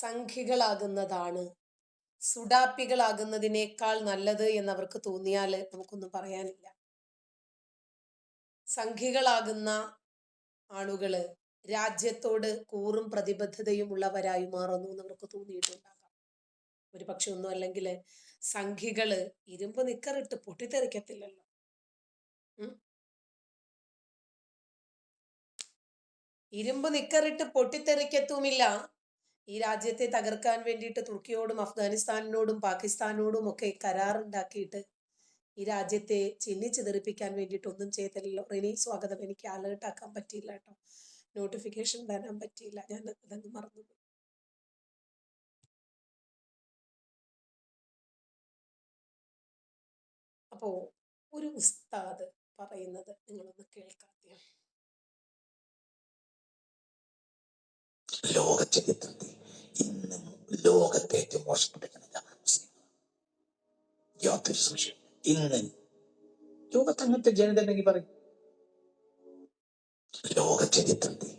സംഘികളാകുന്നതാണ് സുഡാപ്പികളാകുന്നതിനേക്കാൾ നല്ലത് എന്നവർക്ക് തോന്നിയാൽ നമുക്കൊന്നും പറയാനില്ല. സംഘികളാകുന്ന ആളുകള് രാജ്യത്തോട് കൂറും പ്രതിബദ്ധതയും ഉള്ളവരായി മാറുന്നു എന്നവർക്ക് തോന്നിയിട്ടുണ്ടാകാം. ഒരു പക്ഷെ ഒന്നും അല്ലെങ്കിൽ സംഘികള് ഇരുമ്പ് നിക്കറിട്ട് പൊട്ടിത്തെറിക്കത്തില്ലല്ലോ. ഇരുമ്പ് നിക്കറിട്ട് പൊട്ടിത്തെറിക്കത്തുമില്ല. ഈ രാജ്യത്തെ തകർക്കാൻ വേണ്ടിയിട്ട് തുർക്കിയോടും അഫ്ഗാനിസ്ഥാനിനോടും പാകിസ്ഥാനോടും ഒക്കെ കരാറുണ്ടാക്കിയിട്ട് ഈ രാജ്യത്തെ ചിന്നിച്ചിതറിപ്പിക്കാൻ വേണ്ടിയിട്ട് ഒന്നും ചെയ്തില്ലല്ലോ. റിനി സ്വാഗതം. എനിക്ക് അലേർട്ട് ആക്കാൻ പറ്റിയില്ല കേട്ടോ, നോട്ടിഫിക്കേഷൻ തരാൻ പറ്റിയില്ല, ഞാൻ അതങ്ങ് മറന്നുപോയി. അപ്പോ ഒരു ഉസ്താദ് പറയുന്നത് നിങ്ങളൊന്ന് കേൾക്കാതെ. ലോക ചരിത്രത്തിൽ ഇന്നും ലോകത്തെ ഏറ്റവും മോശപ്പെട്ട ജനത യാതൊരു സംശയം. ഇന്ന് ലോകത്ത് അങ്ങനത്തെ ജനത ഉണ്ടെങ്കിൽ പറയും. ലോക ചരിത്രത്തിൽ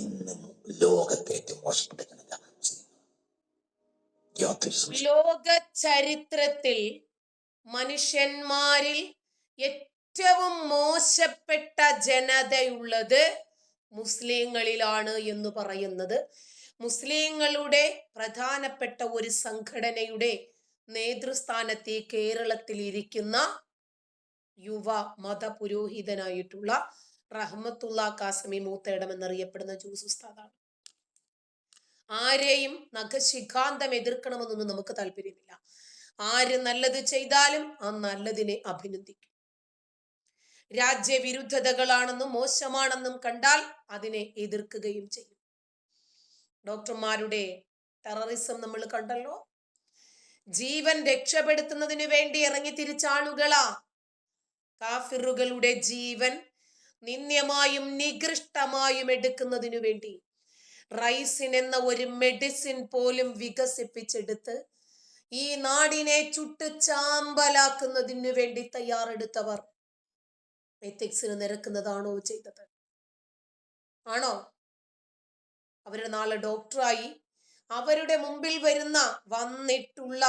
ഇന്നും ലോകത്തെ ഏറ്റവും മോശപ്പെട്ട ജനത യാതൊരു സംശയം. ലോക ചരിത്രത്തിൽ മനുഷ്യന്മാരിൽ ഏറ്റവും മോശപ്പെട്ട ജനതയുള്ളത് മുസ്ലിങ്ങളിലാണ് എന്ന് പറയുന്നത് മുസ്ലിങ്ങളുടെ പ്രധാനപ്പെട്ട ഒരു സംഘടനയുടെ നേതൃസ്ഥാനത്തെ കേരളത്തിൽ ഇരിക്കുന്ന യുവ മതപുരോഹിതനായിട്ടുള്ള റഹ്മത്തുള്ള കാസമി മൂത്തേടം എന്നറിയപ്പെടുന്ന ജൂസ് ഉസ്താദാണ്. ആരെയും നഖശിഖാന്തം എതിർക്കണമെന്നൊന്നും നമുക്ക് താല്പര്യമില്ല. ആര് നല്ലത് ചെയ്താലും ആ നല്ലതിനെ അഭിനന്ദിക്കും. രാജ്യവിരുദ്ധതകളാണെന്നും മോശമാണെന്നും കണ്ടാൽ അതിനെ എതിർക്കുകയും ചെയ്യും. ഡോക്ടർമാരുടെ ടെററിസം നമ്മൾ കണ്ടല്ലോ. ജീവൻ രക്ഷപ്പെടുത്തുന്നതിന് വേണ്ടി ഇറങ്ങി തിരിച്ച ആളുകളാ. കാഫിറുകളുടെ ജീവൻ നിന്ദ്യമായും നികൃഷ്ടമായും എടുക്കുന്നതിനു വേണ്ടി റൈസിൻ എന്ന ഒരു മെഡിസിൻ പോലും വികസിപ്പിച്ചെടുത്ത് ഈ നാടിനെ ചുട്ട് ചാമ്പലാക്കുന്നതിനു വേണ്ടി തയ്യാറെടുത്തവർ എത്തിക്സിന് നിരക്കുന്നതാണോ ചെയ്തത്? ആണോ? അവരുടെ നാളെ ഡോക്ടറായി അവരുടെ മുമ്പിൽ വന്നിട്ടുള്ള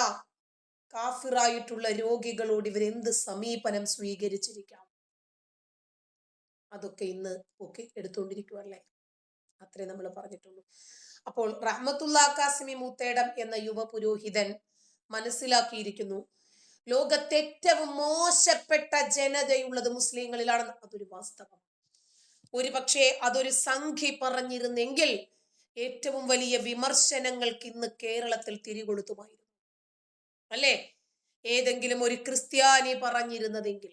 കാഫിറായിട്ടുള്ള രോഗികളോട് ഇവരെന്ത് സമീപനം സ്വീകരിച്ചിരിക്കാം? അതൊക്കെ ഇന്ന് ഒക്കെ എടുത്തുകൊണ്ടിരിക്കുവല്ലേ. അത്രേ നമ്മൾ പറഞ്ഞിട്ടുള്ളൂ. അപ്പോൾ റഹ്മത്തുള്ള കാസിമി മൂത്തേടം എന്ന യുവ പുരോഹിതൻ മനസ്സിലാക്കിയിരിക്കുന്നു ലോകത്തെ ഏറ്റവും മോശപ്പെട്ട ജനതയുള്ളത് മുസ്ലിങ്ങളിലാണെന്ന്. അതൊരു വാസ്തവം. ഒരു പക്ഷേ അതൊരു സംഘി പറഞ്ഞിരുന്നെങ്കിൽ ഏറ്റവും വലിയ വിമർശനങ്ങൾക്ക് ഇന്ന് കേരളത്തിൽ തിരികൊളുത്തുമായിരുന്നു, അല്ലേ? ഏതെങ്കിലും ഒരു ക്രിസ്ത്യാനി പറഞ്ഞിരുന്നതെങ്കിൽ,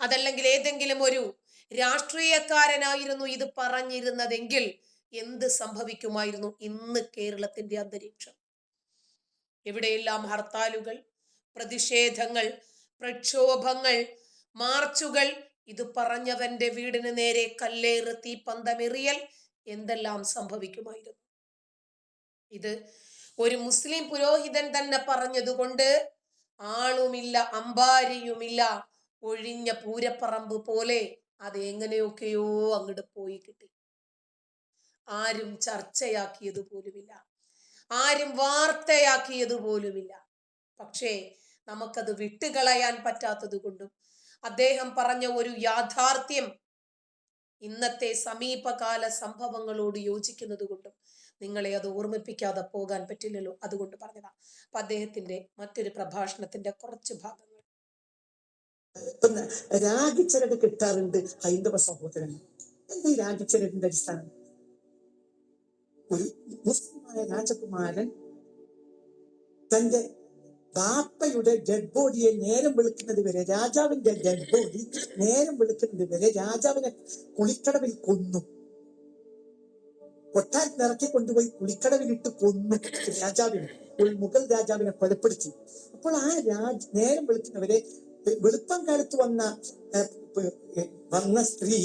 അതല്ലെങ്കിൽ ഏതെങ്കിലും ഒരു രാഷ്ട്രീയക്കാരനായിരുന്നു ഇത് പറഞ്ഞിരുന്നതെങ്കിൽ എന്ത് സംഭവിക്കുമായിരുന്നു ഇന്ന് കേരളത്തിന്റെ അന്തരീക്ഷം? എവിടെയെല്ലാം ഹർത്താലുകൾ, പ്രതിഷേധങ്ങൾ, പ്രക്ഷോഭങ്ങൾ, മാർച്ചുകൾ, ഇത് പറഞ്ഞവന്റെ വീടിന് നേരെ കല്ലേറ്, തീപ്പന്തമെറിയൽ, എന്തെല്ലാം സംഭവിക്കുമായിരുന്നു. ഇത് ഒരു മുസ്ലിം പുരോഹിതൻ തന്നെ പറഞ്ഞതുകൊണ്ട് ആളുമില്ല, അമ്പാരിയുമില്ല, ഒഴിഞ്ഞ പൂരപ്പറമ്പ് പോലെ അത് എങ്ങനെയൊക്കെയോ അങ്ങോട്ട് പോയി കിട്ടി. ആരും ചർച്ചയാക്കിയത് പോലുമില്ല, ആരും വാർത്തയാക്കിയത് പോലുമില്ല. പക്ഷേ നമുക്കത് വിട്ടുകളയാൻ പറ്റാത്തത് കൊണ്ടും അദ്ദേഹം പറഞ്ഞ ഒരു യാഥാർത്ഥ്യം ഇന്നത്തെ സമീപകാല സംഭവങ്ങളോട് യോജിക്കുന്നത് കൊണ്ടും നിങ്ങളെ അത് ഓർമ്മിപ്പിക്കാതെ പോകാൻ പറ്റില്ലല്ലോ. അതുകൊണ്ട് പറഞ്ഞതാ. അപ്പൊ അദ്ദേഹത്തിന്റെ മറ്റൊരു പ്രഭാഷണത്തിന്റെ കുറച്ച് ഭാഗങ്ങൾ. രാഗിച്ചരട് കിട്ടാറുണ്ട് ഹൈന്ദവ സഹോദരൻ. എന്താ ഈ രാഗിച്ചരടിന്റെ അടിസ്ഥാനം? ഒരു മുസ്ലിമായ രാജകുമാരൻ തന്റെ ബാപ്പയുടെ ഡെഡ് ബോഡിയെ നേരം വെളുക്കുന്നത് വരെ, രാജാവിന്റെ ഡെഡ് ബോഡി നേരം വെളുക്കുന്നത് വരെ രാജാവിനെ കുളിക്കടവിൽ കൊന്നു. കൊട്ടാരത്തിൽ ഇറക്കി കൊണ്ടുപോയി കുളിക്കടവിലിട്ട് കൊന്നു രാജാവിനെ, ഒരു മുഗൾ രാജാവിനെ കൊലപ്പെടുത്തി. അപ്പോൾ ആ നേരം വെളുക്കുന്നവരെ വെളുപ്പം കാലത്ത് വന്ന സ്ത്രീ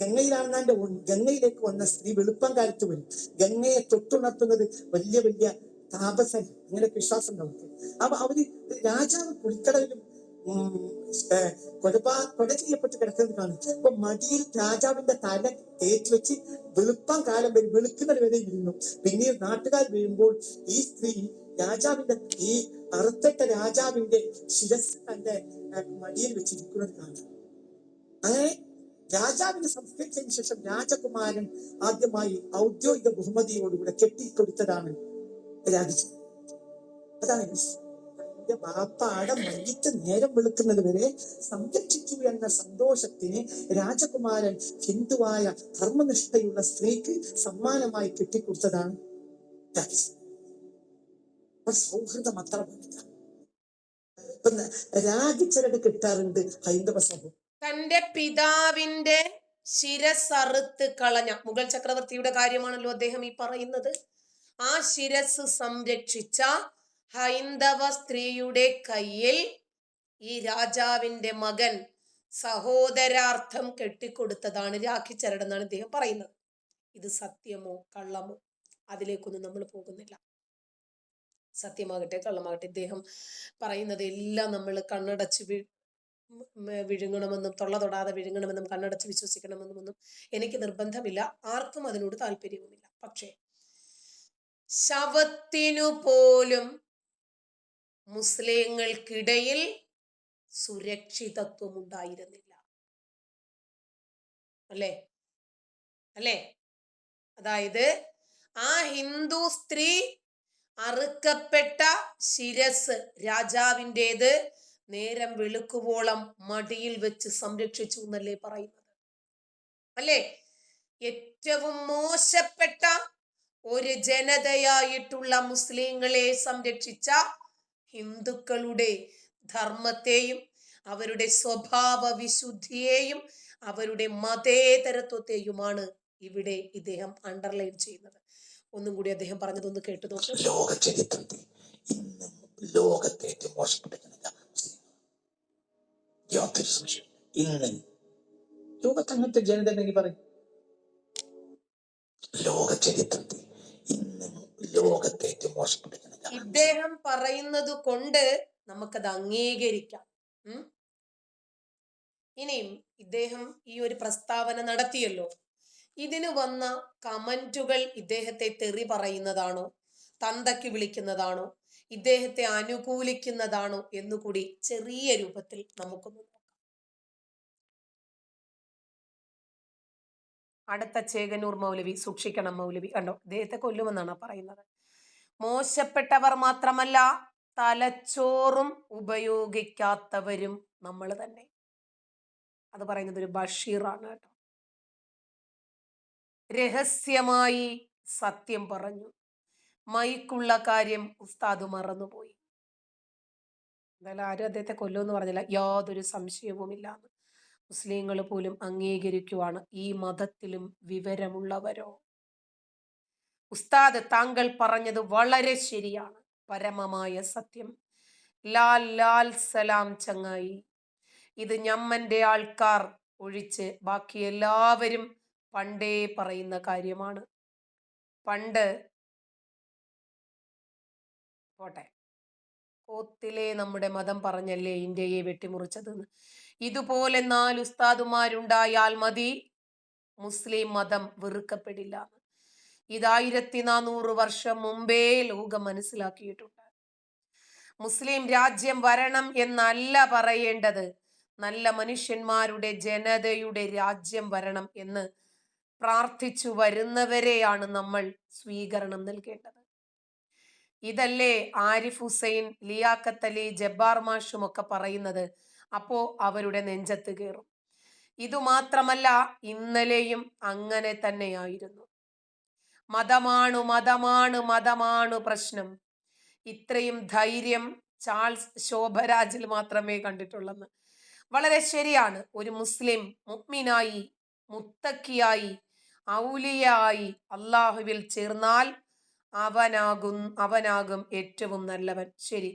ഗംഗയിലാണെന്നാന്റെ ഗംഗയിലേക്ക് വന്ന സ്ത്രീ വെളുപ്പം കാലത്ത് വരും. ഗംഗയെ തൊട്ടുണർത്തുന്നത് വലിയ വലിയ താപസൻ, അങ്ങനെയൊക്കെ വിശ്വാസം നമുക്ക്. അപ്പൊ അവര് രാജാവ് കുളിക്കടവിലും കൊല ചെയ്യപ്പെട്ട് കിടക്കുന്നത് കാണും. അപ്പൊ മടിയിൽ രാജാവിന്റെ തല തേച്ച് വെച്ച് വെളുപ്പാൻ കാലം വരെ വെളുക്കുന്നത് വരെ ഇരുന്നു. പിന്നീട് നാട്ടുകാർ വീഴുമ്പോൾ ഈ സ്ത്രീ രാജാവിന്റെ ഈ അറുത്തട്ട രാജാവിന്റെ ശിരസ് തന്റെ മടിയിൽ വെച്ചിരിക്കുന്നത് കാണാം. അങ്ങനെ രാജാവിനെ സംസ്കരിച്ചതിന് ശേഷം രാജകുമാരൻ ആദ്യമായി ഔദ്യോഗിക ബഹുമതിയോടുകൂടെ കെട്ടിക്കൊടുത്തതാണ് രാജിച്ചത്. അതാണ് എന്റെ ബാപ്പാടെ മയ്യത്ത് നേരം വെളുക്കുന്നത് വരെ സംരക്ഷിച്ചു എന്ന സന്തോഷത്തിന് രാജകുമാരൻ ഹിന്ദുവായ ധർമ്മനിഷ്ഠയുള്ള സ്ത്രീക്ക് സമ്മാനമായി കെട്ടിക്കൊടുത്തതാണ് രാജിച്ചത്. സൗഹൃദം അത്ര വലുതാണ്. രാജിച്ചരട് കിട്ടാറുണ്ട് ഹൈന്ദവ സമൂഹം. തന്റെ പിതാവിന്റെ ശിരസ്സറുത്ത് കളഞ്ഞ മുഗൾ ചക്രവർത്തിയുടെ കാര്യമാണല്ലോ അദ്ദേഹം ഈ പറയുന്നത്. ആ ശിരസ് സംരക്ഷിച്ച ഹൈന്ദവ സ്ത്രീയുടെ കയ്യിൽ ഈ രാജാവിന്റെ മകൻ സഹോദരാർത്ഥം കെട്ടിക്കൊടുത്തതാണ് രാഖി ചരട് എന്നാണ് ഇദ്ദേഹം പറയുന്നത്. ഇത് സത്യമോ കള്ളമോ അതിലേക്കൊന്നും നമ്മൾ പോകുന്നില്ല. സത്യമാകട്ടെ കള്ളമാകട്ടെ ഇദ്ദേഹം പറയുന്നത് എല്ലാം നമ്മൾ കണ്ണടച്ച് വിഴുങ്ങണമെന്നും തൊള്ള തൊടാതെ വിഴുങ്ങണമെന്നും കണ്ണടച്ച് വിശ്വസിക്കണമെന്നും ഒന്നും എനിക്ക് നിർബന്ധമില്ല. ആർക്കും അതിനോട് താല്പര്യവുമില്ല. പക്ഷേ ശവത്തിനു പോലും മുസ്ലിങ്ങൾക്കിടയിൽ സുരക്ഷിതത്വം ഉണ്ടായിരുന്നില്ല. അല്ലേ അല്ലേ അതായത് ആ ഹിന്ദു സ്ത്രീ അറുക്കപ്പെട്ട ശിരസ് രാജാവിൻ്റെത് നേരം വെളുക്കുവോളം മടിയിൽ വെച്ച് സംരക്ഷിച്ചു എന്നല്ലേ പറയുന്നത്. അല്ലേ? ഏറ്റവും മോശപ്പെട്ട ഒരു ജനതയായിട്ടുള്ള മുസ്ലിങ്ങളെ സംരക്ഷിച്ച ഹിന്ദുക്കളുടെ ധർമ്മത്തെയും അവരുടെ സ്വഭാവ വിശുദ്ധിയെയും അവരുടെ മതേതരത്വത്തെയുമാണ് ഇവിടെ ഇദ്ദേഹം അണ്ടർലൈൻ ചെയ്യുന്നത്. ഒന്നും കൂടി അദ്ദേഹം പറഞ്ഞതൊന്ന് കേട്ടു നോക്കും. ലോക ചരിത്രത്തിൽ ഇന്നും ലോകത്തെ ഏറ്റവും മോശപ്പെട്ട ജനത യാതൊരു സംശയം. ഇന്ന് ലോകത്ത് അങ്ങനത്തെ ജനത ഉണ്ടെങ്കിൽ പറയും. ലോക ചരിത്രത്തിൽ ഇന്നും ലോകത്തെ ഏറ്റവും മോശപ്പെട്ട ജനത ഇദ്ദേഹം പറയുന്നത് കൊണ്ട് നമുക്കത് അംഗീകരിക്കാം. ഇനിയും ഇദ്ദേഹം ഈ ഒരു പ്രസ്താവന നടത്തിയല്ലോ, ഇതിന് വന്ന കമന്റുകൾ ഇദ്ദേഹത്തെ തെറി പറയുന്നതാണോ, തന്തയ്ക്ക് വിളിക്കുന്നതാണോ, ഇദ്ദേഹത്തെ അനുകൂലിക്കുന്നതാണോ എന്നുകൂടി ചെറിയ രൂപത്തിൽ നമുക്കൊന്ന് നോക്കാം. അടുത്ത ചേകനൂർ മൗലവി, സൂക്ഷിക്കണം മൗലവി, കണ്ടോ ഇദ്ദേഹത്തെ കൊല്ലുമെന്നാണ് പറയുന്നത്. മോശപ്പെട്ടവർ മാത്രമല്ല, തലച്ചോറും ഉപയോഗിക്കാത്തവരും നമ്മൾ തന്നെ. അത് പറയുന്നത് ഒരു ബഷീറാണ് കേട്ടോ. രഹസ്യമായി സത്യം പറഞ്ഞു, മൈക്കുള്ള കാര്യം ഉസ്താദ് മറന്നുപോയി. എന്തായാലും ആരും അദ്ദേഹത്തെ കൊല്ലുമെന്ന് പറഞ്ഞില്ല, യാതൊരു സംശയവുമില്ല. മുസ്ലിങ്ങൾ പോലും അംഗീകരിക്കുവാണ്, ഈ മതത്തിലും വിവരമുള്ളവരോ. ഉസ്താദ് താങ്കൾ പറഞ്ഞത് വളരെ ശരിയാണ്, പരമമായ സത്യം. ലാൽ ലാൽ സലാം ചങ്ങായി. ഇത് ഞമ്മന്റെ ആൾക്കാർ ഒഴിച്ച് ബാക്കി എല്ലാവരും പണ്ടേ പറയുന്ന കാര്യമാണ്. പണ്ട് പോട്ടെ, കോത്തിലെ നമ്മുടെ മതം പറഞ്ഞല്ലേ ഇന്ത്യയെ വെട്ടിമുറിച്ചതെന്ന്. ഇതുപോലെ 4 ഉസ്താദുമാരുണ്ടായാൽ മതി, മുസ്ലിം മതം വെറുക്കപ്പെടില്ല. ഇത് 1400 വർഷം മുമ്പേ ലോകം മനസ്സിലാക്കിയിട്ടുണ്ട്. മുസ്ലിം രാജ്യം വരണം എന്നല്ല പറയേണ്ടത്, നല്ല മനുഷ്യന്മാരുടെ ജനതയുടെ രാജ്യം വരണം എന്ന് പ്രാർത്ഥിച്ചു വരുന്നവരെയാണ് നമ്മൾ സ്വീകരണം നൽകേണ്ടത്. ഇതല്ലേ ആരിഫ് ഹുസൈൻ, ലിയാഖത്ത് അലി, ജബ്ബാർ മാഷും ഒക്കെ പറയുന്നത്. അപ്പോ അവരുടെ നെഞ്ചത്ത് കയറും. ഇതുമാത്രമല്ല, ഇന്നലെയും അങ്ങനെ തന്നെയായിരുന്നു. മതമാണു മതമാണ് മതമാണു പ്രശ്നം. ഇത്രയും ധൈര്യം ചാൾസ് ശോഭരാജിൽ മാത്രമേ കണ്ടിട്ടുള്ളെന്ന്. വളരെ ശരിയാണ്. ഒരു മുസ്ലിം മുഅ്മിനായി, മുത്തക്കിയായി, ഔലിയായി അള്ളാഹുവിൽ ചേർന്നാൽ അവനാകും ഏറ്റവും നല്ലവൻ. ശരി,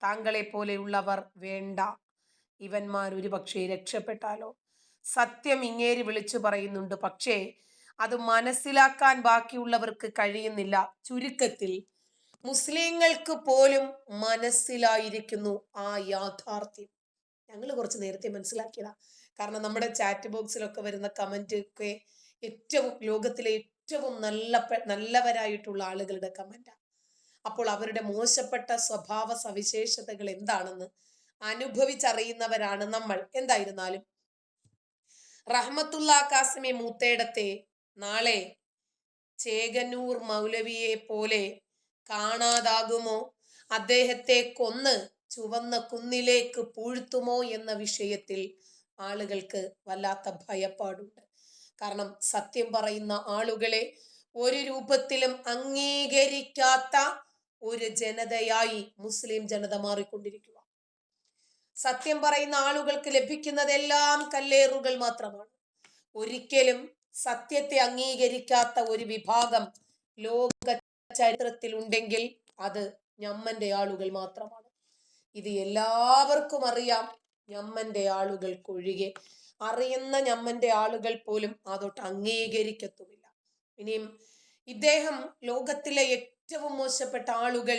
താങ്കളെ പോലെയുള്ളവർ വേണ്ട, ഇവന്മാർ ഒരു പക്ഷേ രക്ഷപ്പെട്ടാലോ. സത്യം ഇങ്ങേരി വിളിച്ചു പറയുന്നുണ്ട്, പക്ഷേ അത് മനസ്സിലാക്കാൻ ബാക്കിയുള്ളവർക്ക് കഴിയുന്നില്ല. ചുരുക്കത്തിൽ മുസ്ലിങ്ങൾക്ക് പോലും മനസ്സിലായിരിക്കുന്നു ആ യാഥാർത്ഥ്യം. ഞങ്ങൾ കുറച്ച് നേരത്തെ മനസ്സിലാക്കിയതാ. കാരണം നമ്മുടെ ചാറ്റ് ബോക്സിലൊക്കെ വരുന്ന കമന്റ് ഒക്കെ ലോകത്തിലെ ഏറ്റവും നല്ലവരായിട്ടുള്ള ആളുകളുടെ കമന്റാ. അപ്പോൾ അവരുടെ മോശപ്പെട്ട സ്വഭാവ സവിശേഷതകൾ എന്താണെന്ന് അനുഭവിച്ചറിയുന്നവരാണ് നമ്മൾ. എന്തായിരുന്നാലും റഹ്മത്തുള്ള കാസിമി മൂത്തേടത്തെ നാളെ ചേകന്നൂർ മൗലവിയെ പോലെ കാണാതാകുമോ, അദ്ദേഹത്തെ കൊന്ന് ചുവന്ന കുന്നിലേക്ക് പൂഴ്ത്തുമോ എന്ന വിഷയത്തിൽ ആളുകൾക്ക് വല്ലാത്ത ഭയപ്പാടുണ്ട്. കാരണം സത്യം പറയുന്ന ആളുകളെ ഒരു രൂപത്തിലും അംഗീകരിക്കാത്ത ഒരു ജനതയായി മുസ്ലിം ജനത മാറിക്കൊണ്ടിരിക്കുക. സത്യം പറയുന്ന ആളുകൾക്ക് ലഭിക്കുന്നതെല്ലാം കല്ലേറുകൾ മാത്രമാണ്. ഒരിക്കലും സത്യത്തെ അംഗീകരിക്കാത്ത ഒരു വിഭാഗം ലോക ചരിത്രത്തിൽ ഉണ്ടെങ്കിൽ അത് ഞമ്മന്റെ ആളുകൾ മാത്രമാണ്. ഇത് എല്ലാവർക്കും അറിയാം. ഞമ്മന്റെ ആളുകൾക്കൊഴികെ അറിയുന്ന ഞമ്മന്റെ ആളുകൾ പോലും അതൊട്ട് അംഗീകരിക്കത്തുമില്ല. ഇനിയും ഇദ്ദേഹം ലോകത്തിലെ ഏറ്റവും മോശപ്പെട്ട ആളുകൾ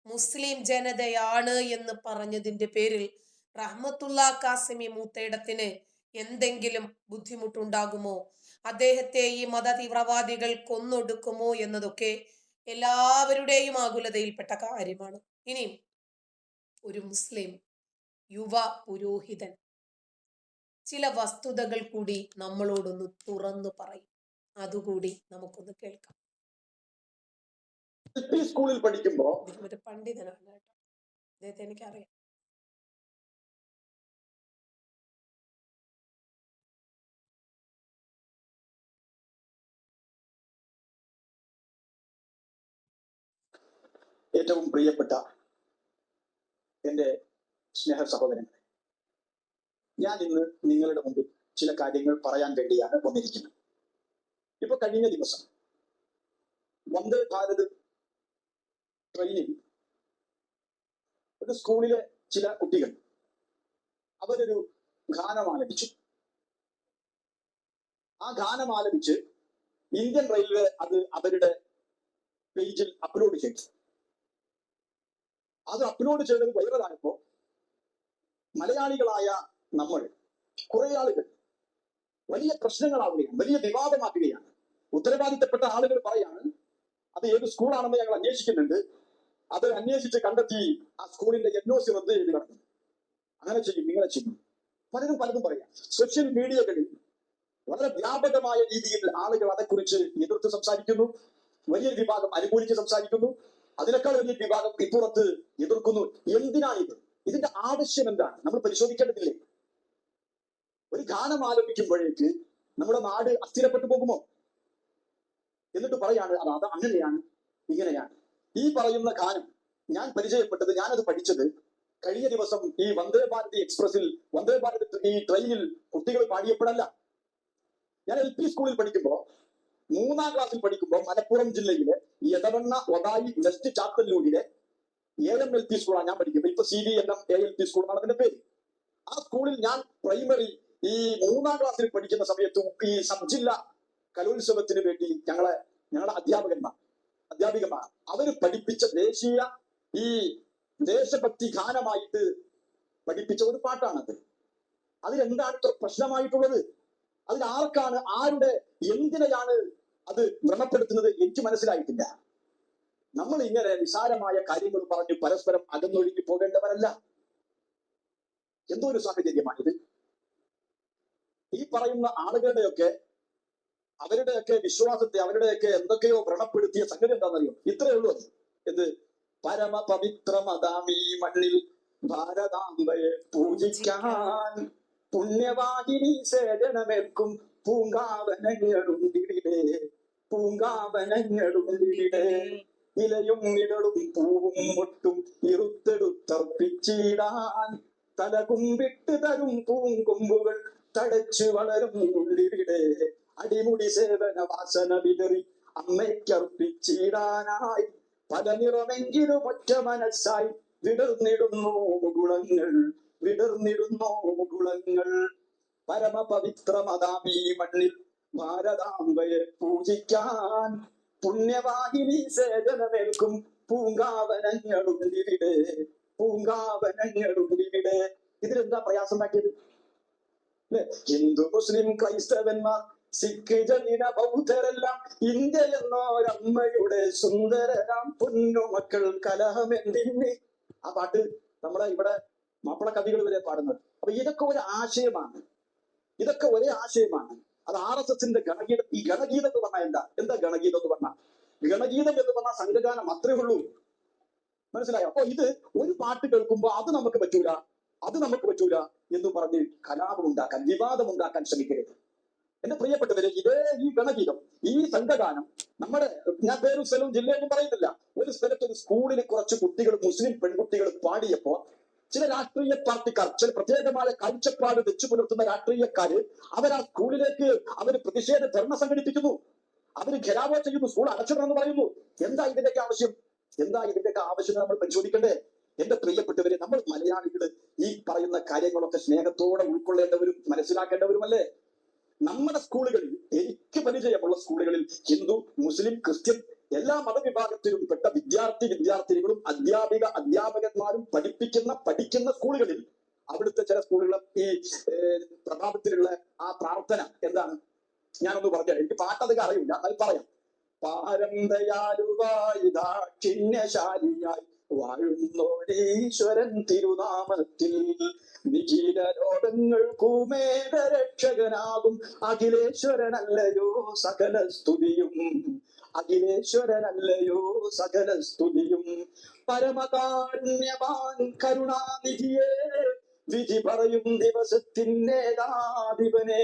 മുസ്ലിം ജനതയാണ് എന്ന് പറഞ്ഞതിന്റെ പേരിൽ റഹ്മത്തുള്ള കാസിമി മൂത്തേടത്തിന് എന്തെങ്കിലും ബുദ്ധിമുട്ടുണ്ടാകുമോ, അദ്ദേഹത്തെ ഈ മത തീവ്രവാദികൾ കൊന്നൊടുക്കുമോ എന്നതൊക്കെ എല്ലാവരുടെയും ആകുലതയിൽപ്പെട്ട കാര്യമാണ്. ഇനിയും ഒരു മുസ്ലിം യുവ പുരോഹിതൻ ചില വസ്തുതകൾ കൂടി നമ്മളോടൊന്ന് തുറന്നു പറയും. അതുകൂടി നമുക്കൊന്ന് കേൾക്കാം. സ്കൂളിൽ പഠിക്കുമ്പോ അദ്ദേഹം ഒരു പണ്ഡിതനാണ് കേട്ടോ, അദ്ദേഹത്തെ എനിക്കറിയാം. ഏറ്റവും പ്രിയപ്പെട്ട എൻ്റെ സ്നേഹ സഹോദരങ്ങളെ, ഞാൻ ഇന്ന് നിങ്ങളുടെ മുമ്പിൽ ചില കാര്യങ്ങൾ പറയാൻ വേണ്ടിയാണ് വന്നിരിക്കുന്നത്. ഇപ്പൊ കഴിഞ്ഞ ദിവസം വന്ദേ ഭാരത് ട്രെയിനിൽ ഒരു സ്കൂളിലെ ചില കുട്ടികൾ അവരൊരു ഗാനം ആലപിച്ചു. ആ ഗാനം ആലപിച്ച് ഇന്ത്യൻ റെയിൽവേ അത് അവരുടെ പേജിൽ അപ്ലോഡ് ചെയ്തു. അത് അപ്ലോഡ് ചെയ്തത് വൈറലായപ്പോ മലയാളികളായ നമ്മൾ കുറെ ആളുകൾ വലിയ പ്രശ്നങ്ങളാവുകയാണ്, വലിയ വിവാദമാക്കുകയാണ്. ഉത്തരവാദിത്തപ്പെട്ട ആളുകൾ പറയാണ് അത് ഏത് സ്കൂളാണെന്ന് ഞങ്ങൾ അന്വേഷിക്കുന്നുണ്ട്, അത് അന്വേഷിച്ച് കണ്ടെത്തി ആ സ്കൂളിന്റെ NOC റദ്ദ് ചെയ്ത് കിടക്കുന്നു. അങ്ങനെ ചെയ്യും, ഇങ്ങനെ ചെയ്യും, പലരും പലതും പറയാം. സോഷ്യൽ മീഡിയകളിൽ വളരെ വ്യാപകമായ രീതിയിൽ ആളുകൾ അതേക്കുറിച്ച് എതിർത്ത് സംസാരിക്കുന്നു. വലിയൊരു വിഭാഗം അനുകൂലിച്ച് സംസാരിക്കുന്നു. അതിനേക്കാൾ വലിയ വിഭാഗം ഇപ്പുറത്ത് എതിർക്കുന്നു. എന്തിനാണിത്? ഇതിന്റെ ആവശ്യം എന്താണ്? നമ്മൾ പരിശോധിക്കേണ്ടതില്ലേ? ഒരു ഗാനം ആലപിക്കുമ്പോഴേക്ക് നമ്മുടെ നാട് അസ്ഥിരപ്പെട്ടു പോകുമോ? എന്നിട്ട് പറയാണ് അത് അങ്ങനെയാണ്, ഇങ്ങനെയാണ്. ഈ പറയുന്ന ഗാനം ഞാൻ പരിചയപ്പെട്ടത്, ഞാനത് പഠിച്ചത് കഴിഞ്ഞ ദിവസം ഈ വന്ദേ ഭാരത് എക്സ്പ്രസിൽ, വന്ദേ ഭാരത് ഈ ട്രെയിനിൽ കുട്ടികൾ പാടിയപ്പോഴല്ല. ഞാൻ LP സ്കൂളിൽ പഠിക്കുമ്പോ, 3ാം ക്ലാസ്സിൽ പഠിക്കുമ്പോൾ മലപ്പുറം ജില്ലയിലെ എടവണ്ണ ഒതായി വെസ്റ്റ് ചാത്തല്ലൂരിലെ AMLP സ്കൂളാണ് ഞാൻ പഠിക്കുമ്പോൾ. ഇപ്പൊ CVNM ALP സ്കൂൾ എന്നാണ് അതിന്റെ പേര്. ആ സ്കൂളിൽ ഞാൻ പ്രൈമറി ഈ 3ാം ക്ലാസ്സിൽ പഠിക്കുന്ന സമയത്ത് ഈ സബ് ജില്ലാ കലോത്സവത്തിന് വേണ്ടി ഞങ്ങളെ അധ്യാപികമാർ അവര് പഠിപ്പിച്ച ദേശീയ ഈ ദേശഭക്തി ഗാനമായിട്ട് പഠിപ്പിച്ച ഒരു പാട്ടാണത്. അതിലെന്താണ് ഇത്ര പ്രശ്നമായിട്ടുള്ളത്? അതിൽ ആർക്കാണ്, ആരുടെ, എന്തിനെയാണ് അത് വ്രണപ്പെടുത്തുന്നത്? എനിക്ക് മനസ്സിലായിട്ടില്ല. നമ്മൾ ഇങ്ങനെ നിസാരമായ കാര്യങ്ങൾ പറഞ്ഞ് പരസ്പരം അകന്നൊഴുകി പോകേണ്ടവരല്ല. എന്തോ ഒരു സാഹചര്യമാണിത്. ഈ പറയുന്ന ആളുകളുടെയൊക്കെ അവരുടെയൊക്കെ വിശ്വാസത്തെ, അവരുടെയൊക്കെ എന്തൊക്കെയോ വ്രണപ്പെടുത്തിയ സംഗതി എന്താണെന്നറിയോ? ഇത്രയേ ഉള്ളൂ. അത് എന്ത്? പരമ പവിത്രമതാമീ മണ്ണിൽ ഭാരതാംബയെ പൂജിക്കാൻ പുണ്യവാഹിനി സേവനമേൽക്കും പൂങ്കാവനങ്ങളുണ്ടിവിടെ, പൂങ്കാവനങ്ങളുണ്ടിവിടെ. ഇലയും ഇടളും പൂവും മുട്ടും ഇറുത്തെടുത്തർപ്പിച്ചിടാൻ തലകുമ്പിട്ട് തരും പൂങ്കൊമ്പുകൾ തടച്ചു വളരും ഉള്ളിവിടെ. അടിമുടി സേവന വാസന വിതറി അമ്മയ്ക്കർപ്പിച്ചിടാനായി പല നിറമെങ്കിലും ഒറ്റ മനസ്സായി വിടർന്നിടുന്നു മുകുളങ്ങൾ, വിടർന്നിടുന്നു മുകുളങ്ങൾ. പരമ പവിത്രമതാമീ മണ്ണിൽ ഭാരതാംബയെ പൂജിക്കാൻ പുണ്യവാഹിനി സേവനമേൽക്കും പൂങ്കാവനങ്ങളുണ്ടിവിടെ, പൂങ്കാവനങ്ങളുണ്ടിവിടെ. ഇതിലെന്താ പ്രയാസം ഉണ്ടാക്കിയത്? അല്ലെ? ഹിന്ദു മുസ്ലിം ക്രൈസ്തവന്മാർ സിഖ് ജൈന ബൗദ്ധരെല്ലാം ഇന്ത്യ എന്നോരമ്മയുടെ സുന്ദരരാം പൊന്നുമക്കൾ കലഹമെന്തിന്. ആ പാട്ട് നമ്മുടെ ഇവിടെ മാപ്പിള കവികൾ വരെ പാടുന്നത്. അപ്പൊ ഇതൊക്കെ ഒരു ആശയമാണ്, ഇതൊക്കെ ഒരേ ആശയമാണ്. അത് RSSന്റെ ഗണഗീതം. ഈ ഗണഗീതം എന്ന് പറഞ്ഞാൽ എന്താ ഗണഗീതം എന്ന് പറഞ്ഞാൽ? ഗണഗീതം എന്ന് പറഞ്ഞാൽ സംഘഗാനം അത്രേ ഉള്ളൂ. മനസ്സിലായോ? അപ്പൊ ഇത് ഒരു പാട്ട് കേൾക്കുമ്പോ അത് നമുക്ക് പറ്റൂല, അത് നമുക്ക് പറ്റൂല എന്ന് പറഞ്ഞ് കലാപം ഉണ്ടാക്കാൻ, വിവാദം ഉണ്ടാക്കാൻ ശ്രമിക്കരുത്. എന്റെ പ്രിയപ്പെട്ടവരെ, ഈ ഗണഗീതം, ഈ സംഘഗാനം നമ്മുടെ, ഞാൻ പേരും സ്ഥലവും ജില്ലയൊന്നും പറയുന്നില്ല, ഒരു സ്ഥലത്ത് ഒരു സ്കൂളിൽ കുറച്ച് കുട്ടികൾ, മുസ്ലിം പെൺകുട്ടികൾ പാടിയപ്പോ ചില രാഷ്ട്രീയ പാർട്ടിക്കാർ, ചില പ്രത്യേകമായ കാഴ്ചപ്പാട് വെച്ചു പുലർത്തുന്ന രാഷ്ട്രീയക്കാര് ആ സ്കൂളിലേക്ക് പ്രതിഷേധ ധർണ സംഘടിപ്പിക്കുന്നു, ഘെരാവോ ചെയ്യുന്നു, സ്കൂൾ അടച്ചിടണമെന്ന് പറയുന്നു. എന്താ ഇതിന്റെയൊക്കെ ആവശ്യം? എന്താ ഇതിന്റെയൊക്കെ ആവശ്യം നമ്മൾ പരിശോധിക്കണ്ടേ? എന്റെ പ്രിയപ്പെട്ടവരെ, നമ്മൾ മലയാളികൾ ഈ പറയുന്ന കാര്യങ്ങളൊക്കെ സ്നേഹത്തോടെ ഉൾക്കൊള്ളേണ്ടവരും മനസ്സിലാക്കേണ്ടവരുമല്ലേ? നമ്മുടെ സ്കൂളുകളിൽ, എനിക്ക് പരിചയമുള്ള സ്കൂളുകളിൽ ഹിന്ദു, മുസ്ലിം, ക്രിസ്ത്യൻ എല്ലാ മതവിഭാഗത്തിലും പെട്ട വിദ്യാർത്ഥിനികളും അധ്യാപകന്മാരും പഠിക്കുന്ന സ്കൂളുകളിൽ, അവിടുത്തെ ചില സ്കൂളുകൾ ഈ പ്രഭാതത്തിലുള്ള ആ പ്രാർത്ഥന എന്താണ്? ഞാനൊന്ന് പറഞ്ഞാൽ, എനിക്ക് പാട്ടതൊക്കെ അറിയില്ല, എന്നാൽ പറയാം. പാരമ്പര്യാലുവായി ദാക്ഷിണ്യശാലിയായി വാഴുന്നോരീശ്വരൻ തിരുനാമത്തിൽ നിഖില ലോകങ്ങൾക്കുമേക രക്ഷകനാകും അഖിലേശ്വരനല്ലയോ സകല സ്തുതിയും, അഖിലേശ്വരനല്ലയോ സകല സ്തുതിയും. പരമകാരുണ്യവാൻ കരുണാനിധിയെ വിധി പറയും ദിവസത്തിനേകാധിപനെ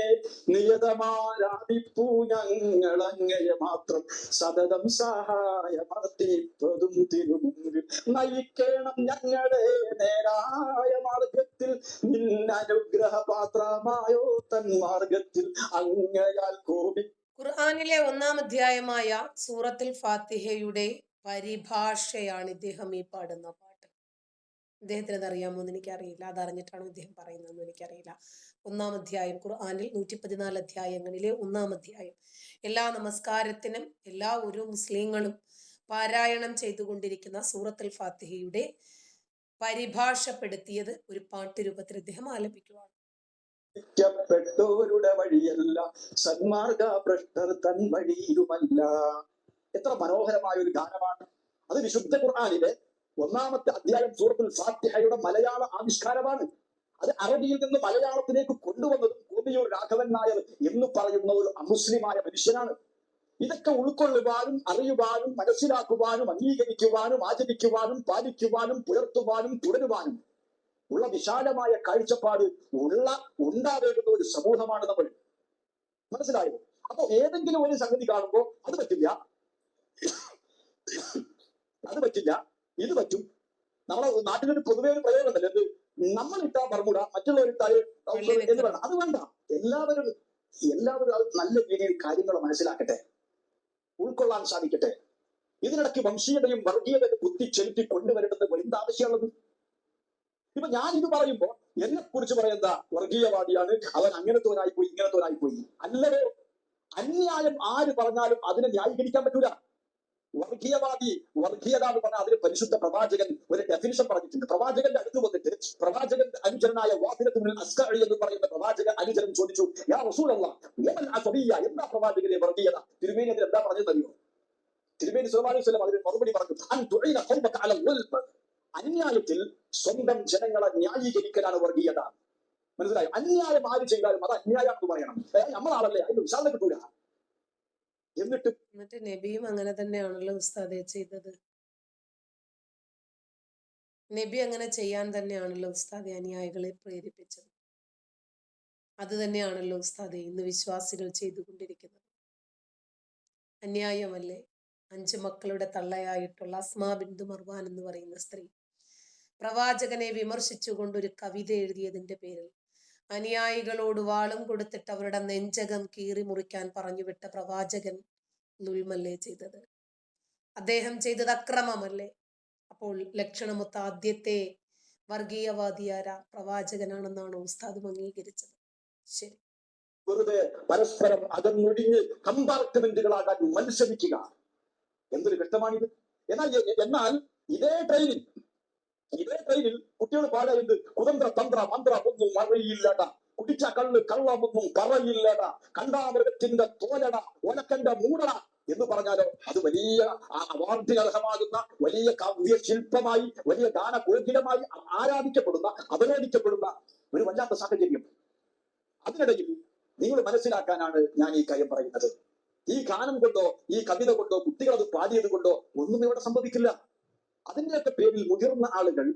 നിയതമാരാധിപ്പൂ ഞങ്ങളങ്ങയെ മാത്രം സതതം സഹായമർത്തിപ്പതും തിരുമുമ്പിൽ നയിക്കണം ഞങ്ങളെ നേരായ മാർഗത്തിൽ നിന്നനുഗ്രഹപാത്രമായോ തൻ മാർഗത്തിൽ അങ്ങയാൽ കോപി. ഖുർആനിലെ 1-ാം അധ്യായമായ സൂറത്തുൽ ഫാത്തിഹയുടെ പരിഭാഷയാണ് ഇദ്ദേഹം ഈ പാടുന്ന പാട്ട്. ഇദ്ദേഹത്തിന് അത് അറിയാമോ എന്ന് എനിക്കറിയില്ല, അതറിഞ്ഞിട്ടാണോ ഇദ്ദേഹം പറയുന്നതെന്ന് എനിക്കറിയില്ല. 1-ാം അധ്യായം, ഖുർആനിൽ 114 അധ്യായങ്ങളിലെ 1-ാം അധ്യായം. എല്ലാ നമസ്കാരത്തിനും ഒരു മുസ്ലിങ്ങളും പാരായണം ചെയ്തുകൊണ്ടിരിക്കുന്ന സൂറത്തുൽ ഫാത്തിഹയുടെ പരിഭാഷപ്പെടുത്തിയത് ഒരു പാട്ട് രൂപത്തിൽ ഇദ്ദേഹം ആലപിക്കുകയാണ്. പ്പെട്ടവരുടെ വഴിയല്ല സന്മാർഗ ഭ്രഷ്ടർ തൻ വഴിയുമല്ല. എത്ര മനോഹരമായ ഒരു ഗാനമാണ് അത്! വിശുദ്ധ ഖുർആനിലെ 1-ാമത്തെ അധ്യായം സൂറത്തുൽ ഫാത്തിഹയുടെ മലയാള ആവിഷ്കാരമാണ്. അത് അറബിയിൽ നിന്ന് മലയാളത്തിലേക്ക് കൊണ്ടുവന്നതും കോടിയൂർ രാഘവൻ നായർ എന്ന് പറയുന്ന ഒരു അമുസ്ലിമായ മനുഷ്യനാണ്. ഇതൊക്കെ ഉൾക്കൊള്ളുവാനും അറിയുവാനും മനസ്സിലാക്കുവാനും അംഗീകരിക്കുവാനും ആചരിക്കുവാനും പാലിക്കുവാനും പുലർത്തുവാനും തുടരുവാനും ഉള്ള വിശാലമായ കാഴ്ചപ്പാട് ഉണ്ടാവേണ്ടുന്ന ഒരു സമൂഹമാണ് നമ്മൾ. മനസ്സിലായോ? അപ്പൊ ഏതെങ്കിലും ഒരു സംഗതി കാണുമ്പോ അത് പറ്റില്ല, ഇത് പറ്റും. നമ്മളെ നാട്ടിലൊരു പൊതുവെ ഒരു പ്രയോഗം ഉണ്ടല്ലോ, എന്ത് നമ്മൾ ഇട്ടാ ബർമുട, മറ്റുള്ളവരിട്ടാൽ എന്ന് വേണം. അത് വേണ്ട. എല്ലാവരും അത് നല്ല രീതിയിൽ കാര്യങ്ങൾ മനസ്സിലാക്കട്ടെ, ഉൾക്കൊള്ളാൻ സാധിക്കട്ടെ. ഇതിനിടയ്ക്ക് വംശീയതയും വർഗീയതയും കുത്തിച്ചെലുത്തി കൊണ്ടുവരേണ്ടത് എന്താവശ്യമുള്ളത്? ഇപ്പൊ ഞാൻ ഇത് പറയുമ്പോ എന്നെ കുറിച്ച് പറയുന്ന വർഗീയവാദിയാണ്, അവൻ അങ്ങനത്തോനായിപ്പോയി ഇങ്ങനത്തോനായിപ്പോയി. അല്ലവോ, അന്യായം ആര് പറഞ്ഞാലും അതിനെ ന്യായീകരിക്കാൻ പറ്റൂല. വർഗീയത എന്ന് പറഞ്ഞാൽ അതിന് പരിശുദ്ധ പ്രവാചകൻ ഒരു ഡെഫിനിഷൻ പറഞ്ഞിട്ടുണ്ട്. പ്രവാചകന്റെ അടുത്ത് വന്നിട്ട് പ്രവാചകന്റെ അനുചരനായ വാസിലത്തുൽ അസ്കഅി എന്ന് പറയുന്ന പ്രവാചക അനുചരൻ ചോദിച്ചു, യാ റസൂലല്ലാഹ് വമൽ അസബിയ്യ, എന്താ പ്രവാചകനെ വർഗീയത? തിരുമേനി അതിൽ എന്താ പറഞ്ഞതെന്നറിയോ? തിരുമേനി സ്വല്ലല്ലാഹു അലൈഹി വസല്ലം അതിന് മറുപടി പറഞ്ഞു, അൻ തുഈന ഖൗമക അലൽ ളുൽമ, അന്യായത്തിൽ സ്വന്തം ജനങ്ങളെ ന്യായീകരിക്കലാണ് വർഗീയത. മനസ്സിലായോ? അന്യായം ആര് ചെയ്താലും അത് അന്യായമാണെന്ന് പറയണം. നമ്മളാളല്ലേ, അതിന് വിശാലത കിട്ടൂല. എന്നിട്ട് നബിയും അങ്ങനെ തന്നെയാണല്ലോ ഉസ്താദെ ചെയ്തത്. നബി അങ്ങനെ ചെയ്യാൻ തന്നെയാണല്ലോ ഉസ്താദെ അനുയായികളെ പ്രേരിപ്പിച്ചത്. അത് തന്നെയാണല്ലോ ഉസ്താദെ ഇന്ന് വിശ്വാസികൾ ചെയ്തുകൊണ്ടിരിക്കുന്നത്. അന്യായമല്ലേ? 5 മക്കളുടെ തള്ളയായിട്ടുള്ള അസ്മാ ബിന്തു മർവാൻ എന്ന് പറയുന്ന സ്ത്രീ പ്രവാചകനെ വിമർശിച്ചുകൊണ്ട് ഒരു കവിത എഴുതിയതിന്റെ പേരിൽ അനുയായികളോട് വാളും കൊടുത്തിട്ട് അവരുടെ നെഞ്ചകം കീറി മുറിക്കാൻ പറഞ്ഞു വിട്ട പ്രവാചകൻ ലുൽമല്ലേ ചെയ്തത്? അദ്ദേഹം ചെയ്തത് അക്രമമല്ലേ? അപ്പോൾ ലക്ഷണമൊത്ത ആദ്യത്തെ വർഗീയവാദിയാര പ്രവാചകനാണെന്നാണ് ഉസ്താദും അംഗീകരിച്ചത്. ശരി, വെറുതെ പരസ്പരം അകന്നൊടിഞ്ഞ് കമ്പാർട്ട്മെന്റുകളാകാൻ മത്സരിക്കുക എന്തൊരു ഘട്ടമാണിത്! എന്നാൽ ഇതേ ട്രെയിനിൽ ഇതേ ട്രെയിനിൽ കുട്ടികൾ പാടുന്നത് കുതന്ത്ര തന്ത്ര മന്ത്ര ഒന്നും മറയില്ലട, കുടിച്ച കള്ള് കള്ളമൊന്നും പറയില്ലട, കണ്ടാമൃഗത്തിന്റെ തോലട, ഒലക്കന്റെ മൂടട എന്ന് പറഞ്ഞാലോ അത് വലിയ അവാർഡിന് അർഹമാകുന്ന വലിയ കാവ്യ ശില്പമായി, വലിയ ഗാനകോകിലമായി ആരാധിക്കപ്പെടുന്ന, അവരോധിക്കപ്പെടുന്ന ഒരു വല്ലാത്ത സാഹചര്യം. അതിനിടയിൽ നിങ്ങൾ മനസ്സിലാക്കാനാണ് ഞാൻ ഈ കാര്യം പറയുന്നത്. ഈ ഗാനം കൊണ്ടോ ഈ കവിത കൊണ്ടോ കുട്ടികൾ അത് പാടിയത് കൊണ്ടോ ഒന്നും ഇവിടെ സംഭവിക്കില്ല. അതിന്റെയൊക്കെ പേരിൽ മുതിർന്ന ആളുകൾ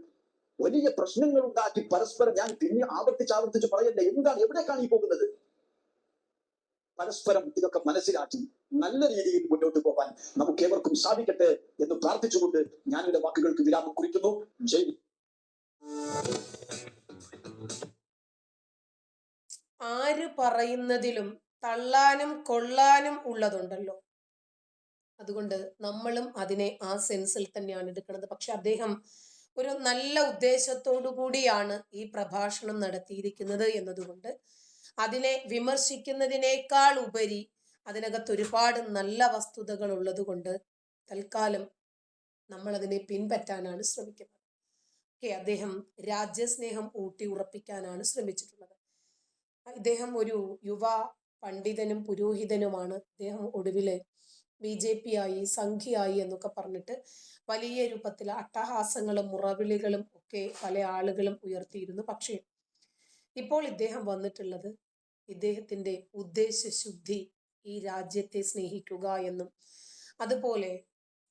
വലിയ പ്രശ്നങ്ങൾ ഉണ്ടാക്കി പരസ്പരം, ഞാൻ പിന്നെ ആവർത്തിച്ച് പറയല്ലേ, എന്താണ് എവിടേക്കാണ് ഈ പോകുന്നത്? പരസ്പരം ഇതൊക്കെ മനസ്സിലാക്കി നല്ല രീതിയിൽ മുന്നോട്ട് പോകാൻ നമുക്ക് ഏവർക്കും സാധിക്കട്ടെ എന്ന് പ്രാർത്ഥിച്ചുകൊണ്ട് ഞാൻ എന്റെ വാക്കുകൾക്ക് വിരാമം കുറിക്കുന്നു. ജയ്. ആര് പറയുന്നതിലും തള്ളാനും കൊള്ളാനും ഉള്ളതുണ്ടല്ലോ. അതുകൊണ്ട് നമ്മളും അതിനെ ആ സെൻസിൽ തന്നെയാണ് എടുക്കുന്നത്. പക്ഷെ അദ്ദേഹം ഒരു നല്ല ഉദ്ദേശത്തോടു കൂടിയാണ് ഈ പ്രഭാഷണം നടത്തിയിരിക്കുന്നത് എന്നതുകൊണ്ട് അതിനെ വിമർശിക്കുന്നതിനേക്കാൾ ഉപരി അതിനകത്ത് ഒരുപാട് നല്ല വസ്തുതകൾ ഉള്ളത് കൊണ്ട് തൽക്കാലം നമ്മൾ അതിനെ പിൻപറ്റാനാണ് ശ്രമിക്കുന്നത്. അദ്ദേഹം രാജ്യസ്നേഹം ഊട്ടി ഉറപ്പിക്കാനാണ് ശ്രമിച്ചിട്ടുള്ളത്. ഇദ്ദേഹം ഒരു യുവ പണ്ഡിതനും പുരോഹിതനുമാണ്. അദ്ദേഹം ഒടുവില് BJP ആയി, സംഘിയായി എന്നൊക്കെ പറഞ്ഞിട്ട് വലിയ രൂപത്തിൽ അട്ടഹാസങ്ങളും മുറവിളികളും ഒക്കെ പല ആളുകളും ഉയർത്തിയിരുന്നു. പക്ഷേ ഇപ്പോൾ ഇദ്ദേഹം വന്നിട്ടുള്ളത് ഇദ്ദേഹത്തിന്റെ ഉദ്ദേശശുദ്ധി ഈ രാജ്യത്തെ സ്നേഹിക്കുക എന്നും അതുപോലെ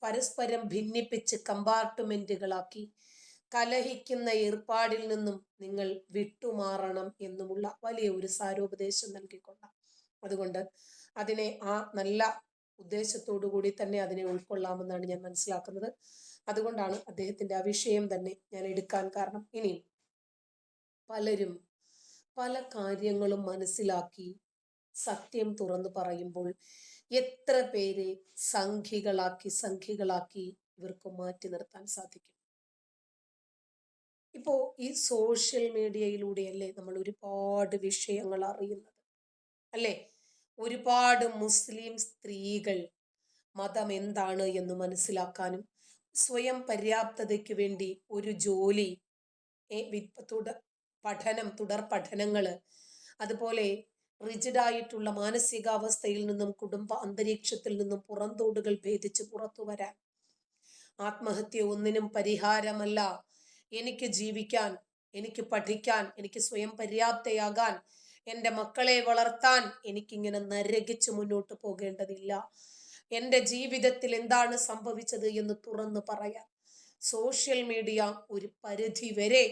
പരസ്പരം ഭിന്നിപ്പിച്ച് കമ്പാർട്ട്മെന്റുകളാക്കി കലഹിക്കുന്ന ഏർപ്പാടിൽ നിന്നും നിങ്ങൾ വിട്ടുമാറണം എന്നുമുള്ള വലിയ ഒരു സാരോപദേശം നൽകിക്കൊണ്ടാണ്. അതുകൊണ്ട് അതിനെ ആ നല്ല ഉദ്ദേശത്തോടു കൂടി തന്നെ അതിനെ ഉൾക്കൊള്ളാമെന്നാണ് ഞാൻ മനസ്സിലാക്കുന്നത്. അതുകൊണ്ടാണ് അദ്ദേഹത്തിന്റെ ആ വിഷയം തന്നെ ഞാൻ എടുക്കാൻ കാരണം. ഇനി പലരും പല കാര്യങ്ങളും മനസ്സിലാക്കി സത്യം തുറന്നു പറയുമ്പോൾ എത്ര പേരെ സംഘികളാക്കി ഇവർക്ക് മാറ്റി നിർത്താൻ സാധിക്കും. ഇപ്പോ ഈ സോഷ്യൽ മീഡിയയിലൂടെയല്ലേ നമ്മൾ ഒരുപാട് വിഷയങ്ങൾ അറിയുന്നത്, അല്ലേ? ഒരുപാട് മുസ്ലിം സ്ത്രീകൾ മതം എന്താണ് എന്ന് മനസ്സിലാക്കാനും സ്വയം പര്യാപ്തതയ്ക്ക് വേണ്ടി ഒരു ജോലി, തുടർ പഠനങ്ങൾ, അതുപോലെ റിജിഡായിട്ടുള്ള മാനസികാവസ്ഥയിൽ നിന്നും കുടുംബ അന്തരീക്ഷത്തിൽ നിന്നും പുറന്തോടുകൾ ഭേദിച്ച് പുറത്തു വരാൻ, ആത്മഹത്യ ഒന്നിനും പരിഹാരമല്ല, എനിക്ക് ജീവിക്കാൻ, എനിക്ക് പഠിക്കാൻ, എനിക്ക് സ്വയം പര്യാപ്തയാകാൻ, എൻ്റെ മക്കളെ വളർത്താൻ എനിക്കിങ്ങനെ നരകിച്ച് മുന്നോട്ട് പോകേണ്ടതില്ല, എൻ്റെ ജീവിതത്തിൽ എന്താണ് സംഭവിച്ചത് എന്ന് തുറന്നു പറയാൻ സോഷ്യൽ മീഡിയ ഒരു പരിധി വരെ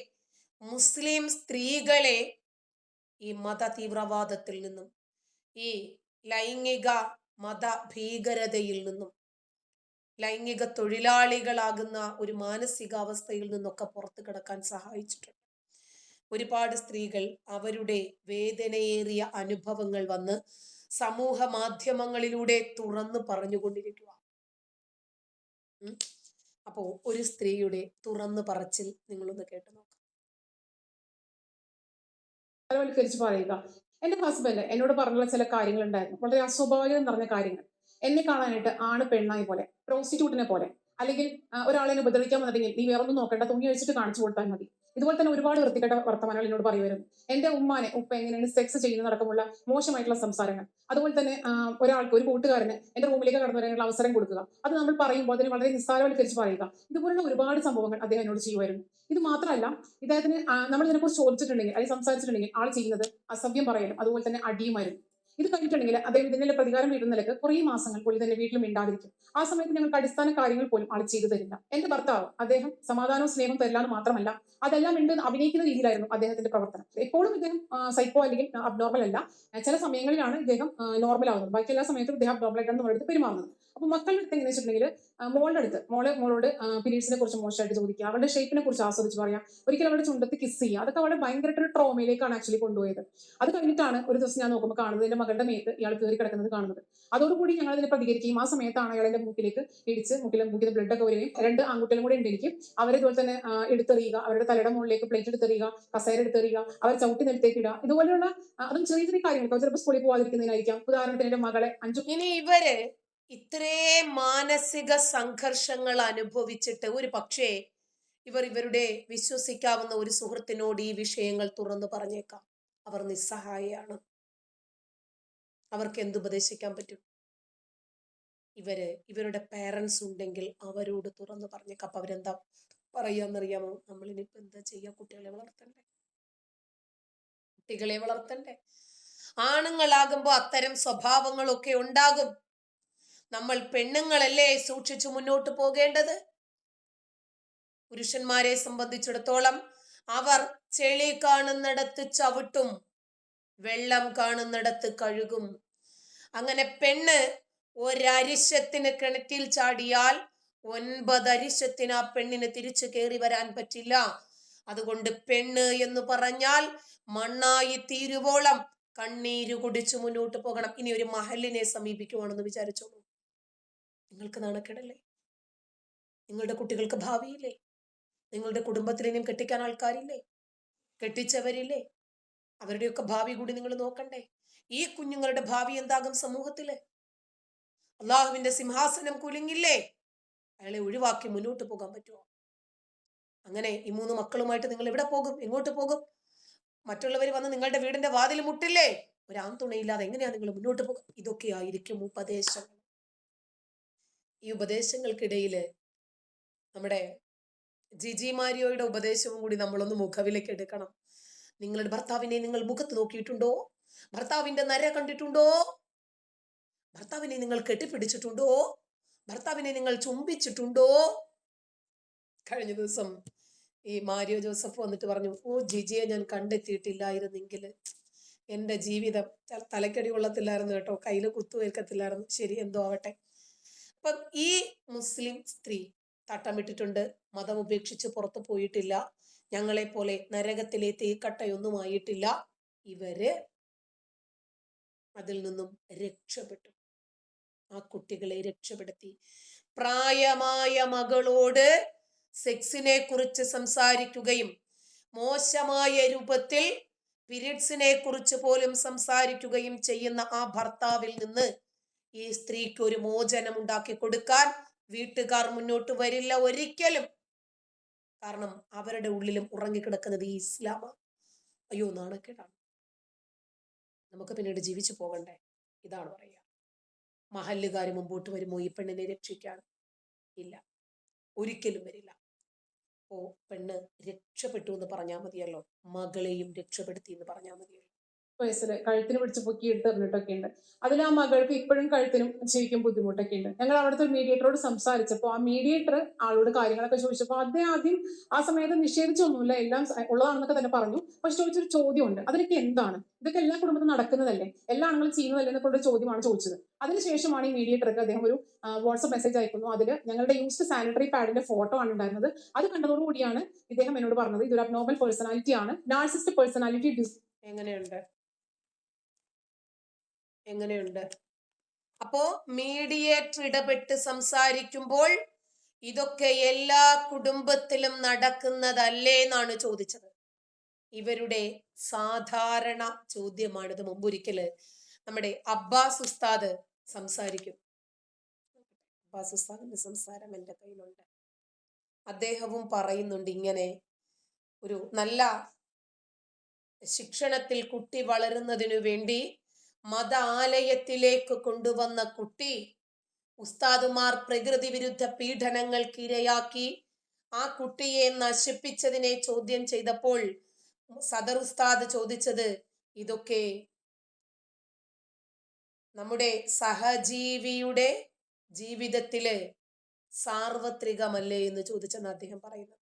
മുസ്ലിം സ്ത്രീകളെ ഈ മത തീവ്രവാദത്തിൽ നിന്നും ഈ ലൈംഗിക മത ഭീകരതയിൽ നിന്നും ലൈംഗിക തൊഴിലാളികളാകുന്ന ഒരു മാനസികാവസ്ഥയിൽ നിന്നൊക്കെ പുറത്തു കിടക്കാൻ സഹായിച്ചിട്ടുണ്ട്. ഒരുപാട് സ്ത്രീകൾ അവരുടെ വേദനയേറിയ അനുഭവങ്ങൾ വന്ന് സമൂഹ മാധ്യമങ്ങളിലൂടെ തുറന്നു പറഞ്ഞുകൊണ്ടിരിക്കുക. അപ്പോ ഒരു സ്ത്രീയുടെ തുറന്നു പറച്ചിൽ നിങ്ങളൊന്ന് കേട്ടു നോക്കാം. പറയുക, എന്റെ ഹസ്ബൻഡ് എന്നോട് പറഞ്ഞുള്ള ചില കാര്യങ്ങൾ ഉണ്ടായിരുന്നു, വളരെ അസ്വാഭാവികം നിറഞ്ഞ കാര്യങ്ങൾ. എന്നെ കാണാനായിട്ട് ആണ് പെണ്ണായി പോലെ, പ്രോസ്റ്റിറ്റ്യൂട്ടിനെ പോലെ, അല്ലെങ്കിൽ ഒരാളെ ഉപദ്രവിക്കാൻ വന്നിട്ടുണ്ടെങ്കിൽ നീ വേറൊന്നും നോക്കണ്ട, തുണി അഴിച്ചിട്ട് കാണിച്ചു കൊടുത്താൽ മതി. ഇതുപോലെ തന്നെ ഒരുപാട് വൃത്തികെട്ട വർത്തമാനങ്ങൾ എന്നോട് പറയുമായിരുന്നു. എന്റെ ഉപ്പ എങ്ങനെയാണ് സെക്സ് ചെയ്യുന്ന അടക്കമുള്ള മോശമായിട്ടുള്ള സംസാരങ്ങൾ. അതുപോലെ തന്നെ ഒരാൾക്ക്, ഒരു കൂട്ടുകാരന് എന്റെ റൂമിലേക്ക് കടന്നു വരാനുള്ള അവസരം കൊടുക്കുക, അത് നമ്മൾ പറയുമ്പോൾ അതിന് വളരെ നിസ്സാരവൽക്കരിച്ച് പറയുക. ഇതുപോലുള്ള ഒരുപാട് സംഭവങ്ങൾ അദ്ദേഹം എന്നോട് ചെയ്യുമായിരുന്നു. ഇത് മാത്രമല്ല, ഇദ്ദേഹത്തിന് നമ്മൾ ഇതിനെക്കുറിച്ച് ചോദിച്ചിട്ടുണ്ടെങ്കിൽ അല്ലെങ്കിൽ സംസാരിച്ചിട്ടുണ്ടെങ്കിൽ ആൾ ചെയ്യുന്നത് അസഭ്യം പറയലും അതുപോലെ തന്നെ അടിയുമായിരുന്നു. ഇത് കഴിഞ്ഞിട്ടുണ്ടെങ്കിൽ അദ്ദേഹം ഇതിന്റെ പ്രതികാരം വീട്ടുന്ന നിലക്ക് കുറേ മാസങ്ങൾക്കുള്ളിൽ തന്നെ വീട്ടിൽ മിണ്ടാതിരിക്കും. ആ സമയത്ത് ഞങ്ങൾക്ക് അടിസ്ഥാന കാര്യങ്ങൾ പോലും ആൾ ചെയ്തു തരില്ല. എന്റെ ഭർത്താവ് അദ്ദേഹം സമാധാനവും സ്നേഹവും തരില്ല എന്ന് മാത്രമല്ല, അതെല്ലാം ഉണ്ട് അഭിനയിക്കുന്ന രീതിയിലായിരുന്നു അദ്ദേഹത്തിന്റെ പ്രവർത്തനം. എപ്പോഴും ഇദ്ദേഹം സൈക്കോ അല്ലെങ്കിൽ അബ്നോർമൽ അല്ല. ചില സമയങ്ങളിലാണ് ഇദ്ദേഹം നോർമൽ ആവുന്നത്, ബാക്കി എല്ലാ സമയത്തും ഇദ്ദേഹം അബ്നോർമലായിട്ടാണ് നമ്മുടെ അടുത്ത് പെരുമാറുന്നത്. അപ്പൊ മക്കളുടെ അടുത്ത് എങ്ങനെ വെച്ചിട്ടുണ്ടെങ്കിൽ മോളോട് പീരീഡ്സിനെ കുറിച്ച് മോശമായിട്ട് ചോദിക്കുക, അവളുടെ ഷേപ്പിനെ കുറിച്ച് ആസ്വദിച്ച് പറയാം, ഒരിക്കലും അവളുടെ ചുണ്ടത്ത് കിസ് ചെയ്യുക, അതൊക്കെ അവളെ ഭയങ്കരമായിട്ട് ഒരു ട്രോമയിലേക്കാണ് ആക്ച്വലി കൊണ്ടുപോയത്. അത് കഴിഞ്ഞിട്ടാണ് ഒരു ദിവസം ഞാൻ നോക്കുമ്പോൾ കാണുന്നത് എന്റെ മകളുടെ മേത്ത് ഇയാൾ കയറി കിടക്കുന്നത് കാണുന്നത്. അതോടുകൂടി ഞങ്ങൾ അതിനെ പ്രതികരിക്കുകയും ആ സമയത്താണ് അയാൾ എന്റെ മൂക്കിലേക്ക് ഇടിച്ച് മൂക്കിലെ ബ്ലഡ് ഒക്കെ വരികയും, 2 ആൺകുട്ടികളും കൂടെ ഉണ്ട് എനിക്ക്, അവരെ ഇതുപോലെ തന്നെ എടുത്തെറിയുക, അവരുടെ തലയുടെ മുകളിലേക്ക് പ്ലേറ്റ് എടുത്തെറിയുക, കസേര എടുത്തെറിയുക, അവർ ചവിട്ടി നിലത്തേക്ക് ഇടുക, ഇതുപോലെയുള്ള അതും ചെറിയ ചെറിയ കാര്യങ്ങൾ. ചിലപ്പോൾ സ്കൂളിൽ പോകാതിരിക്കുന്നതിനായിരിക്കാം. ഉദാഹരണത്തിന് എന്റെ മകളെ 5. ഇനി ഇവര് ഇത്രേ മാനസിക സംഘർഷങ്ങൾ അനുഭവിച്ചിട്ട് ഒരു പക്ഷേ ഇവർ ഇവരുടെ വിശ്വസിക്കാവുന്ന ഒരു സുഹൃത്തിനോട് ഈ വിഷയങ്ങൾ തുറന്നു പറഞ്ഞേക്കാം. അവർ നിസ്സഹായയാണ്. അവർക്ക് എന്തുപദേശിക്കാൻ പറ്റും? ഇവരുടെ പേരൻസ് ഉണ്ടെങ്കിൽ അവരോട് തുറന്നു പറഞ്ഞേക്കാം. അപ്പൊ അവരെന്താ പറയാന്നറിയാമോ? നമ്മളിനിപ്പോ എന്താ ചെയ്യാ? കുട്ടികളെ വളർത്തണ്ടേ? ആണുങ്ങളാകുമ്പോ അത്തരം സ്വഭാവങ്ങളൊക്കെ ഉണ്ടാകും. നമ്മൾ പെണ്ണുങ്ങളല്ലേ സൂക്ഷിച്ചു മുന്നോട്ട് പോകേണ്ടത്. പുരുഷന്മാരെ സംബന്ധിച്ചിടത്തോളം അവർ ചെളി കാണുന്നിടത്ത് ചവിട്ടും, വെള്ളം കാണുന്നിടത്ത് കഴുകും. അങ്ങനെ പെണ്ണ് ഒരരിശത്തിന് കിണറ്റിൽ ചാടിയാൽ 9 അരിശത്തിന് ആ പെണ്ണിന് തിരിച്ചു കയറി വരാൻ പറ്റില്ല. അതുകൊണ്ട് പെണ്ണ് എന്ന് പറഞ്ഞാൽ മണ്ണായി തീരുവോളം കണ്ണീര് കുടിച്ചു മുന്നോട്ട് പോകണം. ഇനി ഒരു മഹലിനെ സമീപിക്കുവാണെന്ന് വിചാരിച്ചോളൂ. നിങ്ങൾക്ക് നാണക്കേടല്ലേ? നിങ്ങളുടെ കുട്ടികൾക്ക് ഭാവിയില്ലേ? നിങ്ങളുടെ കുടുംബത്തിൽ ഇനിയും കെട്ടിക്കാൻ ആൾക്കാരില്ലേ? കെട്ടിച്ചവരില്ലേ? അവരുടെയൊക്കെ ഭാവി കൂടി നിങ്ങൾ നോക്കണ്ടേ? ഈ കുഞ്ഞുങ്ങളുടെ ഭാവി എന്താകും സമൂഹത്തില്? അള്ളാഹുവിന്റെ സിംഹാസനം കുലുങ്ങില്ലേ? അയാളെ ഒഴിവാക്കി മുന്നോട്ട് പോകാൻ പറ്റുമോ? അങ്ങനെ ഈ 3 മക്കളുമായിട്ട് നിങ്ങൾ എവിടെ പോകും? എങ്ങോട്ട് പോകും? മറ്റുള്ളവർ വന്ന് നിങ്ങളുടെ വീടിന്റെ വാതിൽ മുട്ടില്ലേ? ഒരു ആൺതുണയില്ലാതെ എങ്ങനെയാ നിങ്ങൾ മുന്നോട്ട് പോകും? ഇതൊക്കെയായിരിക്കും ഉപദേശങ്ങൾ. ഈ ഉപദേശങ്ങൾക്കിടയില് നമ്മുടെ ജിജി മാരിയോയുടെ ഉപദേശവും കൂടി നമ്മളൊന്ന് മുഖവിലേക്ക് എടുക്കണം. നിങ്ങളുടെ ഭർത്താവിനെ നിങ്ങൾ മുഖത്ത് നോക്കിയിട്ടുണ്ടോ? ഭർത്താവിന്റെ നര കണ്ടിട്ടുണ്ടോ? ഭർത്താവിനെ നിങ്ങൾ കെട്ടിപ്പിടിച്ചിട്ടുണ്ടോ? ഭർത്താവിനെ നിങ്ങൾ ചുംബിച്ചിട്ടുണ്ടോ? കഴിഞ്ഞ ദിവസം ഈ മാരിയോ ജോസഫ് വന്നിട്ട് പറഞ്ഞു, ഓ ജിജിയെ ഞാൻ കണ്ടെത്തിയിട്ടില്ലായിരുന്നെങ്കിൽ എൻ്റെ ജീവിതം തലക്കടി കൊള്ളത്തില്ലായിരുന്നു കേട്ടോ, കയ്യിൽ കുത്തുവേൽക്കത്തില്ലായിരുന്നു. ശരി, എന്തോ ആവട്ടെ. അപ്പം ഈ മുസ്ലിം സ്ത്രീ തട്ടമിട്ടിട്ടുണ്ട്, മതം ഉപേക്ഷിച്ച് പുറത്തു പോയിട്ടില്ല, ഞങ്ങളെ പോലെ നരകത്തിലെ തീക്കട്ടയൊന്നും ആയിട്ടില്ല. ഇവര് അതിൽ നിന്നും രക്ഷപ്പെട്ടു. ആ കുട്ടികളെ രക്ഷപ്പെടുത്തി. പ്രായമായ മകളോട് സെക്സിനെ കുറിച്ച് സംസാരിക്കുകയും മോശമായ രൂപത്തിൽ പീരിയഡ്സിനെ കുറിച്ച് പോലും സംസാരിക്കുകയും ചെയ്യുന്ന ആ ഭർത്താവിൽ നിന്ന് ഈ സ്ത്രീക്ക് ഒരു മോചനം ഉണ്ടാക്കി കൊടുക്കാൻ വീട്ടുകാർ മുന്നോട്ട് വരില്ല ഒരിക്കലും. കാരണം അവരുടെ ഉള്ളിലും ഉറങ്ങിക്കിടക്കുന്നത് ഈ ഇസ്ലാമാണ്. അയ്യോ, നാണക്കേടാണ്. നമുക്ക് പിന്നീട് ജീവിച്ചു പോകണ്ടേ? ഇതാണ് പറയുക. മഹല്ലുകാർ മുമ്പോട്ട് വരുമോ ഈ പെണ്ണിനെ രക്ഷിക്കാൻ? ഇല്ല, ഒരിക്കലും വരില്ല. ഓ, പെണ്ണ് രക്ഷപ്പെട്ടു എന്ന് പറഞ്ഞാൽ മതിയല്ലോ, മകളെയും രക്ഷപ്പെടുത്തി എന്ന് പറഞ്ഞാൽ മതിയല്ലോ. വയസ്സിൽ കഴുത്തിന് പിടിച്ച് പൊക്കി എടുത്ത് എറിഞ്ഞിട്ടൊക്കെ ഉണ്ട്. അതിൽ ആ മകൾക്ക് ഇപ്പോഴും കഴുത്തിനും ശരിക്കും ബുദ്ധിമുട്ടൊക്കെ ഉണ്ട്. ഞങ്ങൾ അവിടുത്തെ ഒരു മീഡിയേറ്ററോട് സംസാരിച്ചപ്പോൾ ആ മീഡിയേറ്റർ ആളോട് കാര്യങ്ങളൊക്കെ ചോദിച്ചപ്പോൾ അദ്ദേഹം ആദ്യം ആ സമയത്ത് നിഷേധിച്ചൊന്നുമില്ല, എല്ലാം ഉള്ളതാണെന്നൊക്കെ തന്നെ പറഞ്ഞു. പക്ഷെ ചോദിച്ചൊരു ചോദ്യമുണ്ട്, അതിലൊക്കെ എന്താണ്, ഇതൊക്കെ എല്ലാ കുടുംബത്തിലും നടക്കുന്നതല്ലേ, എല്ലാ ആണുങ്ങളും ചെയ്യുന്നതല്ലേ എന്നൊക്കെ ഒരു ചോദ്യമാണ് ചോദിച്ചത്. അതിനുശേഷമാണ് ഈ മീഡിയേറ്റർക്ക് അദ്ദേഹം ഒരു വാട്സ്ആപ്പ് മെസ്സേജ് അയക്കുന്നു. അതിൽ ഞങ്ങളുടെ യൂസ്ഡ് സാനിറ്ററി പാഡിന്റെ ഫോട്ടോ ആണ് ഉണ്ടായിരുന്നത്. അത് കണ്ടതോടുകൂടിയാണ് ഇദ്ദേഹം എന്നോട് പറഞ്ഞത് ഇതൊരു അബ്നോർമൽ പേഴ്സണാലിറ്റി ആണ്, നാർസിസ്റ്റ് പേഴ്സണാലിറ്റി. എങ്ങനെയുണ്ട്? അപ്പോ മീഡിയേറ്റർ ഇടപെട്ട് സംസാരിക്കുമ്പോൾ ഇതൊക്കെ എല്ലാ കുടുംബത്തിലും നടക്കുന്നതല്ലേ എന്നാണ് ചോദിച്ചത്. ഇവരുടെ സാധാരണ ചോദ്യമാണിത്. മുമ്പൊരിക്കല് നമ്മുടെ അബ്ബാസ് ഉസ്താദ് സംസാരിക്കും. അബ്ബാസ് ഉസ്താദിന്റെ സംസാരം എൻ്റെ കയ്യിലുണ്ട്. അദ്ദേഹവും പറയുന്നുണ്ട് ഇങ്ങനെ, ഒരു നല്ല ശിക്ഷണത്തിൽ കുട്ടി വളരുന്നതിനു വേണ്ടി മതാലയത്തിലേക്ക് കൊണ്ടുവന്ന കുട്ടി ഉസ്താദുമാർ പ്രകൃതി വിരുദ്ധ പീഡനങ്ങൾക്ക് ഇരയാക്കി ആ കുട്ടിയെ നശിപ്പിച്ചതിനെ ചോദ്യം ചെയ്തപ്പോൾ സദർ ഉസ്താദ് ചോദിച്ചത്, ഇതൊക്കെ നമ്മുടെ സഹജീവിയുടെ ജീവിതത്തില് സാർവത്രികമല്ലേ എന്ന് ചോദിച്ചെന്ന് അദ്ദേഹം പറയുന്നത്.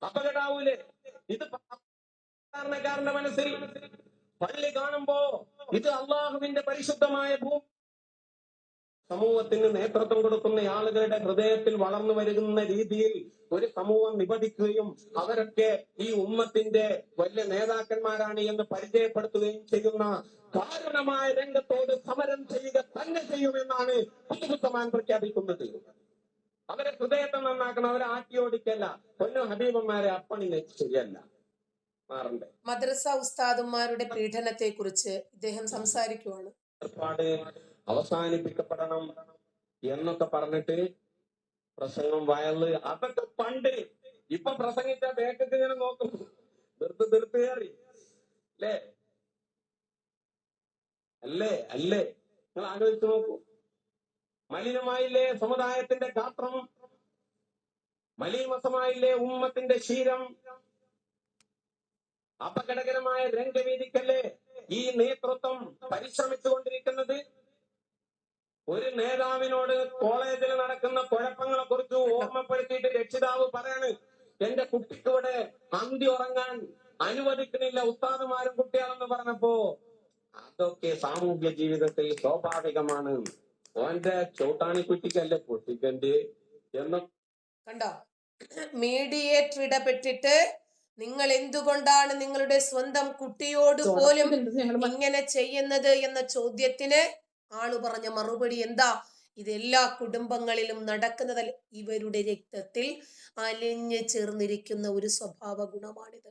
അപകടാവൂലേ ഇത്? സാധാരണക്കാരന്റെ മനസ്സിൽ പള്ളി കാണുമ്പോ ഇത് അള്ളാഹുവിന്റെ പരിശുദ്ധമായ ഭൂമി, സമൂഹത്തിന് നേതൃത്വം കൊടുക്കുന്ന ആളുകളുടെ ഹൃദയത്തിൽ വളർന്നു വരുന്ന രീതിയിൽ ഒരു സമൂഹം നിപതിക്കുകയും അവരൊക്കെ ഈ ഉമ്മത്തിന്റെ വലിയ നേതാക്കന്മാരാണ് എന്ന് പരിചയപ്പെടുത്തുകയും ചെയ്യുന്ന കാരണമായ രംഗത്തോട് സമരം ചെയ്യുക തന്നെ ചെയ്യുമെന്നാണ് ഉസ്മാൻ പ്രഖ്യാപിക്കുന്നത്. അവരെ ഹൃദയത്തെ നന്നാക്കണം, അവരെ ആട്ടിയോടിക്കല്ല. പൊന്നു ഹബീബന്മാരെ അപ്പണിനെ ശരിയല്ല മാറണ്ടേ. മദ്രസ ഉസ്താദുമാരുടെ പീഡനത്തെ കുറിച്ച് ഇദ്ദേഹം സംസാരിക്കുവാണ്. അവസാനിപ്പിക്കപ്പെടണം എന്നൊക്കെ പറഞ്ഞിട്ട് പ്രസംഗം വയല് അതൊക്കെ പണ്ട്. ഇപ്പൊ പ്രസംഗിച്ച വേഗത്തിൽ ഇങ്ങനെ നോക്കും, നിർത്ത് കയറി അല്ലേ അല്ലേ അല്ലേ നിങ്ങൾ ആലോചിച്ച് നോക്കൂ. മലിനമായില്ലേ സമുദായത്തിന്റെ ഗാത്രം, മലീമസമായില്ലേ ഉമ്മത്തിന്റെ ശീലം, അപകടകരമായ രംഗവേദിക്കല്ലേ ഈ നേതൃത്വം പരിശ്രമിച്ചുകൊണ്ടിരിക്കുന്നത്. ഒരു നേതാവിനോട് കോളേജിൽ നടക്കുന്ന കുഴപ്പങ്ങളെ കുറിച്ച് ഓർമ്മപ്പെടുത്തിയിട്ട് രക്ഷിതാവ് പറയാണ്, എന്റെ കുട്ടിക്ക് ഇവിടെ അന്തി ഉറങ്ങാൻ അനുവദിക്കുന്നില്ല ഉസ്താദുമാരും കുട്ടികളെന്ന് പറഞ്ഞപ്പോ അതൊക്കെ സാമൂഹ്യ ജീവിതത്തിൽ സ്വാഭാവികമാണ്. ഓന്റെ ചോട്ടാണിക്കുട്ടിക്കല്ലേ പൊട്ടിക്കണ്ട് എന്ന് കണ്ടോ? മീഡിയേറ്റർ ഇടപെട്ടിട്ട് നിങ്ങൾ എന്തുകൊണ്ടാണ് നിങ്ങളുടെ സ്വന്തം കുട്ടിയോട് പോലും ഞങ്ങൾ ഇങ്ങനെ ചെയ്യുന്നത് എന്ന ചോദ്യത്തിന് ആള് പറഞ്ഞ മറുപടി എന്താ? ഇത് എല്ലാ കുടുംബങ്ങളിലും നടക്കുന്നതല്ല, ഇവരുടെ രക്തത്തിൽ അലിഞ്ഞു ചേർന്നിരിക്കുന്ന ഒരു സ്വഭാവ ഗുണമാണിത്.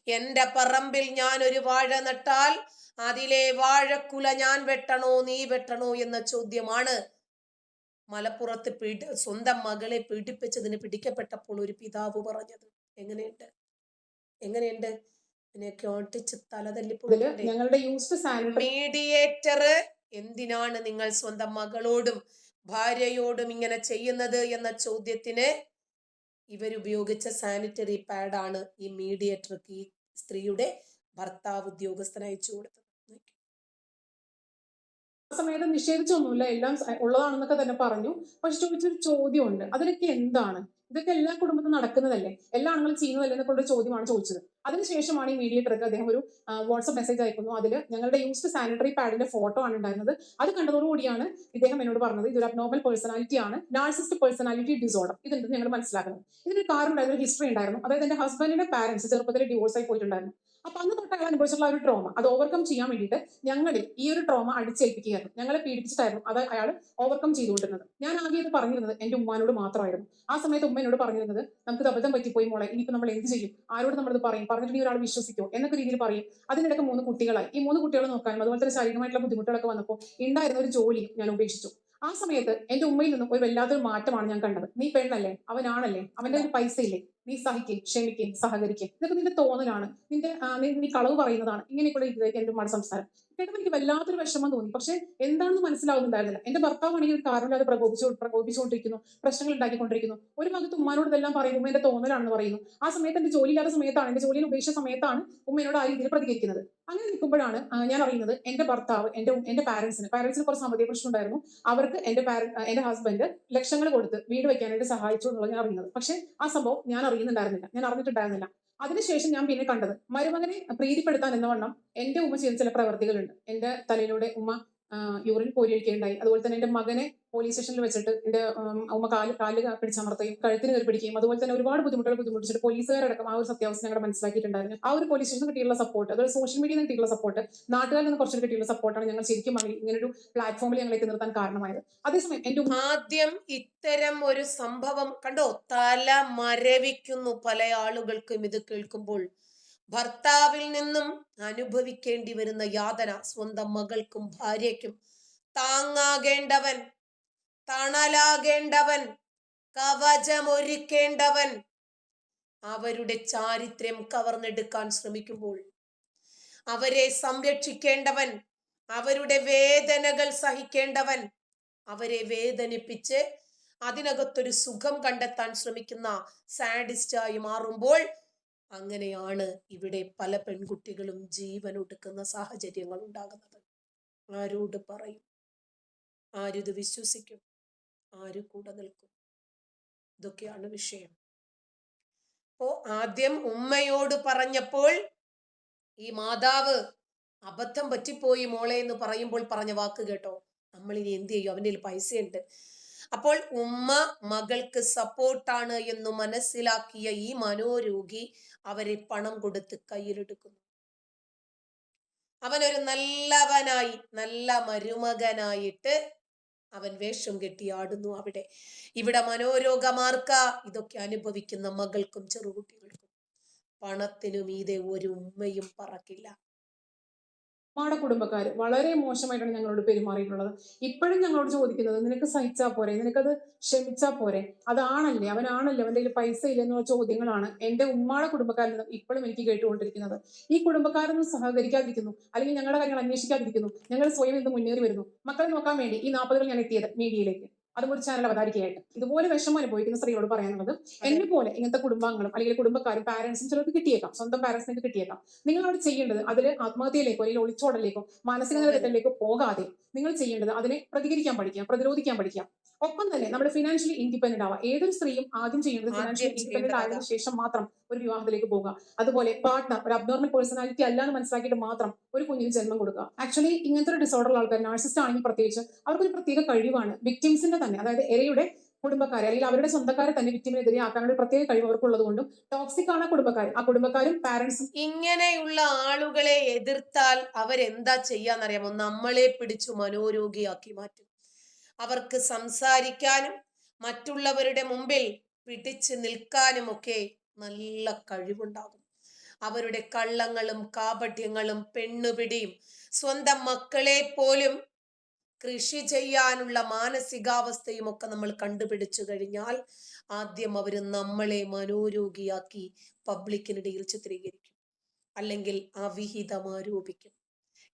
എന്റെ പറമ്പിൽ ഞാൻ ഒരു വാഴ നട്ടാൽ അതിലെ വാഴക്കുല ഞാൻ വെട്ടണോ നീ വെട്ടണോ എന്ന ചോദ്യമാണ് മലപ്പുറത്ത് സ്വന്തം മകളെ പീഡിപ്പിച്ചതിന് പിടിക്കപ്പെട്ടപ്പോൾ ഒരു പിതാവ് പറഞ്ഞത്. എങ്ങനെയുണ്ട് ഇതിനെയൊക്കെ ഒട്ടിച്ച് തലതല്ലിപ്പൊളിക്കണ്ടേ? ഞങ്ങളുടെ യൂസ്ഡ് സാനിറ്ററി മീഡിയേറ്റർ എന്തിനാണ് നിങ്ങൾ സ്വന്തം മകളോടും ഭാര്യയോടും ഇങ്ങനെ ചെയ്യുന്നത് എന്ന ചോദ്യത്തിന് ഇവരുപയോഗിച്ച സാനിറ്ററി പാഡാണ് ഈ മീഡിയേറ്റർക്ക് ഈ സ്ത്രീയുടെ ഭർത്താവ് ഉദ്യോഗസ്ഥന് അയച്ചു കൊടുത്തത്. സമയത്ത് നിഷേധിച്ചൊന്നുമില്ല, എല്ലാം ഉള്ളതാണെന്നൊക്കെ തന്നെ പറഞ്ഞു. പക്ഷെ ചോദിച്ചൊരു ചോദ്യമുണ്ട്, അതിലൊക്കെ എന്താണ്? ഇതൊക്കെ എല്ലാ കുടുംബത്തിലും നടക്കുന്നതല്ലേ, എല്ലാ ആണുങ്ങളും ചെയ്യുന്നതല്ലേ എന്നൊക്കെ ചോദ്യമാണ് ചോദിച്ചത്. അതിനുശേഷമാണ് ഈ മീഡിയേറ്റർക്ക് അദ്ദേഹം ഒരു വാട്സ്ആപ്പ് മെസ്സേജ് അയക്കുന്നു. അതിൽ ഞങ്ങളുടെ യൂസ്ഡ് സാനിറ്ററി പാഡിന്റെ ഫോട്ടോ ആണ് ഉണ്ടായിരുന്നത്. അത് കണ്ടതോടുകൂടിയാണ് ഇദ്ദേഹം എന്നോട് പറഞ്ഞത് ഇതൊരു അബ്നോർമൽ പേഴ്സണാലിറ്റി ആണ്, നാർസിസ്റ്റ് പേഴ്സണാലിറ്റി ഡിസോർഡർ ഇതുണ്ടെന്ന് ഞങ്ങൾ മനസ്സിലാക്കുന്നത്. ഇതിനൊരു കാരണം ഉണ്ടായിരുന്നു, ഹിസ്റ്ററി ഉണ്ടായിരുന്നു. അതായത് എന്റെ ഹസ്ബൻഡിന്റെ പാരന്റ്സ് ചെറുപ്പത്തിൽ ഡിവോഴ്സ് ആയി പോയിട്ടുണ്ടായിരുന്നു. അപ്പൊ അന്ന് തൊട്ട് അയാൾ അനുഭവിച്ചിട്ടുള്ള ഒരു ട്രോമ അത് ഓവർകം ചെയ്യാൻ വേണ്ടിയിട്ട് ഞങ്ങളിൽ ഈ ഒരു ട്രോമ അടിച്ചേൽപ്പിക്കുകയായിരുന്നു. ഞങ്ങളെ പീഡിപ്പിച്ചിട്ടായിരുന്നു അത് അയാൾ ഓവർകം ചെയ്തുകൊണ്ടിരുന്നത്. ഞാൻ ആകെ ഇത് പറഞ്ഞിരുന്നത് എന്റെ ഉമ്മാനോട് മാത്രമായിരുന്നു. ആ സമയത്ത് ഉമ്മ എന്നോട് പറഞ്ഞിരുന്നത്, നമുക്ക് അബദ്ധം പറ്റിപ്പോയി മോളെ, ഇനിയിപ്പോ നമ്മൾ എന്ത് ചെയ്യും, ആരോട് നമ്മളിത് പറയും, പറഞ്ഞിട്ടുണ്ടെങ്കിൽ ഒരാൾ വിശ്വസിക്കോ എന്നൊക്കെ രീതിയിൽ പറയും. അതിനിടയ്ക്ക് 3 കുട്ടികളായി. ഈ 3 കുട്ടികളെ നോക്കാനും അതുപോലെ തന്നെ ശാരീരികമായിട്ടുള്ള ബുദ്ധിമുട്ടുകളൊക്കെ വന്നപ്പോൾ ഉണ്ടായിരുന്ന ഒരു ജോലി ഞാൻ ഉപേക്ഷിച്ചു. ആ സമയത്ത് എന്റെ ഉമ്മയിൽ നിന്നും ഒരു വല്ലാത്തൊരു മാറ്റമാണ് ഞാൻ കണ്ടത്. നീ പെണ്ണല്ലേ, അവനാണല്ലേ, അവന്റെ ഒരു പൈസ ഇല്ലേ, നീ സഹിക്കും, ക്ഷമിക്കും, സഹകരിക്കും, ഇതൊക്കെ നിന്റെ തോന്നലാണ്, നീ കളവ് പറയുന്നതാണ്, ഇങ്ങനെയൊക്കെയുള്ള രീതിയിലേക്ക് എന്റെ ഉമ്മയുടെ സംസാരം കേട്ടപ്പോൾ എനിക്ക് വല്ലാത്തൊരു വിഷമം തോന്നി. പക്ഷെ എന്താണെന്ന് മനസ്സിലാവുന്നുണ്ടായിരുന്നില്ല. എന്റെ ഭർത്താവാണെങ്കിൽ ഒരു കാരണമില്ലാതെ പ്രകോപിച്ചുകൊണ്ടിരിക്കുന്നു, പ്രശ്നങ്ങൾ ഉണ്ടാക്കിക്കൊണ്ടിരിക്കുന്നു. ഒരു ഭാഗത്ത് ഉമ്മാനോട് ഇതെല്ലാം പറയുന്നു, ഉമ്മ എന്റെ തോന്നലാണെന്ന് പറയുന്നു. ആ സമയത്ത് എന്റെ ജോലി ഇല്ലാത്ത സമയത്താണ്, എന്റെ ജോലിയിൽ ഉപേക്ഷിച്ച സമയത്താണ് ഉമ്മയോട് ആ രീതിയിൽ പ്രതികരിക്കുന്നത്. അങ്ങനെ നിൽക്കുമ്പോഴാണ് ഞാൻ അറിയുന്നത് എന്റെ ഭർത്താവ് എന്റെ പാരന്റ്സിന് കുറച്ച് സാമ്പത്തിക പ്രശ്നം ഉണ്ടായിരുന്നു. അവർക്ക് എന്റെ ഹസ്ബൻഡ് ലക്ഷങ്ങൾ കൊടുത്ത് വീട് വെക്കാനായിട്ട് സഹായിച്ചു എന്നുള്ളത് ഞാൻ അറിയുന്നത്. പക്ഷെ ആ സംഭവം ഞാൻ അറിഞ്ഞിട്ടുണ്ടായിരുന്നില്ല. അതിനുശേഷം ഞാൻ പിന്നെ കണ്ടത് മരുമകനെ പ്രീതിപ്പെടുത്താൻ എന്നവണ്ണം എന്റെ ഉമ്മ ചെയ്ത ചില പ്രവർത്തികളുണ്ട്. എന്റെ തലയിലൂടെ ഉമ്മ യൂറിൻ കോരിയൊഴിക്കുകയുണ്ടായി. അതുപോലെ തന്നെ എന്റെ മകനെ പോലീസ് സ്റ്റേഷനിൽ വെച്ചിട്ട് എന്റെ ഉമ്മ കാല് പിടിച്ചമർത്തുകയും കഴുത്തിന് കയറി പിടിക്കുകയും അതുപോലെ തന്നെ ഒരുപാട് ബുദ്ധിമുട്ടിച്ചിട്ട് പോലീസുകാരടക്കം ആ ഒരു സത്യാവസ്ഥ ഞങ്ങളുടെ മനസ്സിലാക്കിയിട്ടുണ്ടായിരുന്നു. ആ ഒരു പോലീസ് സ്റ്റേഷനിൽ കിട്ടിയുള്ള സപ്പോർട്ട്, അതുപോലെ സോഷ്യൽ മീഡിയയിൽ നിന്ന് കിട്ടിയുള്ള സപ്പോർട്ട്, നാട്ടുകാരിൽ നിന്ന് കുറച്ചുകൂടി കിട്ടിയുള്ള സപ്പോർട്ടാണ് ഞങ്ങൾ ശരിക്കും ഇങ്ങനെ ഒരു പ്ലാറ്റ്ഫോമിൽ ഞങ്ങളെ എത്തി നിർത്താൻ കാരണമായത്. അതേസമയം എന്റെ ആദ്യം ഇത്തരം ഒരു സംഭവം കണ്ടോ, തല മരവിക്കുന്നു പല ആളുകൾക്കും ഇത് കേൾക്കുമ്പോൾ. ഭർത്താവിൽ നിന്നും അനുഭവിക്കേണ്ടി വരുന്ന യാതന സ്വന്തം മകൾക്കും ഭാര്യയ്ക്കും താങ്ങാകേണ്ടവൻ, തണലാകേണ്ടവൻ, കവചമൊരുക്കേണ്ടവൻ അവരുടെ ചാരിത്രം കവർന്നെടുക്കാൻ ശ്രമിക്കുമ്പോൾ, അവരെ സംരക്ഷിക്കേണ്ടവൻ, അവരുടെ വേദനകൾ സഹിക്കേണ്ടവൻ, അവരെ വേദനിപ്പിച്ച് അതിനകത്തൊരു സുഖം കണ്ടെത്താൻ ശ്രമിക്കുന്ന സാഡിസ്റ്റായി മാറുമ്പോൾ അങ്ങനെയാണ് ഇവിടെ പല പെൺകുട്ടികളും ജീവൻ ഒടുക്കുന്ന സാഹചര്യങ്ങൾ ഉണ്ടാകുന്നത്. ആരോട് പറയും? ആരിത് വിശ്വസിക്കും? ആര് കൂടെ നിൽക്കും? ഇതൊക്കെയാണ് വിഷയം. അപ്പോ ആദ്യം ഉമ്മയോട് പറഞ്ഞപ്പോൾ ഈ മാതാവ് അബദ്ധം പറ്റിപ്പോയി മോളെ എന്ന് പറയുമ്പോൾ പറഞ്ഞ വാക്ക് കേട്ടോ, നമ്മളിനി എന്ത് ചെയ്യും, അവൻ്റെ പൈസയുണ്ട്. അപ്പോൾ ഉമ്മ മകൾക്ക് സപ്പോർട്ടാണ് എന്ന് മനസ്സിലാക്കിയ ഈ മനോരോഗി അവരെ പണം കൊടുത്ത് കയ്യിലെടുക്കുന്നു. അവനൊരു നല്ലവനായി, നല്ല മരുമകനായിട്ട് അവൻ വേഷം കെട്ടി ആടുന്നു അവിടെ. ഇവിടെ മനോരോഗമാർക്ക, ഇതൊക്കെ അനുഭവിക്കുന്ന മകൾക്കും ചെറുകുട്ടികൾക്കും. പണത്തിനു മീതെ ഒരു ഉമ്മയും പറക്കില്ല. ഉമ്മാടെ കുടുംബക്കാർ വളരെ മോശമായിട്ടാണ് ഞങ്ങളോട് പെരുമാറിയിട്ടുള്ളത്. ഇപ്പോഴും ഞങ്ങളോട് ചോദിക്കുന്നത്, നിനക്ക് സഹിച്ചാ പോരെ, നിനക്കത് ക്ഷമിച്ചാ പോരെ, അതാണല്ലേ, അവനാണല്ലേ, അവന്റെ കയ്യിൽ പൈസ ഇല്ലെന്നുള്ള ചോദ്യങ്ങളാണ് എന്റെ ഉമ്മാടെ കുടുംബക്കാരിൽ നിന്നും ഇപ്പോഴും എനിക്ക് കേട്ടുകൊണ്ടിരിക്കുന്നത്. ഈ കുടുംബക്കാരൊന്നും സഹകരിക്കാതിരിക്കുന്നു, അല്ലെങ്കിൽ ഞങ്ങളുടെ കാര്യങ്ങൾ അന്വേഷിക്കാതിരിക്കുന്നു. ഞങ്ങൾ സ്വയം ഇത് മുന്നേറി വരുന്നു. മക്കളെ നോക്കാൻ വേണ്ടി ഈ 40 ഞാൻ എത്തിയത് മീഡിയയിലേക്ക്, അതും ഒരു ചാനൽ അവതാരികയായിട്ട്. ഇതുപോലെ വിഷമം അനുഭവിക്കുന്ന സ്ത്രീകളോട് പറയാനുള്ളത്, എന്നെ പോലെ ഇങ്ങനത്തെ കുടുംബാംഗങ്ങളും അല്ലെങ്കിൽ കുടുംബക്കാരും പാരന്റ്സും ചിലർക്ക് കിട്ടിയേക്കാം, സ്വന്തം പാരന്റ്സിനൊക്കെ കിട്ടിയേക്കാം. നിങ്ങൾ അവിടെ ചെയ്യേണ്ടത് അതിൽ ആത്മഹത്യയിലേക്കോ അല്ലെങ്കിൽ ഒളിച്ചോടലേക്കോ മാനസിക നിലനിൽപ്പിലേക്കോ പോകാതെ നിങ്ങൾ ചെയ്യേണ്ടത് അതിനെ പ്രതികരിക്കാൻ പഠിക്കുക, പ്രതിരോധിക്കാൻ പഠിക്കുക. ഒപ്പം തന്നെ നമ്മൾ ഫിനാൻഷ്യലി ഇൻഡിപെൻഡന്റ് ആവുക. ഏതൊരു സ്ത്രീയും ആദ്യം ചെയ്യുന്നത് ഫിനാൻഷ്യലി ആദ്യം ഇൻഡിപെൻഡന്റ് ചെയ്യേണ്ടത് അതാ. ആയതിനു ശേഷം മാത്രം ഒരു വിവാഹത്തിലേക്ക് പോകുക. അതുപോലെ പാർട്ട്ണർ ഒരു അബ്നോർമൽ പേഴ്സണാലിറ്റി അല്ല എന്ന് മനസ്സിലാക്കിയിട്ട് മാത്രം ഒരു കുഞ്ഞിന് ജന്മം കൊടുക്കുക. ആക്ച്വലി ഇങ്ങനത്തെ ഒരു ഡിസോർഡർ ആൾക്കാർ, നാർസിസ്റ്റ് ആണെങ്കിൽ പ്രത്യേകിച്ച്, അവർക്കൊരു പ്രത്യേക കഴിവാണ് വിക്ടിംസിന്റെ തന്നെ, അതായത് ഇരയുടെ കുടുംബക്കാരെ അല്ലെങ്കിൽ അവരുടെ സ്വന്തക്കാരെ തന്നെ വിക്ടിമിനെതിരെ ആക്കാനുള്ള പ്രത്യേക കഴിവ് അവർക്കുള്ളത് കൊണ്ടും ടോക്സിക് ആണ് ആ കുടുംബക്കാരും പാരന്റ്സും. ഇങ്ങനെയുള്ള ആളുകളെ എതിർത്താൽ അവരെന്താ ചെയ്യാന്നറിയാമോ? നമ്മളെ പിടിച്ചു മനോരോഗിയാക്കി മാറ്റും. അവർക്ക് സംസാരിക്കാനും മറ്റുള്ളവരുടെ മുമ്പിൽ പിടിച്ചു നിൽക്കാനുമൊക്കെ നല്ല കഴിവുണ്ടാകും. അവരുടെ കള്ളങ്ങളും കാപട്യങ്ങളും പെണ്ണുപിടിയും സ്വന്തം മക്കളെ പോലും കൃഷി ചെയ്യാനുള്ള മാനസികാവസ്ഥയും ഒക്കെ നമ്മൾ കണ്ടുപിടിച്ചു കഴിഞ്ഞാൽ ആദ്യം അവർ നമ്മളെ മനോരോഗിയാക്കി പബ്ലിക്കിനിടയിൽ ചിത്രീകരിക്കും, അല്ലെങ്കിൽ അവിഹിതം ആരോപിക്കും.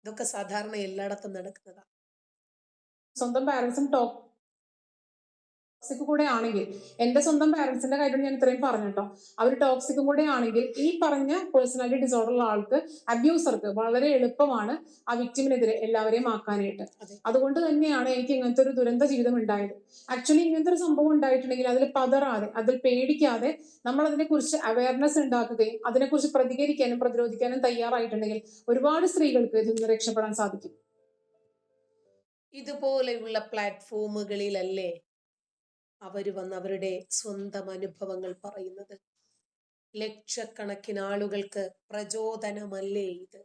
ഇതൊക്കെ സാധാരണ എല്ലായിടത്തും നടക്കുന്നതാണ്. സ്വന്തം പാരന്റ്സും ടോക്സിക് കൂടെ ആണെങ്കിൽ, എന്റെ സ്വന്തം പാരന്റ്സിന്റെ കാര്യം ഞാൻ ഇത്രയും പറഞ്ഞിട്ടോ, അവർ ടോക്സിക്കും കൂടെ ആണെങ്കിൽ ഈ പറഞ്ഞ പേഴ്സണാലിറ്റി ഡിസോർഡർ ഉള്ള ആൾക്ക്, അബ്യൂസർക്ക് വളരെ എളുപ്പമാണ് ആ വിക്ടിമിനെതിരെ എല്ലാവരെയും ആക്കാനായിട്ട്. അതെ. അതുകൊണ്ട് തന്നെയാണ് എനിക്ക് ഇങ്ങനത്തെ ഒരു ദുരന്ത ജീവിതം ഉണ്ടായത്. ആക്ച്വലി ഇങ്ങനത്തെ ഒരു സംഭവം ഉണ്ടായിട്ടുണ്ടെങ്കിൽ അതിൽ പതറാതെ, അതിൽ പേടിക്കാതെ നമ്മൾ അതിനെക്കുറിച്ച് അവയർനെസ് ഉണ്ടാക്കുകയും അതിനെക്കുറിച്ച് പ്രതികരിക്കാനും പ്രതിരോധിക്കാനും തയ്യാറായിട്ടുണ്ടെങ്കിൽ ഒരുപാട് സ്ത്രീകൾക്ക് ഇതിൽ നിന്ന് രക്ഷപ്പെടാൻ സാധിക്കും. ഇതുപോലെയുള്ള പ്ലാറ്റ്ഫോമുകളിലല്ലേ അവര് വന്ന് അവരുടെ സ്വന്തം അനുഭവങ്ങൾ പറയുന്നത്? ലക്ഷക്കണക്കിന് ആളുകൾക്ക് പ്രചോദനമല്ലേ ഇത്?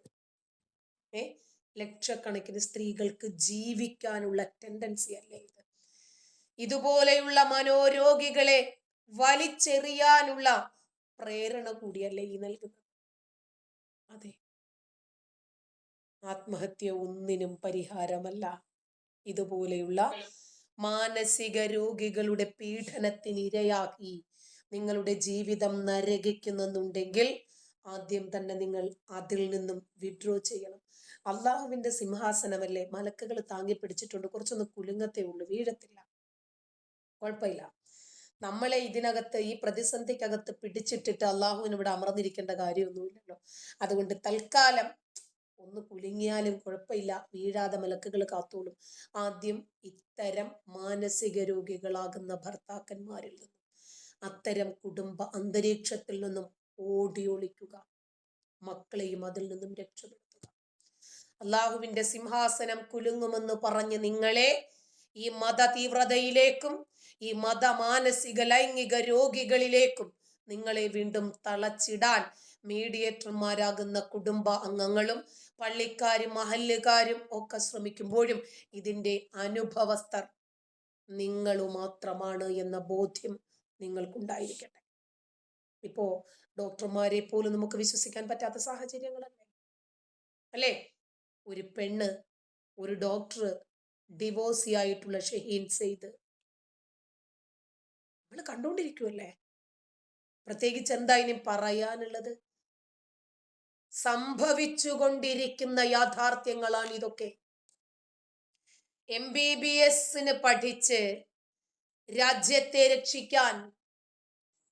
ലക്ഷക്കണക്കിന് സ്ത്രീകൾക്ക് ജീവിക്കാനുള്ള ടെൻഡൻസി അല്ലേ ഇത്? ഇതുപോലെയുള്ള മനോരോഗികളെ വലിച്ചെറിയാനുള്ള പ്രേരണ കൂടിയല്ലേ ഈ നൽകുന്നത്? അതെ, ആത്മഹത്യ ഒന്നിനും പരിഹാരമല്ല. ഇതുപോലെയുള്ള മാനസിക രോഗികളുടെ പീഡനത്തിന് ഇരയാക്കി നിങ്ങളുടെ ജീവിതം നരകിക്കുന്നുണ്ടെങ്കിൽ ആദ്യം തന്നെ നിങ്ങൾ അതിൽ നിന്നും വിഡ്രോ ചെയ്യണം. അള്ളാഹുവിന്റെ സിംഹാസനമല്ലേ, മലക്കുകൾ താങ്ങി പിടിച്ചിട്ടുണ്ട്. കുറച്ചൊന്ന് കുലുങ്ങത്തേ ഉള്ളൂ, വീഴത്തില്ല, കുഴപ്പമില്ല. നമ്മളെ ഇതിനകത്ത് ഈ പ്രതിസന്ധിക്കകത്ത് പിടിച്ചിട്ടിട്ട് അള്ളാഹുവിന് ഇവിടെ അമർന്നിരിക്കേണ്ട കാര്യമൊന്നുമില്ലല്ലോ. അതുകൊണ്ട് തൽക്കാലം ഒന്ന് കുലുങ്ങിയാലും കുഴപ്പമില്ല, വീഴാതെ മലക്കുകൾ കാത്തോളും. ആദ്യം ഇത്തരം മാനസിക രോഗികളാകുന്ന ഭർത്താക്കന്മാരിൽ നിന്നും, അത്തരം കുടുംബ അന്തരീക്ഷത്തിൽ നിന്നും ഓടിയൊളിക്കുക, മക്കളെയും അതിൽ നിന്നും രക്ഷപ്പെടുത്തുക. അള്ളാഹുവിന്റെ സിംഹാസനം കുലുങ്ങുമെന്ന് പറഞ്ഞ് നിങ്ങളെ ഈ മത തീവ്രതയിലേക്കും ഈ മതമാനസിക ലൈംഗിക രോഗികളിലേക്കും നിങ്ങളെ വീണ്ടും തളച്ചിടാൻ മീഡിയേറ്റർമാരാകുന്ന കുടുംബ അംഗങ്ങളും പള്ളിക്കാരും മഹല്ലുകാരും ഒക്കെ ശ്രമിക്കുമ്പോഴും ഇതിന്റെ അനുഭവസ്ഥർ നിങ്ങളു മാത്രമാണ് എന്ന ബോധ്യം നിങ്ങൾക്കുണ്ടായിരിക്കട്ടെ. ഇപ്പോ ഡോക്ടർമാരെ പോലും നമുക്ക് വിശ്വസിക്കാൻ പറ്റാത്ത സാഹചര്യങ്ങളല്ലേ, അല്ലേ? ഒരു പെണ്ണ്, ഒരു ഡോക്ടർ ഡിവോഴ്സി ആയിട്ടുള്ള ഷഹീൻ സെയ്ദ് നമ്മൾ കണ്ടുകൊണ്ടിരിക്കുമല്ലേ. പ്രത്യേകിച്ച് എന്താ ഇനി പറയാനുള്ളത്? സംഭവിച്ചുകൊണ്ടിരിക്കുന്ന യാഥാർത്ഥ്യങ്ങളാണ് ഇതൊക്കെ. MBBS പഠിച്ച് രാജ്യത്തെ രക്ഷിക്കാൻ,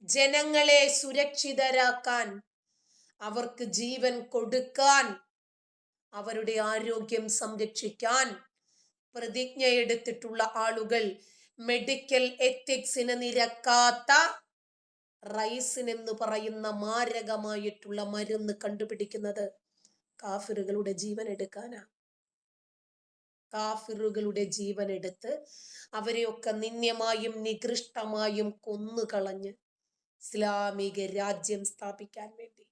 ജനങ്ങളെ സുരക്ഷിതരാക്കാൻ, അവർക്ക് ജീവൻ കൊടുക്കാൻ, അവരുടെ ആരോഗ്യം സംരക്ഷിക്കാൻ പ്രതിജ്ഞയെടുത്തിട്ടുള്ള ആളുകൾ മെഡിക്കൽ എത്തിക്സിന് നിരക്കാത്ത റൈസിൻ എന്ന് പറയുന്ന മാരകമായിട്ടുള്ള മരുന്ന് കണ്ടുപിടിക്കുന്നത് കാഫിറുകളുടെ ജീവൻ എടുക്കാനാ. കാഫിറുകളുടെ ജീവൻ എടുത്ത് അവരെയൊക്കെ നിന്ദ്യമായും നികൃഷ്ടമായും കൊന്നുകളഞ്ഞ് ഇസ്ലാമിക രാജ്യം സ്ഥാപിക്കാൻ വേണ്ടി.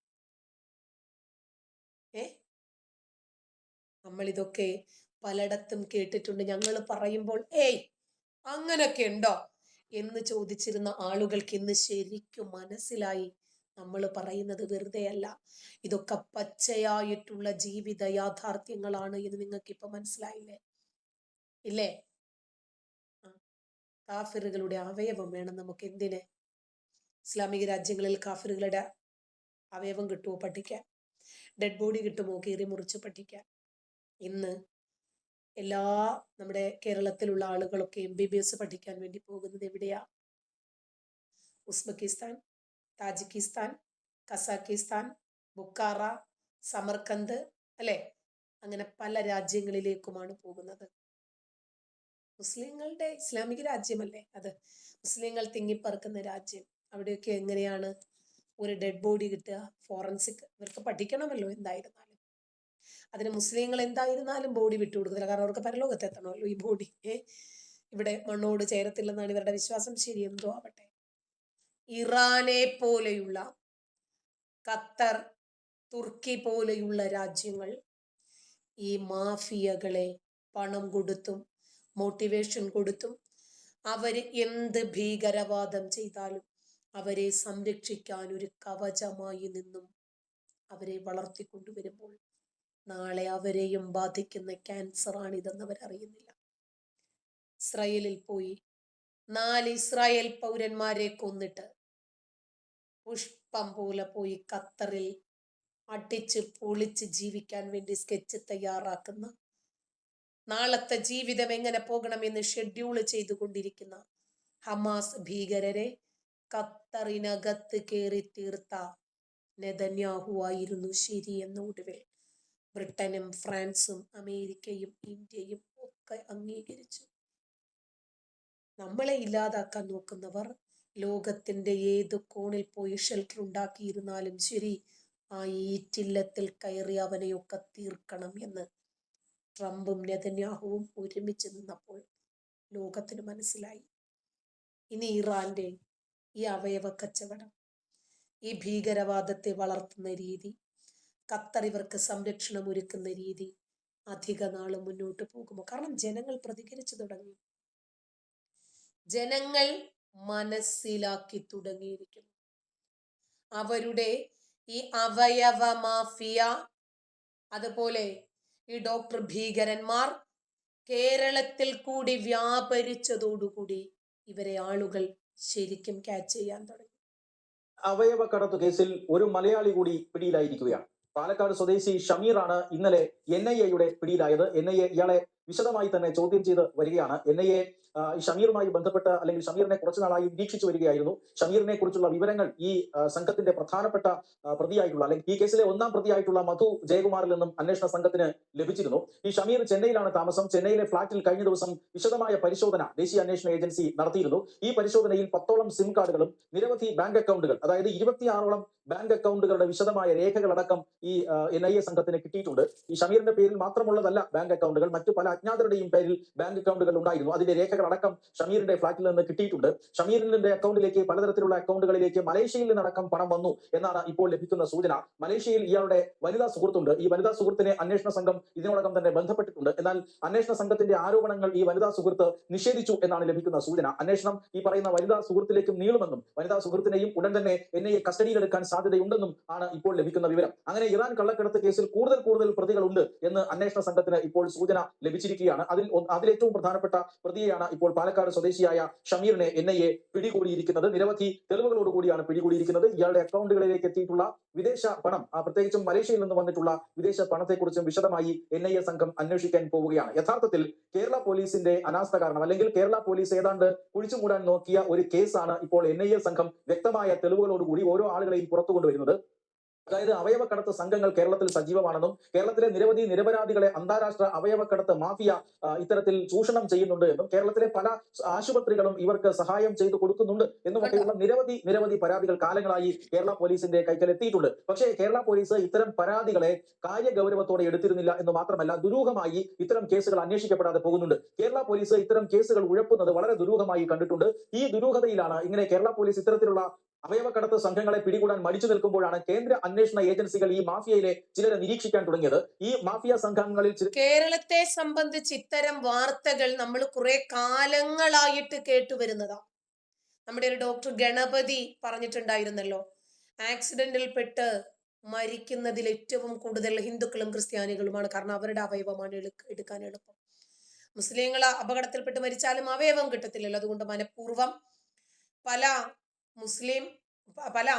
നമ്മളിതൊക്കെ പലയിടത്തും കേട്ടിട്ടുണ്ട്. ഞങ്ങൾ പറയുമ്പോൾ അങ്ങനൊക്കെ ഉണ്ടോ എന്ന് ചോദിച്ചിരുന്ന ആളുകൾക്ക് ഇന്ന് ശരിക്കും മനസ്സിലായി നമ്മൾ പറയുന്നത് വെറുതെ അല്ല. ഇതൊക്കെ പച്ചയായിട്ടുള്ള ജീവിത യാഥാർത്ഥ്യങ്ങളാണ് എന്ന് നിങ്ങൾക്ക് ഇപ്പൊ മനസ്സിലായില്ലേ? ഇല്ലേ? ആ, കാഫിറുകളുടെ അവയവം വേണം നമുക്ക്. എന്തിന്? ഇസ്ലാമിക രാജ്യങ്ങളിൽ കാഫിറുകളുടെ അവയവം കിട്ടുമോ പഠിക്കാൻ? ഡെഡ് ബോഡി കിട്ടുമോ കീറി മുറിച്ച് പഠിക്കാൻ? ഇന്ന് എല്ലാ നമ്മുടെ കേരളത്തിലുള്ള ആളുകളൊക്കെ MBBS പഠിക്കാൻ വേണ്ടി പോകുന്നത് എവിടെയാ? ഉസ്ബെക്കിസ്ഥാൻ, താജിക്കിസ്ഥാൻ, കസാക്കിസ്ഥാൻ, ബുക്കാറ, സമർക്കന്ത്, അല്ലെ? അങ്ങനെ പല രാജ്യങ്ങളിലേക്കുമാണ് പോകുന്നത്. മുസ്ലിങ്ങളുടെ ഇസ്ലാമിക രാജ്യമല്ലേ അത്? മുസ്ലിങ്ങൾ തിങ്ങിപ്പറക്കുന്ന രാജ്യം. അവിടെയൊക്കെ എങ്ങനെയാണ് ഒരു ഡെഡ് ബോഡി കിട്ടുക? ഫോറൻസിക് ഇവർക്ക് പഠിക്കണമല്ലോ എന്തായിരുന്നാലും. അതിന് മുസ്ലിങ്ങൾ എന്തായിരുന്നാലും ബോഡി വിട്ടുകൊടുക്കുന്നില്ല. കാരണം അവർക്ക് പരലോകത്ത് എത്തണമല്ലോ ഈ ബോഡി. ഇവിടെ മണ്ണോട് ചേരത്തില്ലെന്നാണ് ഇവരുടെ വിശ്വാസം. ശരി, എന്തോ ആവട്ടെ. ഇറാനെ പോലെയുള്ള, ഖത്തർ, തുർക്കി പോലെയുള്ള രാജ്യങ്ങൾ ഈ മാഫിയകളെ പണം കൊടുത്തും മോട്ടിവേഷൻ കൊടുത്തും അവര് എന്ത് ഭീകരവാദം ചെയ്താലും അവരെ സംരക്ഷിക്കാൻ ഒരു കവചമായി നിന്നും അവരെ വളർത്തിക്കൊണ്ടുവരുമ്പോൾ നാളെ അവരെയും ബാധിക്കുന്ന ക്യാൻസറാണ് ഇതെന്ന് അവരറിയുന്നില്ല. ഇസ്രായേലിൽ പോയി 4 ഇസ്രായേൽ പൗരന്മാരെ കൊന്നിട്ട് പുഷ്പം പോലെ പോയി ഖത്തറിൽ അടിച്ച് പൊളിച്ച് ജീവിക്കാൻ വേണ്ടി സ്കെച്ച് തയ്യാറാക്കുന്ന, നാളത്തെ ജീവിതം എങ്ങനെ പോകണമെന്ന് ഷെഡ്യൂൾ ചെയ്തുകൊണ്ടിരിക്കുന്ന ഹമാസ് ഭീകരരെ ഖത്തറിനകത്ത് കയറി തീർത്ത നെതന്യാഹു ആയിരുന്നു ശരി എന്ന ഒടുവിൽ ബ്രിട്ടനും ഫ്രാൻസും അമേരിക്കയും ഇന്ത്യയും ഒക്കെ അംഗീകരിച്ചു. നമ്മളെ ഇല്ലാതാക്കാൻ നോക്കുന്നവർ ലോകത്തിന്റെ ഏത് കോണിൽ പോയി ഷെൽട്ടർ ഉണ്ടാക്കിയിരുന്നാലും ശരി, ആ ഈറ്റില്ലത്തിൽ കയറി അവനെയൊക്കെ തീർക്കണം എന്ന് ട്രംപും നെതന്യാഹുവും ഒരുമിച്ച് നിന്നപ്പോൾ ലോകത്തിന് മനസ്സിലായി. ഇനി ഇറാന്റെ ഈ അവയവ കച്ചവടം, ഈ ഭീകരവാദത്തെ വളർത്തുന്ന രീതി, ഖത്തർ ഇവർക്ക് സംരക്ഷണം ഒരുക്കുന്ന രീതി അധിക നാൾ മുന്നോട്ട് പോകുമോ? കാരണം ജനങ്ങൾ പ്രതികരിച്ചു തുടങ്ങി. ജനങ്ങൾ മനസ്സിലാക്കി തുടങ്ങിയിരിക്കുന്നു. അവരുടെ ഈ അവയവ മാഫിയ, അതുപോലെ ഈ ഡോക്ടർ ഭീകരന്മാർ കേരളത്തിൽ കൂടി വ്യാപരിച്ചതോടുകൂടി ഇവരെ ആളുകൾ ശരിക്കും ക്യാച്ച് ചെയ്യാൻ തുടങ്ങി. അവയവ കടത്തു കേസിൽ ഒരു മലയാളി കൂടി പിടിയിലായിരിക്കുകയാണ്. പാലക്കാട് സ്വദേശി ഷമീറാണ് ഇന്നലെ NIA പിടിയിലായത്. NIA ഇയാളെ വിശദമായി തന്നെ ചോദ്യം ചെയ്ത് വരികയാണ്. NIA ഷമീറുമായി ബന്ധപ്പെട്ട് അല്ലെങ്കിൽ ഷമീറിനെ കുറച്ചു നാളായി നിരീക്ഷിച്ചു വരികയായിരുന്നു. ഷമീറിനെ കുറിച്ചുള്ള വിവരങ്ങൾ ഈ സംഘത്തിന്റെ പ്രധാനപ്പെട്ട പ്രതിയായിട്ടുള്ള അല്ലെങ്കിൽ ഈ കേസിലെ ഒന്നാം പ്രതിയായിട്ടുള്ള മധു ജയകുമാറിൽ നിന്നും അന്വേഷണ സംഘത്തിന് ലഭിച്ചിരുന്നു. ഈ ഷമീർ ചെന്നൈയിലാണ് താമസം. ചെന്നൈയിലെ ഫ്ളാറ്റിൽ കഴിഞ്ഞ ദിവസം വിശദമായ പരിശോധന ദേശീയ അന്വേഷണ ഏജൻസി നടത്തിയിരുന്നു. ഈ പരിശോധനയിൽ 10ഓളം സിം കാർഡുകളും നിരവധി ബാങ്ക് അക്കൗണ്ടുകൾ, അതായത് 26ഓളം ബാങ്ക് അക്കൗണ്ടുകളുടെ വിശദമായ രേഖകളടക്കം ഈ NIA സംഘത്തിന് കിട്ടിയിട്ടുണ്ട്. ഈ ഷമീറിന്റെ പേരിൽ മാത്രമുള്ളതല്ല ബാങ്ക് അക്കൗണ്ടുകൾ, മറ്റു പല അജ്ഞാതരുടെയും പേരിൽ ബാങ്ക് അക്കൗണ്ടുകൾ ഉണ്ടായിരുന്നു. അതിന്റെ രേഖകളടക്കം ഷമീറിന്റെ ഫ്ളാറ്റിൽ നിന്ന് കിട്ടിയിട്ടുണ്ട്. ഷമീറിന്റെ അക്കൗണ്ടിലേക്ക്, പലതരത്തിലുള്ള അക്കൗണ്ടുകളിലേക്ക് മലേഷ്യയിൽ നിന്നടക്കം പണം വന്നു എന്നാണ് ഇപ്പോൾ ലഭിക്കുന്ന സൂചന. മലേഷ്യയിൽ ഇയാളുടെ വനിതാ സുഹൃത്തുണ്ട്. ഈ വനിതാ സുഹൃത്തിനെ അന്വേഷണ സംഘം ഇതിനോടകം തന്നെ ബന്ധപ്പെട്ടിട്ടുണ്ട്. എന്നാൽ അന്വേഷണ സംഘത്തിന്റെ ആരോപണങ്ങൾ ഈ വനിതാ സുഹൃത്ത് നിഷേധിച്ചു എന്നാണ് ലഭിക്കുന്ന സൂചന. അന്വേഷണം ഈ പറയുന്ന വനിതാ സുഹൃത്തിലേക്കും നീളുമെന്നും വനിതാ സുഹൃത്തിനെയും ഉടൻ തന്നെ NIA കസ്റ്റഡിയിലെടുക്കാൻ സാധ്യതയുണ്ടെന്നും ആണ് ഇപ്പോൾ ലഭിക്കുന്ന വിവരം. അങ്ങനെ ഇറാൻ കള്ളക്കടത്ത് കേസിൽ കൂടുതൽ പ്രതികളുണ്ട് എന്ന് അന്വേഷണ സംഘത്തിന് ഇപ്പോൾ സൂചന ലഭിച്ചിരിക്കുകയാണ്. അതിലേറ്റവും പ്രധാനപ്പെട്ട പ്രതിയെയാണ് ഇപ്പോൾ പാലക്കാട് സ്വദേശിയായ ഷമീറിനെ NIA പിടികൂടിയിരിക്കുന്നത്. നിരവധി തെളിവുകളോടുകൂടിയാണ് പിടികൂടിയിരിക്കുന്നത്. ഇയാളുടെ അക്കൗണ്ടുകളിലേക്ക് എത്തിയിട്ടുള്ള വിദേശ പണം, പ്രത്യേകിച്ചും മലേഷ്യയിൽ നിന്ന് വന്നിട്ടുള്ള വിദേശ പണത്തെക്കുറിച്ചും വിശദമായി NIA സംഘം അന്വേഷിക്കാൻ പോവുകയാണ്. യഥാർത്ഥത്തിൽ കേരള പോലീസിന്റെ അനാസ്ഥ കാരണം, അല്ലെങ്കിൽ കേരള പോലീസ് ഏതാണ്ട് കുഴിച്ചുമൂടാൻ നോക്കിയ ഒരു കേസാണ് ഇപ്പോൾ NIA സംഘം വ്യക്തമായ തെളിവുകളോടുകൂടി ഓരോ ആളുകളെയും പുറത്തു കൊണ്ടുവരുന്നത്. അതായത് അവയവക്കടത്ത് സംഘങ്ങൾ കേരളത്തിൽ സജീവമാണെന്നും കേരളത്തിലെ നിരവധി നിരപരാധികളെ അന്താരാഷ്ട്ര അവയവക്കടത്ത് മാഫിയ ഇത്തരത്തിൽ ചൂഷണം ചെയ്യുന്നുണ്ട് എന്നും കേരളത്തിലെ പല ആശുപത്രികളും ഇവർക്ക് സഹായം ചെയ്തു കൊടുക്കുന്നുണ്ട് എന്നുമൊക്കെയുള്ള നിരവധി പരാതികൾ കാലങ്ങളായി കേരള പോലീസിന്റെ കൈക്കൽ എത്തിയിട്ടുണ്ട്. പക്ഷേ കേരള പോലീസ് ഇത്തരം പരാതികളെ കാര്യഗൗരവത്തോടെ എടുത്തിരുന്നില്ല എന്ന് മാത്രമല്ല, ദുരൂഹമായി ഇത്തരം കേസുകൾ അന്വേഷിക്കപ്പെടാതെ പോകുന്നുണ്ട്. കേരള പോലീസ് ഇത്തരം കേസുകൾ ഉഴപ്പുന്നത് വളരെ ദുരൂഹമായി കണ്ടിട്ടുണ്ട്. ഈ ദുരൂഹതയിലാണ് ഇങ്ങനെ കേരള പോലീസ് ഇത്തരത്തിലുള്ള അവയവക്കടത്ത് സംഘങ്ങളെ പിടികൂടാൻ മടിച്ചു നിൽക്കുമ്പോഴാണ് കേന്ദ്ര അന്വേഷണ ഏജൻസികൾ ഈ മാഫിയയിലെ ചിലരെ നിരീക്ഷിക്കാൻ തുടങ്ങിയത്. ഈ മാഫിയ സംഘങ്ങളിൽ കേരളത്തെ സംബന്ധിച്ച് ഇത്തരം വാർത്തകൾ നമ്മൾ കുറെ കാലങ്ങളായിട്ട് കേട്ടുവരുന്നതാ. നമ്മുടെ ഒരു ഡോക്ടർ ഗണപതി പറഞ്ഞിട്ടുണ്ടായിരുന്നല്ലോ, ആക്സിഡന്റിൽപ്പെട്ട് മരിക്കുന്നതിൽ ഏറ്റവും കൂടുതൽ ഹിന്ദുക്കളും ക്രിസ്ത്യാനികളുമാണ്. കാരണം അവരുടെ അവയവമാണ് എടുക്കാൻ എളുപ്പം. മുസ്ലിങ്ങൾ അപകടത്തിൽപ്പെട്ട് മരിച്ചാലും അവയവം കിട്ടത്തില്ലല്ലോ. അതുകൊണ്ട് മനഃപൂർവ്വം പല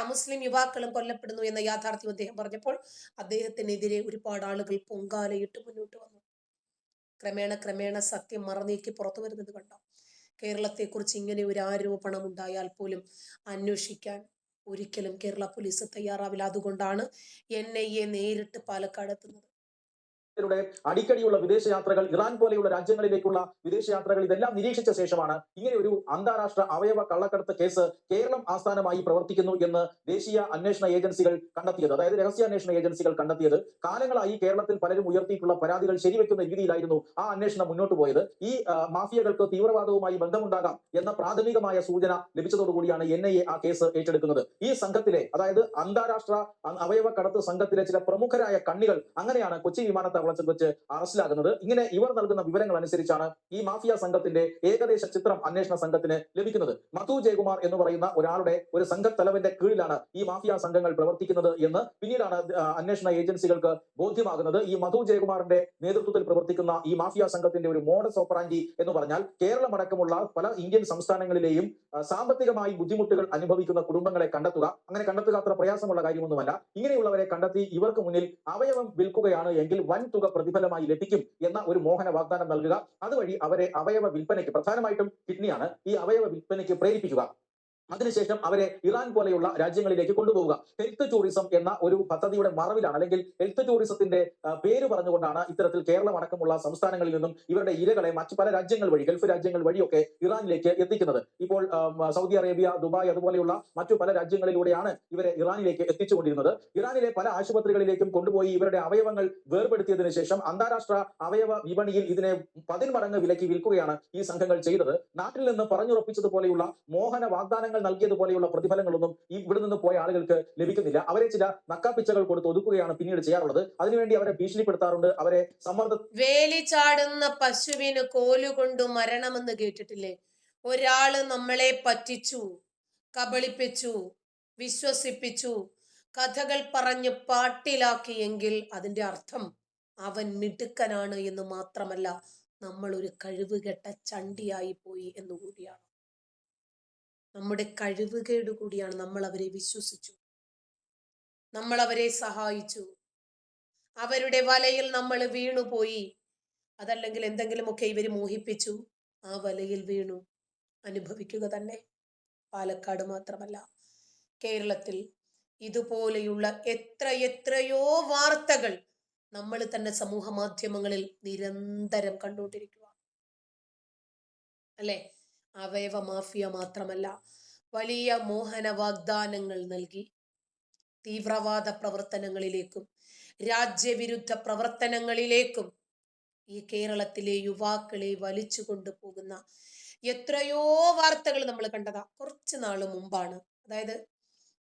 അമുസ്ലിം യുവാക്കളും കൊല്ലപ്പെടുന്നു എന്ന യാഥാർത്ഥ്യം അദ്ദേഹം പറഞ്ഞപ്പോൾ അദ്ദേഹത്തിനെതിരെ ഒരുപാട് ആളുകൾ പൊങ്കാലയിട്ട് മുന്നോട്ട് വന്നു. ക്രമേണ സത്യം മറനീക്കി പുറത്തു വരുന്നത് കണ്ടോ? കേരളത്തെക്കുറിച്ച് ഇങ്ങനെ ഒരു ആരോപണം ഉണ്ടായാൽ പോലും അന്വേഷിക്കാൻ ഒരിക്കലും കേരള പോലീസ് തയ്യാറാവില്ല. അതുകൊണ്ടാണ് NIA നേരിട്ട് പാലക്കാട് എത്തുന്നത്. യുടെ അടിക്കടിയുള്ള വിദേശയാത്രകൾ, ഇറാൻ പോലെയുള്ള രാജ്യങ്ങളിലേക്കുള്ള വിദേശയാത്രകൾ, ഇതെല്ലാം നിരീക്ഷിച്ച ശേഷമാണ് ഇങ്ങനെ ഒരു അന്താരാഷ്ട്ര അവയവ കള്ളക്കടത്ത് കേസ് കേരളം ആസ്ഥാനമായി പ്രവർത്തിക്കുന്നു എന്ന് ദേശീയ അന്വേഷണ ഏജൻസികൾ കണ്ടെത്തിയത്. അതായത് രഹസ്യാന്വേഷണ ഏജൻസികൾ കണ്ടെത്തിയത്. കാലങ്ങളായി കേരളത്തിൽ പലരും ഉയർത്തിയിട്ടുള്ള പരാതികൾ ശരിവെക്കുന്ന രീതിയിലായിരുന്നു ആ അന്വേഷണം മുന്നോട്ട് പോയത്. ഈ മാഫിയകൾക്ക് തീവ്രവാദവുമായി ബന്ധമുണ്ടാകാം എന്ന പ്രാഥമികമായ സൂചന ലഭിച്ചതോടുകൂടിയാണ് NIA ആ കേസ് ഏറ്റെടുക്കുന്നത്. ഈ സംഘത്തിലെ, അതായത് അന്താരാഷ്ട്ര അവയവ കടത്ത് സംഘത്തിലെ ചില പ്രമുഖരായ കണ്ണികൾ അങ്ങനെയാണ് കൊച്ചി വിമാനത്താവളത്തിൽ വെച്ച് അറസ്റ്റിലാകുന്നത്. ഇങ്ങനെ ഇവർ നൽകുന്ന വിവരങ്ങൾ അനുസരിച്ചാണ് ഈ മാഫിയ സംഘത്തിന്റെ ഏകദേശ ചിത്രം അന്വേഷണ സംഘത്തിന് ലഭിക്കുന്നത്. മധു ജയകുമാർ എന്ന് പറയുന്ന ഒരു സംഘത്തലവന്റെ കീഴിലാണ് ഈ മാഫിയ സംഘങ്ങൾ പ്രവർത്തിക്കുന്നത് എന്ന് പിന്നീടാണ് അന്വേഷണ ഏജൻസികൾക്ക് ബോധ്യമാകുന്നത്. ഈ മധു ജയകുമാറിന്റെ നേതൃത്വത്തിൽ പ്രവർത്തിക്കുന്ന ഈ മാഫിയ സംഘത്തിന്റെ ഒരു മോഡസ് ഓപ്പറാൻഡി എന്ന് പറഞ്ഞാൽ കേരളമടക്കമുള്ള പല ഇന്ത്യൻ സംസ്ഥാനങ്ങളിലെയും സാമ്പത്തികമായി ബുദ്ധിമുട്ടുകൾ അനുഭവിക്കുന്ന കുടുംബങ്ങളെ കണ്ടെത്തുക. അങ്ങനെ കണ്ടെത്തുക അത്ര പ്രയാസമുള്ള കാര്യമൊന്നുമല്ല. ഇങ്ങനെയുള്ളവരെ കണ്ടെത്തി ഇവർക്ക് മുന്നിൽ അവയവം വിൽക്കുകയാണ് എങ്കിൽ വൻ തുക പ്രതിഫലമായി ലഭിക്കും എന്ന ഒരു മോഹന വാഗ്ദാനം നൽകുക. അതുവഴി അവരെ അവയവ വിൽപ്പനയ്ക്ക്, പ്രധാനമായിട്ടും കിഡ്നിയാണ്, ഈ അവയവ വിൽപ്പനയ്ക്ക് പ്രേരിപ്പിക്കുക. അതിനുശേഷം അവരെ ഇറാൻ പോലെയുള്ള രാജ്യങ്ങളിലേക്ക് കൊണ്ടുപോവുക. ഹെൽത്ത് ടൂറിസം എന്ന ഒരു പദ്ധതിയുടെ മറവിലാണ്, അല്ലെങ്കിൽ ഹെൽത്ത് ടൂറിസത്തിന്റെ പേര് പറഞ്ഞുകൊണ്ടാണ് ഇത്തരത്തിൽ കേരളം അടക്കമുള്ള സംസ്ഥാനങ്ങളിൽ നിന്നും ഇവരുടെ ഇരകളെ മറ്റു പല രാജ്യങ്ങൾ വഴി, ഗൾഫ് രാജ്യങ്ങൾ വഴിയൊക്കെ ഇറാനിലേക്ക് എത്തിക്കുന്നത്. ഇപ്പോൾ സൗദി അറേബ്യ, ദുബായ് അതുപോലെയുള്ള മറ്റു പല രാജ്യങ്ങളിലൂടെയാണ് ഇവരെ ഇറാനിലേക്ക് എത്തിച്ചുകൊണ്ടിരുന്നത്. ഇറാനിലെ പല ആശുപത്രികളിലേക്കും കൊണ്ടുപോയി ഇവരുടെ അവയവങ്ങൾ വേർപെടുത്തിയതിനു ശേഷം അന്താരാഷ്ട്ര അവയവ വിപണിയിൽ ഇതിനെ 10 മടങ്ങ് വിലയ്ക്ക് വിൽക്കുകയാണ് ഈ സംഘങ്ങൾ ചെയ്തത്. നാട്ടിൽ നിന്ന് പറഞ്ഞുറപ്പിച്ചതുപോലെയുള്ള മോഹന വാഗ്ദാനങ്ങൾ നൽകിയതുപോലെയുള്ള പ്രതിഫലങ്ങളൊന്നും ഇവിടെ നിന്ന് പോയ ആളുകൾക്ക് ലഭിക്കുന്നില്ല. അവരെ ചില നക്കാപ്പിച്ചകൾ കൊടുത്ത് ഒതുക്കുകയാണ് പിന്നീട് ചെയ്യാറുള്ളത്. അതിനുവേണ്ടി അവരെ ഭീഷണിപ്പെടുത്താറുണ്ട്, അവരെ സമ്മർദ്ദ. വേലി ചാടുന്ന പശുവിന് കോലുകൊണ്ട് മരണമെന്ന് കേട്ടിട്ടില്ലേ? ഒരാള് നമ്മളെ പറ്റിച്ചു, കബളിപ്പിച്ചു, വിശ്വസിപ്പിച്ചു, കഥകൾ പറഞ്ഞ് പാട്ടിലാക്കിയെങ്കിൽ അതിന്റെ അർത്ഥം അവൻ മിടുക്കനാണ് എന്ന് മാത്രമല്ല, നമ്മൾ ഒരു കഴിവുകെട്ട ചണ്ടിയായി പോയി എന്നുകൂടിയാണ്. നമ്മുടെ കഴിവുകേട് കൂടിയാണ്. നമ്മൾ അവരെ വിശ്വസിച്ചു, നമ്മൾ അവരെ സഹായിച്ചു, അവരുടെ വലയിൽ നമ്മൾ വീണുപോയി. അതല്ലെങ്കിൽ എന്തെങ്കിലുമൊക്കെ ഇവർ മോഹിപ്പിച്ചു, ആ വലയിൽ വീണു. അനുഭവിക്കുക തന്നെ. പാലക്കാട് മാത്രമല്ല, കേരളത്തിൽ ഇതുപോലെയുള്ള എത്രയോ വാർത്തകൾ നമ്മൾ തന്നെ സമൂഹ മാധ്യമങ്ങളിൽ നിരന്തരം കണ്ടുകൊണ്ടിരിക്കുക അല്ലെ? അവയവ മാഫിയ മാത്രമല്ല, വലിയ മോഹന വാഗ്ദാനങ്ങൾ നൽകി തീവ്രവാദ പ്രവർത്തനങ്ങളിലേക്കും രാജ്യവിരുദ്ധ പ്രവർത്തനങ്ങളിലേക്കും ഈ കേരളത്തിലെ യുവാക്കളെ വലിച്ചു കൊണ്ടുപോകുന്ന എത്രയോ വാർത്തകൾ നമ്മൾ കണ്ടതാ. കുറച്ച് നാള് മുമ്പാണ്, അതായത്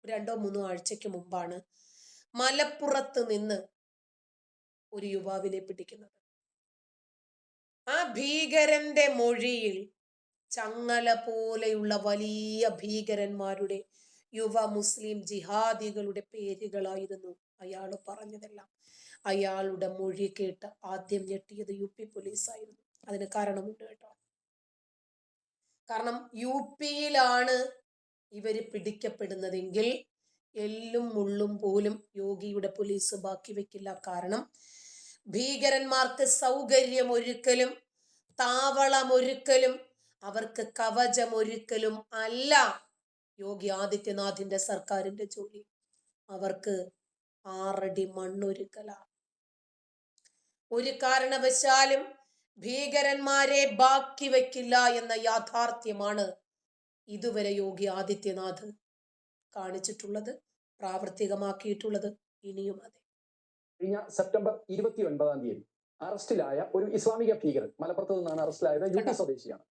2-3 ആഴ്ചയ്ക്ക് മുമ്പാണ് മലപ്പുറത്ത് നിന്ന് ഒരു യുവാവിനെ പിടിക്കുന്നത്. ആ ഭീകരന്റെ മൊഴിയിൽ ചങ്ങല പോലെയുള്ള വലിയ ഭീകരന്മാരുടെ യുവ മുസ്ലിം ജിഹാദികളുടെ പേരുകളായിരുന്നു അയാൾ പറഞ്ഞതെല്ലാം. അയാളുടെ മൊഴി കേട്ട് ആദ്യം ഞെട്ടിയത് UP പോലീസായിരുന്നു. അതിന് കാരണമുണ്ട് കേട്ടോ. കാരണം UPയിലാണ് ഇവര് പിടിക്കപ്പെടുന്നതെങ്കിൽ എല്ലും മുള്ളും പോലും യോഗിയുടെ പോലീസ് ബാക്കി വെക്കില്ല. കാരണം ഭീകരന്മാർക്ക് സൗകര്യമൊരുക്കലും താവളമൊരുക്കലും അവർക്ക് കവചമൊരുക്കലും അല്ല യോഗി ആദിത്യനാഥിന്റെ സർക്കാരിന്റെ ജോലി. അവർക്ക് 6 അടി മണ്ണൊരുക്കലാണ്. ഒരു കാരണവശാലും ഭീകരന്മാരെ ബാക്കി വെക്കില്ല എന്ന യാഥാർത്ഥ്യമാണ് ഇതുവരെ യോഗി ആദിത്യനാഥ് കാണിച്ചിട്ടുള്ളത്, പ്രാവർത്തികമാക്കിയിട്ടുള്ളത്. ഇനിയും അതെ. കഴിഞ്ഞ സെപ്റ്റംബർ 29-ാം തീയതി അറസ്റ്റിലായ ഒരു ഇസ്ലാമിക ഭീകരൻ, മലപ്പുറത്ത് നിന്നാണ് അറസ്റ്റിലായത്, UP സ്വദേശിയാണ്.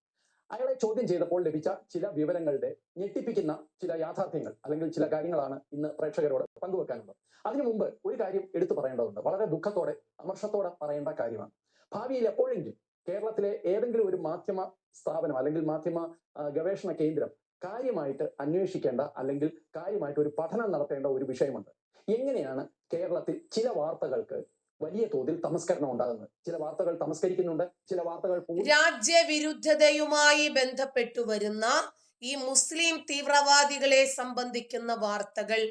അയാളെ ചോദ്യം ചെയ്തപ്പോൾ ലഭിച്ച ചില വിവരങ്ങളുടെ ഞെട്ടിപ്പിക്കുന്ന ചില യാഥാർത്ഥ്യങ്ങൾ അല്ലെങ്കിൽ ചില കാര്യങ്ങളാണ് ഇന്ന് പ്രേക്ഷകരോട് പങ്കുവെക്കാനുള്ളത്. അതിനു മുമ്പ് ഒരു കാര്യം എടുത്തു പറയേണ്ടതുണ്ട്. വളരെ ദുഃഖത്തോടെ, അമർഷത്തോടെ പറയേണ്ട കാര്യമാണ്. ഭാവിയിൽ എപ്പോഴെങ്കിലും കേരളത്തിലെ ഏതെങ്കിലും ഒരു മാധ്യമ സ്ഥാപനം അല്ലെങ്കിൽ മാധ്യമ ഗവേഷണ കേന്ദ്രം കാര്യമായിട്ട് അന്വേഷിക്കേണ്ട അല്ലെങ്കിൽ കാര്യമായിട്ട് ഒരു പഠനം നടത്തേണ്ട ഒരു വിഷയമുണ്ട്. എങ്ങനെയാണ് കേരളത്തിൽ ചില വാർത്തകൾക്ക് വലിയ തോതിൽ തമസ്കരണം ഉണ്ടാകുന്നത്? ചില വാർത്തകൾ തമസ്കരിക്കുന്നുണ്ട്, ചില വാർത്തകൾ രാജ്യവിരുദ്ധതയുമായി ബന്ധപ്പെട്ടു വരുന്ന ഈ മുസ്ലിം തീവ്രവാദികളെ സംബന്ധിക്കുന്ന വാർത്തകൾ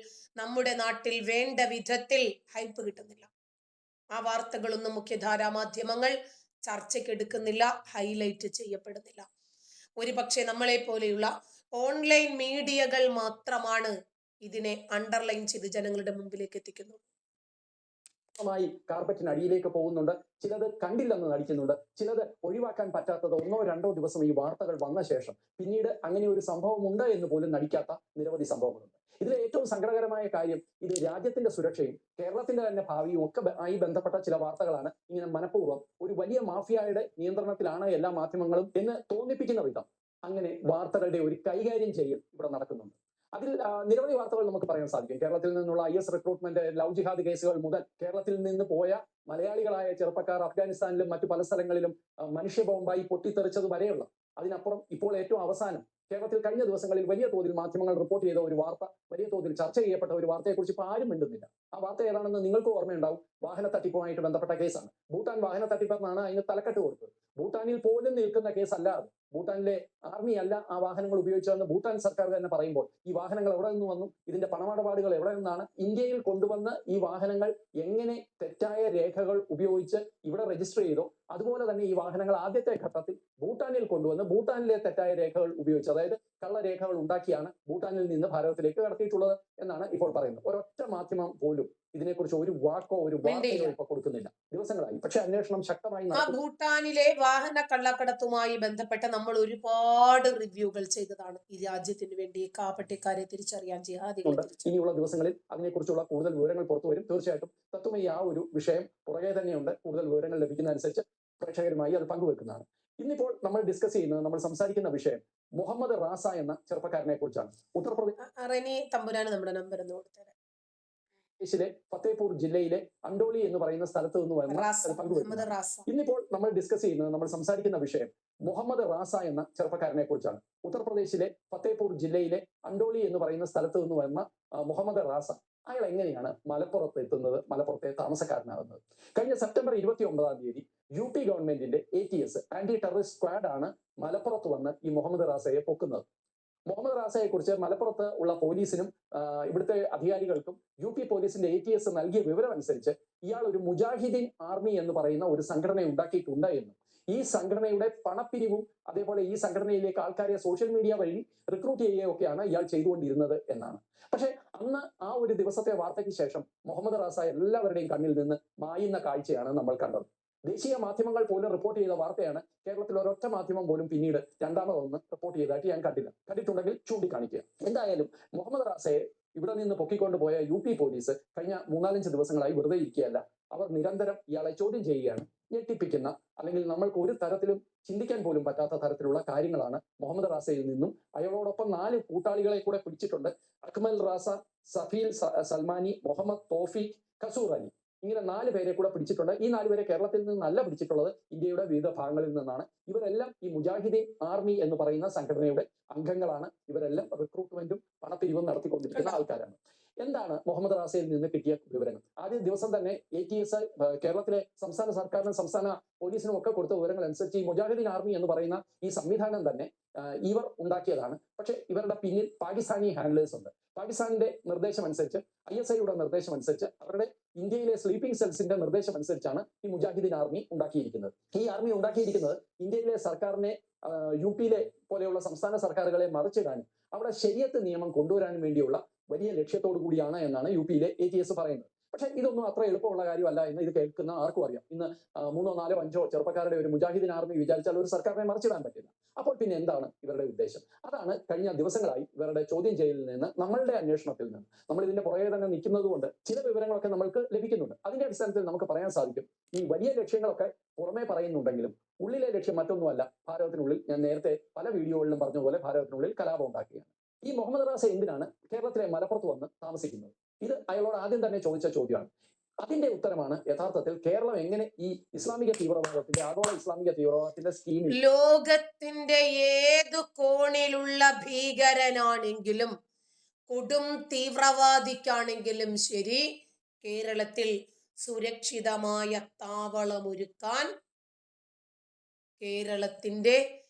നമ്മുടെ നാട്ടിൽ വേണ്ട വിധത്തിൽ ഹൈപ്പ് കിട്ടുന്നില്ല. ആ വാർത്തകളൊന്നും മുഖ്യധാരാ മാധ്യമങ്ങൾ ചർച്ചയ്ക്കെടുക്കുന്നില്ല, ഹൈലൈറ്റ് ചെയ്യപ്പെടുന്നില്ല. ഒരുപക്ഷെ നമ്മളെ പോലെയുള്ള ഓൺലൈൻ മീഡിയകൾ മാത്രമാണ് ഇതിനെ അണ്ടർലൈൻ ചെയ്ത് ജനങ്ങളുടെ മുമ്പിലേക്ക് എത്തിക്കുന്നത്. കാർപ്പറ്റിനടിയിലേക്ക് പോകുന്നുണ്ട്, ചിലത് കണ്ടില്ലെന്ന് നടിക്കുന്നുണ്ട്, ചിലത് ഒഴിവാക്കാൻ പറ്റാത്തത് 1 or 2 ദിവസം ഈ വാർത്തകൾ വന്ന ശേഷം പിന്നീട് അങ്ങനെ ഒരു സംഭവം ഉണ്ട് എന്ന് പോലും നടിക്കാത്ത നിരവധി സംഭവങ്ങളുണ്ട്. ഇതിലെ ഏറ്റവും സങ്കടകരമായ കാര്യം ഇത് രാജ്യത്തിന്റെ സുരക്ഷയും കേരളത്തിന്റെ തന്നെ ഭാവിയും ഒക്കെ ആയി ബന്ധപ്പെട്ട ചില വാർത്തകളാണ് ഇങ്ങനെ മനഃപൂർവ്വം ഒരു വലിയ മാഫിയയുടെ നിയന്ത്രണത്തിലാണ് എല്ലാ മാധ്യമങ്ങളും എന്ന് തോന്നിപ്പിക്കുന്ന വിധം അങ്ങനെ വാർത്തകളുടെ ഒരു കൈകാര്യം ചെയ്യൽ ഇവിടെ നടക്കുന്നുണ്ട്. അതിൽ നിരവധി വാർത്തകൾ നമുക്ക് പറയാൻ സാധിക്കും. കേരളത്തിൽ നിന്നുള്ള IS റിക്രൂട്ട്മെന്റ്, ലവ് ജിഹാദ് കേസുകൾ മുതൽ കേരളത്തിൽ നിന്ന് പോയ മലയാളികളായ ചെറുപ്പക്കാർ അഫ്ഗാനിസ്ഥാനിലും മറ്റു പല സ്ഥലങ്ങളിലും മനുഷ്യ ബോംബായി പൊട്ടിത്തെറിച്ചത് വരെയുള്ള, അതിനപ്പുറം ഇപ്പോൾ ഏറ്റവും അവസാനം കേരളത്തിൽ കഴിഞ്ഞ ദിവസങ്ങളിൽ വലിയ തോതിൽ മാധ്യമങ്ങൾ റിപ്പോർട്ട് ചെയ്ത ഒരു വാർത്ത, വലിയ തോതിൽ ചർച്ച ചെയ്യപ്പെട്ട ഒരു വാർത്തയെക്കുറിച്ച് ഇപ്പോൾ ആരും മിണ്ടുന്നില്ല. ആ വാർത്ത ഏതാണെന്ന് നിങ്ങൾക്ക് ഓർമ്മയുണ്ടാവും. വാഹന തട്ടിപ്പുമായിട്ട് ബന്ധപ്പെട്ട കേസാണ്. ഭൂട്ടാൻ വാഹന തട്ടിപ്പെന്നാണ് അതിന് തലക്കെട്ട് കൊടുത്തത്. ഭൂട്ടാനിൽ പോലും നിൽക്കുന്ന കേസല്ലാതെ, ഭൂട്ടാനിലെ ആർമി അല്ല ആ വാഹനങ്ങൾ ഉപയോഗിച്ചതെന്ന് ഭൂട്ടാൻ സർക്കാർ തന്നെ പറയുമ്പോൾ ഈ വാഹനങ്ങൾ എവിടെ നിന്ന് വന്നു, ഇതിന്റെ പണമിടപാടുകൾ എവിടെ നിന്നാണ്, ഇന്ത്യയിൽ കൊണ്ടുവന്ന് ഈ വാഹനങ്ങൾ എങ്ങനെ തെറ്റായ രേഖകൾ ഉപയോഗിച്ച് ഇവിടെ രജിസ്റ്റർ ചെയ്തോ അതുപോലെ തന്നെ ഈ വാഹനങ്ങൾ ആദ്യത്തെ ഘട്ടത്തിൽ ഭൂട്ടാനിൽ കൊണ്ടുവന്ന് ഭൂട്ടാനിലെ തെറ്റായ രേഖകൾ ഉപയോഗിച്ച്, അതായത് കള്ളരേഖകൾ ഉണ്ടാക്കിയാണ് ഭൂട്ടാനിൽ നിന്ന് ഭാരതത്തിലേക്ക് കടത്തിയിട്ടുള്ളത് എന്നാണ് ഇപ്പോൾ പറയുന്നത്. ഒരൊറ്റ മാധ്യമം പോലും ഇതിനെക്കുറിച്ച് ഒരു വാക്കോ ഒരു വാർത്തയോ ഇപ്പൊ കൊടുക്കുന്നില്ല, ദിവസങ്ങളായി. പക്ഷെ അന്വേഷണം ശക്തമായി ഭൂട്ടാനിലെ വാഹന കള്ളക്കടത്തുമായി ബന്ധപ്പെട്ട് നമ്മൾ ഒരുപാട് റിവ്യൂകൾ ചെയ്തതാണ്. ഈ രാജ്യത്തിന് വേണ്ടി കാപട്യക്കാരെ തിരിച്ചറിയാൻ, ജിഹാദികളെ ഇനിയുള്ള ദിവസങ്ങളിൽ അതിനെക്കുറിച്ചുള്ള കൂടുതൽ വിവരങ്ങൾ പുറത്തു വരും. തീർച്ചയായിട്ടും തത്വമയി ആ ഒരു വിഷയം പുറകെ തന്നെയുണ്ട്. കൂടുതൽ വിവരങ്ങൾ ലഭിക്കുന്ന അനുസരിച്ച് പ്രേക്ഷകരുമായി അത് പങ്കുവെക്കുന്നതാണ്. ഇന്നിപ്പോൾ നമ്മൾ ഡിസ്കസ് ചെയ്യുന്നത്, നമ്മൾ സംസാരിക്കുന്ന വിഷയം മുഹമ്മദ് റാസ എന്ന ചെറുപ്പക്കാരനെ കുറിച്ചാണ്. തമ്പുരാന് നമ്മുടെ നമ്പർ ഒന്ന് കൊടുത്തേ. ിലെ ഫത്തേപൂർ ജില്ലയിലെ അണ്ടോളി എന്ന് പറയുന്ന സ്ഥലത്ത് നിന്ന് പങ്കുവെക്കുന്നത്. ഇന്നിപ്പോൾ നമ്മൾ ഡിസ്കസ് ചെയ്യുന്നത്, നമ്മൾ സംസാരിക്കുന്ന വിഷയം മുഹമ്മദ് റാസ എന്ന ചെറുപ്പക്കാരനെ കുറിച്ചാണ്. ഉത്തർപ്രദേശിലെ ഫത്തേപൂർ ജില്ലയിലെ അണ്ടോളി എന്ന് പറയുന്ന സ്ഥലത്ത് നിന്ന് വരുന്ന മുഹമ്മദ് റാസ, അയാൾ എങ്ങനെയാണ് മലപ്പുറത്ത് എത്തുന്നത്, മലപ്പുറത്തെ താമസക്കാരനാകുന്നത്? കഴിഞ്ഞ സെപ്റ്റംബർ 29 UP ഗവൺമെന്റിന്റെ ATS, ആന്റി ടെററിസ്റ്റ് സ്ക്വാഡ് ആണ് മലപ്പുറത്ത് വന്ന് ഈ മുഹമ്മദ് റാസയെ പൊക്കുന്നത്. മുഹമ്മദ് റാസയെ കുറിച്ച് മലപ്പുറത്ത് ഉള്ള പോലീസിനും ഇവിടുത്തെ അധികാരികൾക്കും UP പോലീസിന്റെ ATS നൽകിയ വിവരം അനുസരിച്ച് ഇയാൾ ഒരു മുജാഹിദീൻ ആർമി എന്ന് പറയുന്ന ഒരു സംഘടന ഉണ്ടാക്കിയിട്ടുണ്ട് എന്നും ഈ സംഘടനയുടെ പണപ്പിരിവും അതേപോലെ ഈ സംഘടനയിലേക്ക് ആൾക്കാരെ സോഷ്യൽ മീഡിയ വഴി റിക്രൂട്ട് ചെയ്യുകയൊക്കെയാണ് ഇയാൾ ചെയ്തുകൊണ്ടിരുന്നത് എന്നാണ്. പക്ഷെ അന്ന് ആ ഒരു ദിവസത്തെ വാർത്തയ്ക്ക് ശേഷം മുഹമ്മദ് റാസ എല്ലാവരുടെയും കണ്ണിൽ നിന്ന് മായുന്ന കാഴ്ചയാണ് നമ്മൾ കണ്ടത്. ദേശീയ മാധ്യമങ്ങൾ പോലും റിപ്പോർട്ട് ചെയ്ത വാർത്തയാണ്. കേരളത്തിൽ ഒരൊറ്റ മാധ്യമം പോലും പിന്നീട് രണ്ടാമതൊന്ന് റിപ്പോർട്ട് ചെയ്തതായിട്ട് ഞാൻ കണ്ടില്ല. കണ്ടിട്ടുണ്ടെങ്കിൽ ചൂണ്ടിക്കാണിക്കുക. എന്തായാലും മുഹമ്മദ് റാസയെ ഇവിടെ നിന്ന് പൊക്കിക്കൊണ്ടുപോയ UP പോലീസ് കഴിഞ്ഞ 3-4 ദിവസങ്ങളായി വെറുതെ ഇരിക്കുകയല്ല. അവർ നിരന്തരം ഇയാളെ ചോദ്യം ചെയ്യുകയാണ്. ഞെട്ടിപ്പിക്കുന്ന, അല്ലെങ്കിൽ നമ്മൾക്ക് ഒരു തരത്തിലും ചിന്തിക്കാൻ പോലും പറ്റാത്ത തരത്തിലുള്ള കാര്യങ്ങളാണ് മുഹമ്മദ് റാസയിൽ നിന്നും. അയാളോടൊപ്പം 4 കൂട്ടാളികളെ കൂടെ പിടിച്ചിട്ടുണ്ട്. അക്മൽ റാസ, സഫീൽ സൽമാനി, മുഹമ്മദ് തോഫീഖ്, കസൂർ അലി, ഇങ്ങനെ 4 പേരെ കൂടെ പിടിച്ചിട്ടുണ്ട്. ഈ 4 പേരെ കേരളത്തിൽ നിന്നല്ല പിടിച്ചിട്ടുള്ളത്, ഇന്ത്യയുടെ വിവിധ ഭാഗങ്ങളിൽ നിന്നാണ്. ഇവരെല്ലാം ഈ മുജാഹിദീൻ ആർമി എന്ന് പറയുന്ന സംഘടനയുടെ അംഗങ്ങളാണ്. ഇവരെല്ലാം റിക്രൂട്ട്മെന്റും പണപ്പിരിവും നടത്തിക്കൊണ്ടിരിക്കുന്ന ആൾക്കാരാണ്. എന്താണ് മുഹമ്മദ് റാസയിൽ നിന്ന് കിട്ടിയ വിവരങ്ങൾ? ആദ്യ ദിവസം തന്നെ ATS കേരളത്തിലെ സംസ്ഥാന സർക്കാരിനും സംസ്ഥാന പോലീസിനും ഒക്കെ കൊടുത്ത വിവരങ്ങൾ അനുസരിച്ച് ഈ മുജാഹിദീൻ ആർമി എന്ന് പറയുന്ന ഈ സംവിധാനം തന്നെ ഇവർ ഉണ്ടാക്കിയതാണ്. പക്ഷെ ഇവരുടെ പിന്നിൽ പാകിസ്ഥാനി ഹാൻഡ്ലേഴ്സ് ഉണ്ട്. പാകിസ്ഥാനിന്റെ നിർദ്ദേശം അനുസരിച്ച്, ISIയുടെ നിർദ്ദേശം അനുസരിച്ച്, അവരുടെ ഇന്ത്യയിലെ സ്ലീപ്പിംഗ് സെൽസിന്റെ നിർദ്ദേശം അനുസരിച്ചാണ് ഈ മുജാഹിദീൻ ആർമി ഉണ്ടാക്കിയിരിക്കുന്നത്. ഈ ആർമി ഉണ്ടാക്കിയിരിക്കുന്നത് ഇന്ത്യയിലെ സർക്കാരിനെ, UPയിലെ പോലെയുള്ള സംസ്ഥാന സർക്കാരുകളെ മറിച്ചിടാനും അവിടെ ശരിയത്ത് നിയമം കൊണ്ടുവരാനും വേണ്ടിയുള്ള വലിയ ലക്ഷ്യത്തോടു കൂടിയാണ് എന്നാണ് UPയിലെ ATS പറയുന്നത്. പക്ഷെ ഇതൊന്നും അത്ര എളുപ്പമുള്ള കാര്യമല്ല എന്ന് ഇത് കേൾക്കുന്ന ആർക്കും അറിയാം. ഇന്ന് 3, 4, 5 ചെറുപ്പക്കാരുടെ ഒരു മുജാഹിദീൻ ആർമി വിചാരിച്ചാൽ ഒരു സർക്കാരിനെ മറിച്ചിടാൻ പറ്റില്ല. അപ്പോൾ പിന്നെ എന്താണ് ഇവരുടെ ഉദ്ദേശം? അതാണ് കഴിഞ്ഞ ദിവസങ്ങളായി ഇവരുടെ ചോദ്യം ചെയ്യലിൽ നിന്ന്, നമ്മളുടെ അന്വേഷണത്തിൽ നിന്ന്, നമ്മൾ ഇതിന്റെ പുറകെ തന്നെ നിൽക്കുന്നത് കൊണ്ട് ചില വിവരങ്ങളൊക്കെ നമ്മൾക്ക് ലഭിക്കുന്നുണ്ട്. അതിന്റെ അടിസ്ഥാനത്തിൽ നമുക്ക് പറയാൻ സാധിക്കും, ഈ വലിയ ലക്ഷ്യങ്ങളൊക്കെ പുറമേ പറയുന്നുണ്ടെങ്കിലും ഉള്ളിലെ ലക്ഷ്യം മറ്റൊന്നുമല്ല. ഭാരതത്തിനുള്ളിൽ, ഞാൻ നേരത്തെ പല വീഡിയോകളിലും പറഞ്ഞതുപോലെ, ഭാരതത്തിനുള്ളിൽ കലാപം ഉണ്ടാക്കുകയാണ്. ഈ മുഹമ്മദ് റാസ എന്തിനാണ് കേരളത്തിലെ മലപ്പുറത്ത് വന്ന് താമസിക്കുന്നത്? ഇത് അയാളോട് ആദ്യം തന്നെ ചോദിച്ച ചോദ്യമാണ്. അതിന്റെ ഉത്തരമാണ് യഥാർത്ഥത്തിൽ കേരളം എങ്ങനെ ഈ ഇസ്ലാമിക തീവ്രവാദത്തിന്റെ ആഗോള ഇസ്ലാമിക തീവ്രവാദത്തിന്റെ സ്കീമിൽ ലോകത്തിന്റെ ഏതു കോണിലുള്ള ഭീകരനാണെങ്കിലും കൊടും തീവ്രവാദിക്കാണെങ്കിലും ശരി, കേരളത്തിൽ സുരക്ഷിതമായ താവളമൊരുക്കാൻ കേരളത്തിന്റെ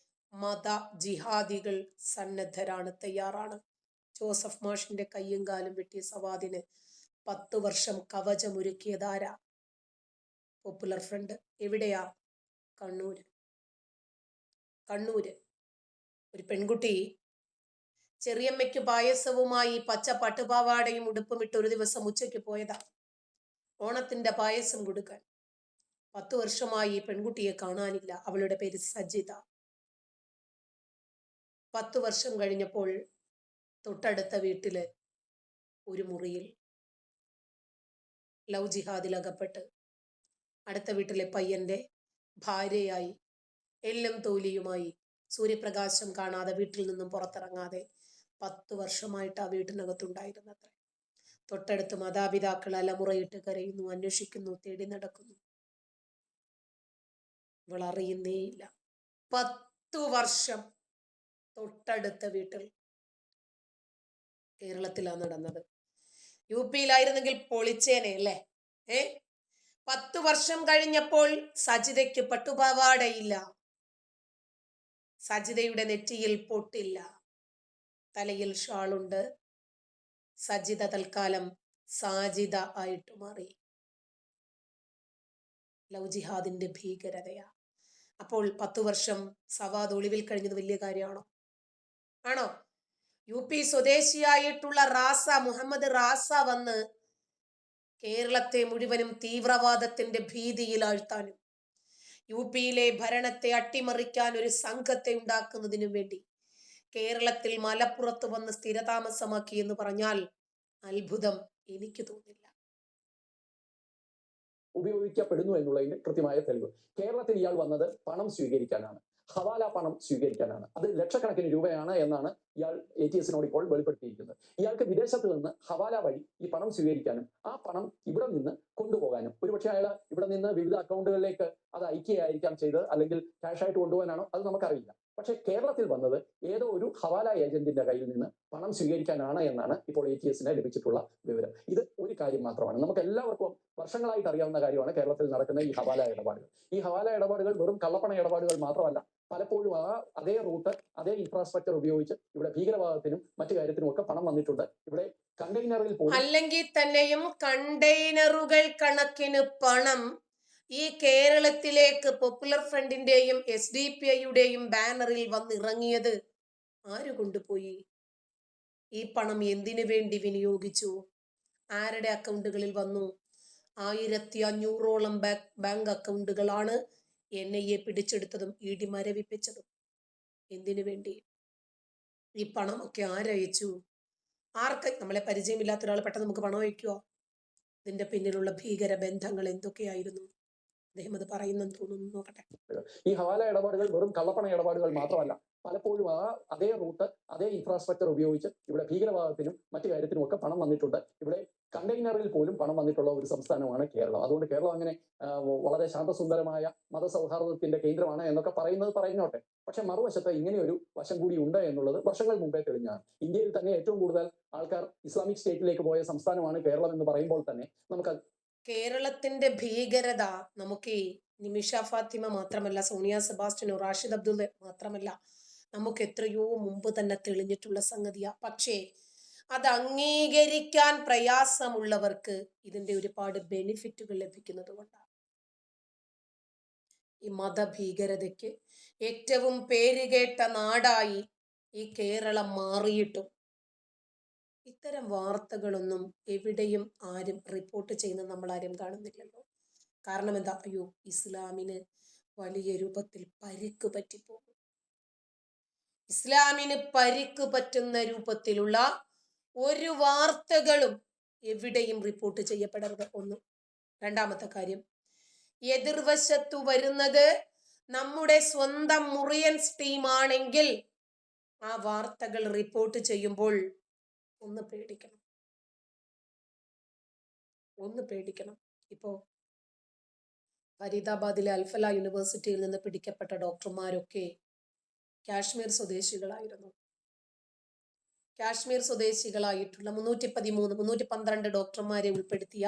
മത ജിഹാദികൾ സന്നദ്ധരാണ്, തയ്യാറാണ്. ജോസഫ് മാഷിന്റെ കയ്യും കാലും വെട്ടിയ സവാദിന് 10 വർഷം കവചമൊരുക്കിയതാരാ? Popular front. എവിടെയാ? കണ്ണൂര്. ഒരു പെൺകുട്ടി ചെറിയമ്മയ്ക്ക് പായസവുമായി പച്ച പട്ടുപാവാടയും ഉടുപ്പും ഇട്ട് ഒരു ദിവസം ഉച്ചയ്ക്ക് പോയതാ ഓണത്തിന്റെ പായസം കൊടുക്കാൻ. 10 വർഷമായി പെൺകുട്ടിയെ കാണാനില്ല. അവളുടെ പേര് സജിത. 10 വർഷം കഴിഞ്ഞപ്പോൾ തൊട്ടടുത്ത വീട്ടില് ഒരു മുറിയിൽ ലവ് ജിഹാദിൽ അകപ്പെട്ട് അടുത്ത വീട്ടിലെ പയ്യന്റെ ഭാര്യയായി എല്ലും തോലിയുമായി സൂര്യപ്രകാശം കാണാതെ വീട്ടിൽ നിന്നും പുറത്തിറങ്ങാതെ 10 വർഷമായിട്ട് ആ വീട്ടിനകത്തുണ്ടായിരുന്നത്രേ. തൊട്ടടുത്ത് മാതാപിതാക്കൾ അലമുറയിട്ട് കരയുന്നു, അന്വേഷിക്കുന്നു, തേടി നടക്കുന്നു. ഇവൾ അറിയുന്നേയില്ല. 10 വർഷം തൊട്ടടുത്ത വീട്ടിൽ. കേരളത്തിലാണ് നടന്നത്. യു പിയിലായിരുന്നെങ്കിൽ പൊളിച്ചേനെ അല്ലേ? 10 വർഷം കഴിഞ്ഞപ്പോൾ സജിതയ്ക്ക് പട്ടുപാവാടയില്ല, സജിതയുടെ നെറ്റിയിൽ പൊട്ടില്ല, തലയിൽ ഷാളുണ്ട്. സജിത തൽക്കാലം സാജിത ആയിട്ട് മാറി. ലവ് ജിഹാദിന്റെ ഭീകരതയാ. അപ്പോൾ 10 വർഷം സവാദ് ഒളിവിൽ കഴിഞ്ഞത് വലിയ കാര്യമാണോ? ആണോ? യു പി സ്വദേശിയായിട്ടുള്ള മുഹമ്മദ് റാസ വന്ന് കേരളത്തെ മുഴുവനും തീവ്രവാദത്തിന്റെ ഭീതിയിലാഴ്ത്താനും യു പിയിലെ ഭരണത്തെ അട്ടിമറിക്കാൻ ഒരു സംഘത്തെ ഉണ്ടാക്കുന്നതിനും വേണ്ടി കേരളത്തിൽ മലപ്പുറത്ത് വന്ന് സ്ഥിരതാമസമാക്കി എന്ന് പറഞ്ഞാൽ അത്ഭുതം എനിക്ക് തോന്നില്ല. ഉപയോഗിക്കപ്പെടുന്നു എന്നുള്ളതിന് കൃത്യമായ തെളിവ്. കേരളത്തിൽ ഇയാൾ വന്നത് പണം സ്വീകരിക്കാനാണ്, ഹവാല പണം സ്വീകരിക്കാനാണ്. അത് ലക്ഷക്കണക്കിന് രൂപയാണ് എന്നാണ് ഇയാൾ ATSനോട് ഇപ്പോൾ വെളിപ്പെടുത്തിയിരിക്കുന്നത്. ഇയാൾക്ക് വിദേശത്ത് നിന്ന് ഹവാല വഴി ഈ പണം സ്വീകരിക്കാനും ആ പണം ഇവിടെ നിന്ന് കൊണ്ടുപോകാനും, ഒരുപക്ഷെ അയാൾ ഇവിടെ നിന്ന് വിവിധ അക്കൗണ്ടുകളിലേക്ക് അത് അയക്കുകയായിരിക്കാം ചെയ്തത്, അല്ലെങ്കിൽ ക്യാഷായിട്ട് കൊണ്ടുപോകാനാണോ അത് നമുക്കറിയില്ല. പക്ഷേ കേരളത്തിൽ വന്നത് ഏതോ ഒരു ഹവാല ഏജന്റിന്റെ കയ്യിൽ നിന്ന് പണം സ്വീകരിക്കാനാണ് എന്നാണ് ഇപ്പോൾ ATSന് ലഭിച്ചിട്ടുള്ള വിവരം. ഇത് ഒരു കാര്യം മാത്രമാണ്, നമുക്ക് എല്ലാവർക്കും വർഷങ്ങളായിട്ട് അറിയാവുന്ന കാര്യമാണ് കേരളത്തിൽ നടക്കുന്ന ഈ ഹവാല ഇടപാടുകൾ. ഈ ഹവാല ഇടപാടുകൾ വെറും കള്ളപ്പണ ഇടപാടുകൾ മാത്രമല്ല, പലപ്പോഴും അതേ റൂട്ട്, അതേ ഇൻഫ്രാസ്ട്രക്ചർ ഉപയോഗിച്ച് ഇവിടെ ഭീകരവാദത്തിനും മറ്റു കാര്യത്തിനും ഒക്കെ പണം വന്നിട്ടുണ്ട്. ഇവിടെ കണ്ടെയ്നറിൽ പോലും, അല്ലെങ്കിൽ തന്നെയും കണ്ടെയ്നറുകൾ കണക്കിന് പണം ഈ കേരളത്തിലേക്ക് പോപ്പുലർ ഫ്രണ്ടിന്റെയും SDPIയുടെയും ബാനറിൽ വന്നിറങ്ങിയത് ആര് കൊണ്ടുപോയി? ഈ പണം എന്തിനു വേണ്ടി വിനിയോഗിച്ചു? ആരുടെ അക്കൗണ്ടുകളിൽ വന്നു? 1500ഓളം ബാങ്ക് അക്കൗണ്ടുകളാണ് NIA പിടിച്ചെടുത്തതും ED മരവിപ്പിച്ചതും. എന്തിനു വേണ്ടി? ഈ പണമൊക്കെ ആരയച്ചു? ആർക്ക്? നമ്മളെ പരിചയമില്ലാത്ത ഒരാൾ പെട്ടെന്ന് നമുക്ക് പണം അയക്കുമോ? ഇതിന്റെ പിന്നിലുള്ള ഭീകര ബന്ധങ്ങൾ എന്തൊക്കെയായിരുന്നു? അദ്ദേഹം അത് പറയുന്നെന്ന് തോന്നുന്നു. നോക്കട്ടെ. ഈ ഹവാല ഇടപാടുകൾ വെറും കള്ളപ്പണ ഇടപാടുകൾ മാത്രമല്ല, പലപ്പോഴും അതേ റൂട്ട്, അതേ ഇൻഫ്രാസ്ട്രക്ചർ ഉപയോഗിച്ച് ഇവിടെ ഭീകരവാദത്തിനും മറ്റു കാര്യത്തിനും ഒക്കെ പണം വന്നിട്ടുണ്ട്. ഇവിടെ കണ്ടെയ്നറിൽ പോലും പണം വന്നിട്ടുള്ള ഒരു സംസ്ഥാനമാണ് കേരളം. അതുകൊണ്ട് കേരളം അങ്ങനെ വളരെ ശാന്തസുന്ദരമായ മതസൗഹാർദ്ദത്തിന്റെ കേന്ദ്രമാണ് എന്നൊക്കെ പറയുന്നോട്ടെ. പക്ഷെ മറുവശത്ത് ഇങ്ങനെ ഒരു വശം കൂടി ഉണ്ട് എന്നുള്ളത് വർഷങ്ങൾ മുമ്പേ തെളിഞ്ഞാണ്. ഇന്ത്യയിൽ തന്നെ ഏറ്റവും കൂടുതൽ ആൾക്കാർ ഇസ്ലാമിക് സ്റ്റേറ്റിലേക്ക് പോയ സംസ്ഥാനമാണ് കേരളം എന്ന് പറയുമ്പോൾ തന്നെ നമുക്ക് കേരളത്തിന്റെ ഭീകരത നമുക്ക് നിമിഷ ഫാത്തിമ മാത്രമല്ല, സോണിയ സെബാസ്റ്റ്യനോ റാഷിദ് അബ്ദുള്ള മാത്രമല്ല, നമുക്ക് എത്രയോ മുമ്പ് തന്നെ തെളിഞ്ഞിട്ടുള്ള സംഗതിയാ. പക്ഷേ അത് അംഗീകരിക്കാൻ പ്രയാസമുള്ളവർക്ക് ഇതിന്റെ ഒരുപാട് ബെനിഫിറ്റുകൾ ലഭിക്കുന്നത് കൊണ്ടാണ്. ഈ മതഭീകരതയ്ക്ക് ഏറ്റവും പേരുകേട്ട നാടായി ഈ കേരളം മാറിയിട്ടും ഇത്തരം വാർത്തകളൊന്നും എവിടെയും ആരും റിപ്പോർട്ട് ചെയ്യുന്നത് നമ്മൾ ആരും കാണുന്നില്ലല്ലോ. കാരണം എന്താ? അയ്യോ, ഇസ്ലാമിന് വലിയ രൂപത്തിൽ പരിക്ക് പറ്റിപ്പോകും. ഇസ്ലാമിന് പരിക്ക് പറ്റുന്ന രൂപത്തിലുള്ള ഒരു വാർത്തകളും എവിടെയും റിപ്പോർട്ട് ചെയ്യപ്പെടരുത്. ഒന്ന്. രണ്ടാമത്തെ കാര്യം, എതിർവശത്തു വരുന്നത് നമ്മുടെ സ്വന്തം മുറിയൻസ് ടീമാണെങ്കിൽ ആ വാർത്തകൾ റിപ്പോർട്ട് ചെയ്യുമ്പോൾ ഒന്ന് പേടിക്കണം. ഇപ്പോ ഫരീദാബാദിലെ അൽഫല യൂണിവേഴ്സിറ്റിയിൽ നിന്ന് പിടിക്കപ്പെട്ട ഡോക്ടർമാരൊക്കെ കാശ്മീർ സ്വദേശികളായിരുന്നു. കാശ്മീർ സ്വദേശികളായിട്ടുള്ള 312 ഡോക്ടർമാരെ ഉൾപ്പെടുത്തിയ